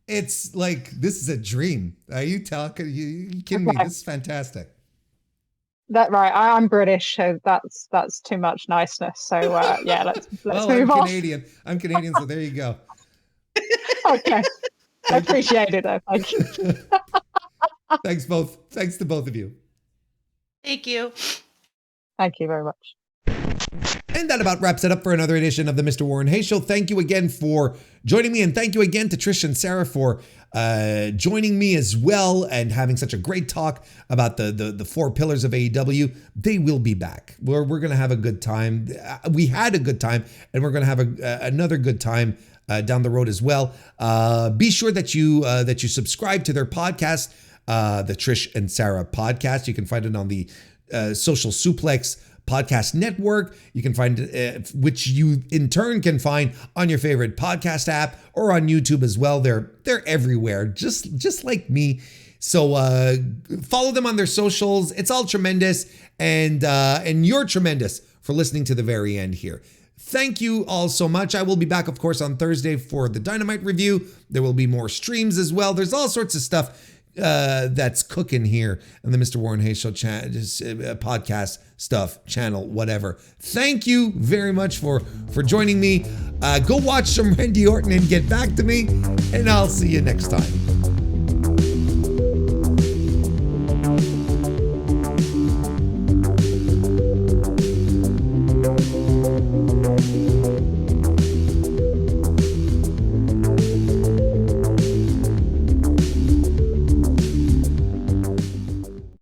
It's like, this is a dream. Are you talking? You kidding me? This is fantastic. That right. I'm British, so that's too much niceness. So let's well, move on. I'm Canadian, so there you go. Okay. I appreciate it though. Thank you. Thanks to both of you. Thank you. Thank you very much. And that about wraps it up for another edition of the Mr. Warren Hayes Show. Thank you again for joining me, and thank you again to Trish and Sarah for joining me as well and having such a great talk about the 4 pillars of AEW. They will be back. We're going to have a good time. We had a good time, and we're going to have another good time down the road as well. Be sure that you subscribe to their podcast. the Trish and Sarah podcast. You can find it on the Social Suplex Podcast Network. You can find which you in turn can find on your favorite podcast app or on YouTube as well. They're everywhere, just like me. So follow them on their socials. It's all tremendous, and you're tremendous for listening to the very end here. Thank you all so much. I will be back, of course, on Thursday for the Dynamite review. There will be more streams as well. There's all sorts of stuff that's cooking here on the Mr. Warren Hayes Show podcast stuff, channel, whatever. Thank you very much for joining me. Go watch some Randy Orton and get back to me, and I'll see you next time.